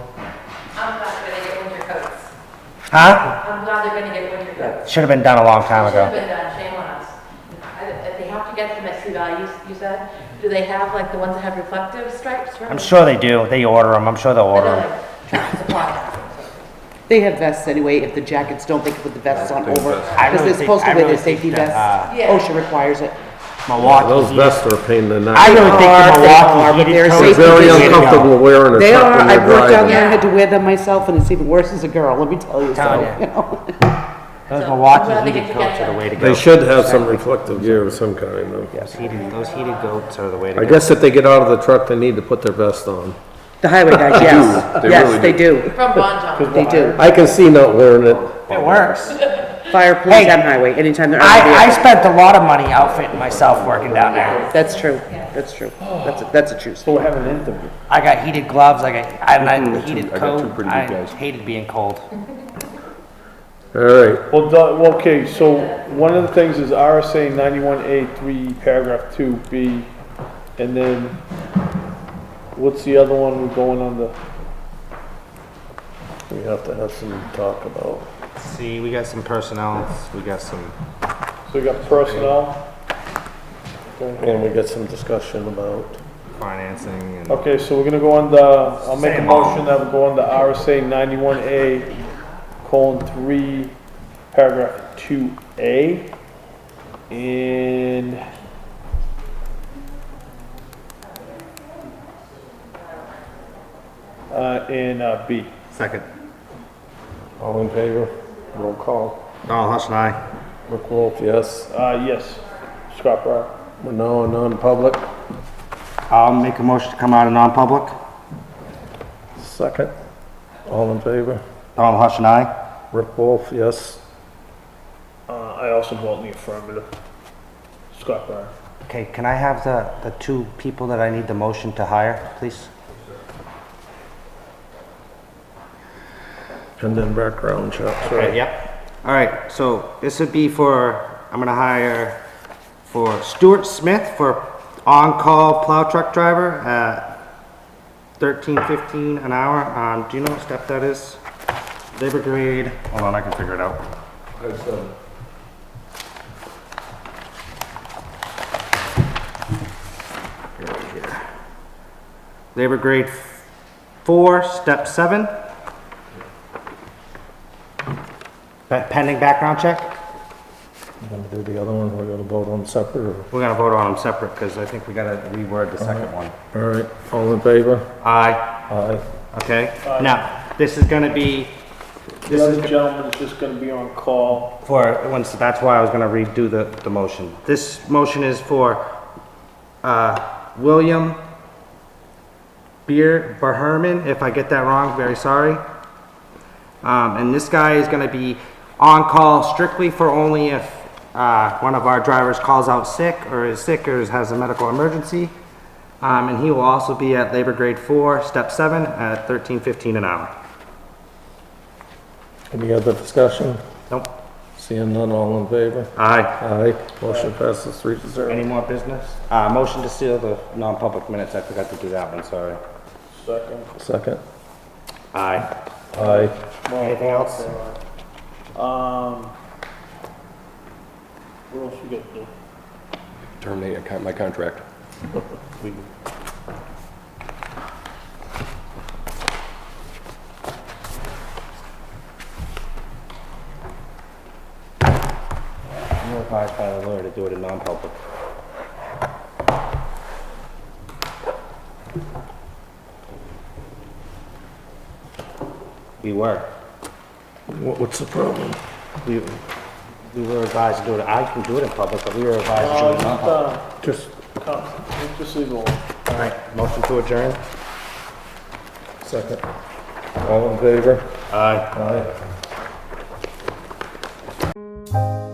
I'm glad they're gonna get winter coats. Huh? I'm glad they're gonna get winter coats. Should've been done a long time Should've ago. been done, shame on us. If they have to get them at Sea Valley, you said, do they have like the ones that have reflective stripes? I'm sure they do. They order them. I'm sure they'll order them. Tractor Supply. They have vests anyway. If the jackets don't, they can put the vests on over. I Because really they're think- supposed to I wear really their safety think that, vests. Yeah. OSHA requires it. Milwaukee. Those heated- vests are a pain in the neck. I really think They are, the they are, Milwaukee but heated they're coats They're safety are the very way to go. uncomfortable wearing a They truck are. when I've you're worked down driving. there. I had to wear them myself, and it's even worse as a girl. Let me tell you. Telling So, you. you know. Those So, Milwaukee I'm glad they heated get coats are the together. way to go. They should have some reflective gear of some kind though. Those heated goats are the way to I go. guess if they get out of the truck, they need to put their vest on. The highway guys, yes. They Yes, really they do. From Bon John. They do. I can see not wearing it. It works. Fire, police, Hey, and highway, anytime they're on the I vehicle. spent a lot of money outfitting myself working down there. That's true. That's true. That's a true So story. we're having an interview. I got heated gloves, I got a heated I got coat. two pretty good I guys. hated being cold. All right, Well, okay, so one of the things is RSA 91A3, paragraph 2B, and then what's the other one we're going under? we have to have some talk about. See, we got some personnel, we got some, So we got personnel. And we got some discussion about, financing and. Okay, so we're gonna go under, I'll make a Same. motion that we go under RSA 91A, colon 3, paragraph 2A, and B. Second. all in favor? Roll call. Oh, Hush and I. Rick Wolf, yes. Yes, Scott Breyer. We're now in non-public. I'll make a motion to come out of non-public. Second. All in favor? Tom Hush and I. Rick Wolf, yes. I also vote in the affirmative. Scott Breyer. Okay, can I have the two people that I need the motion to hire, please? And then background checks, Okay, right? yep. All right, so this would be for, I'm gonna hire for Stuart Smith for on-call plow truck driver at $13.15 an hour. Do you know what step that is? Labor grade, hold on, I can figure it out. Labor grade 4, step 7. Pending background check? We're gonna do the other one, we're gonna vote on separate, or? We're gonna vote on them separate, because I think we gotta reword the second one. All right, all in favor? Aye, Aye. okay? Now, this is gonna be, The other gentleman is just gonna be on call. that's why I was gonna redo the motion. This motion is for, William Barherman, if I get that wrong, very sorry. And this guy is gonna be on call strictly for only if, one of our drivers calls out sick or is sick or has a medical emergency. And he will also be at labor grade 4, step 7 at $13.15 an hour. Any other discussion? Nope. Seeing none, all in favor? Aye. Aye. Motion passes 3-0. Any more business? Motion to seal the non-public minutes. I forgot to do that one, sorry. Second. Aye. Aye. Anything else? What else we got there? Terminate my contract. You're advised by the lawyer to do it in non-public. We were. What's the problem? We were advised to do it, I can do it in public, but we were advised to do it in non-public. Just Just leave it alone. All right, motion to adjourn? second. All in favor? Aye. Aye.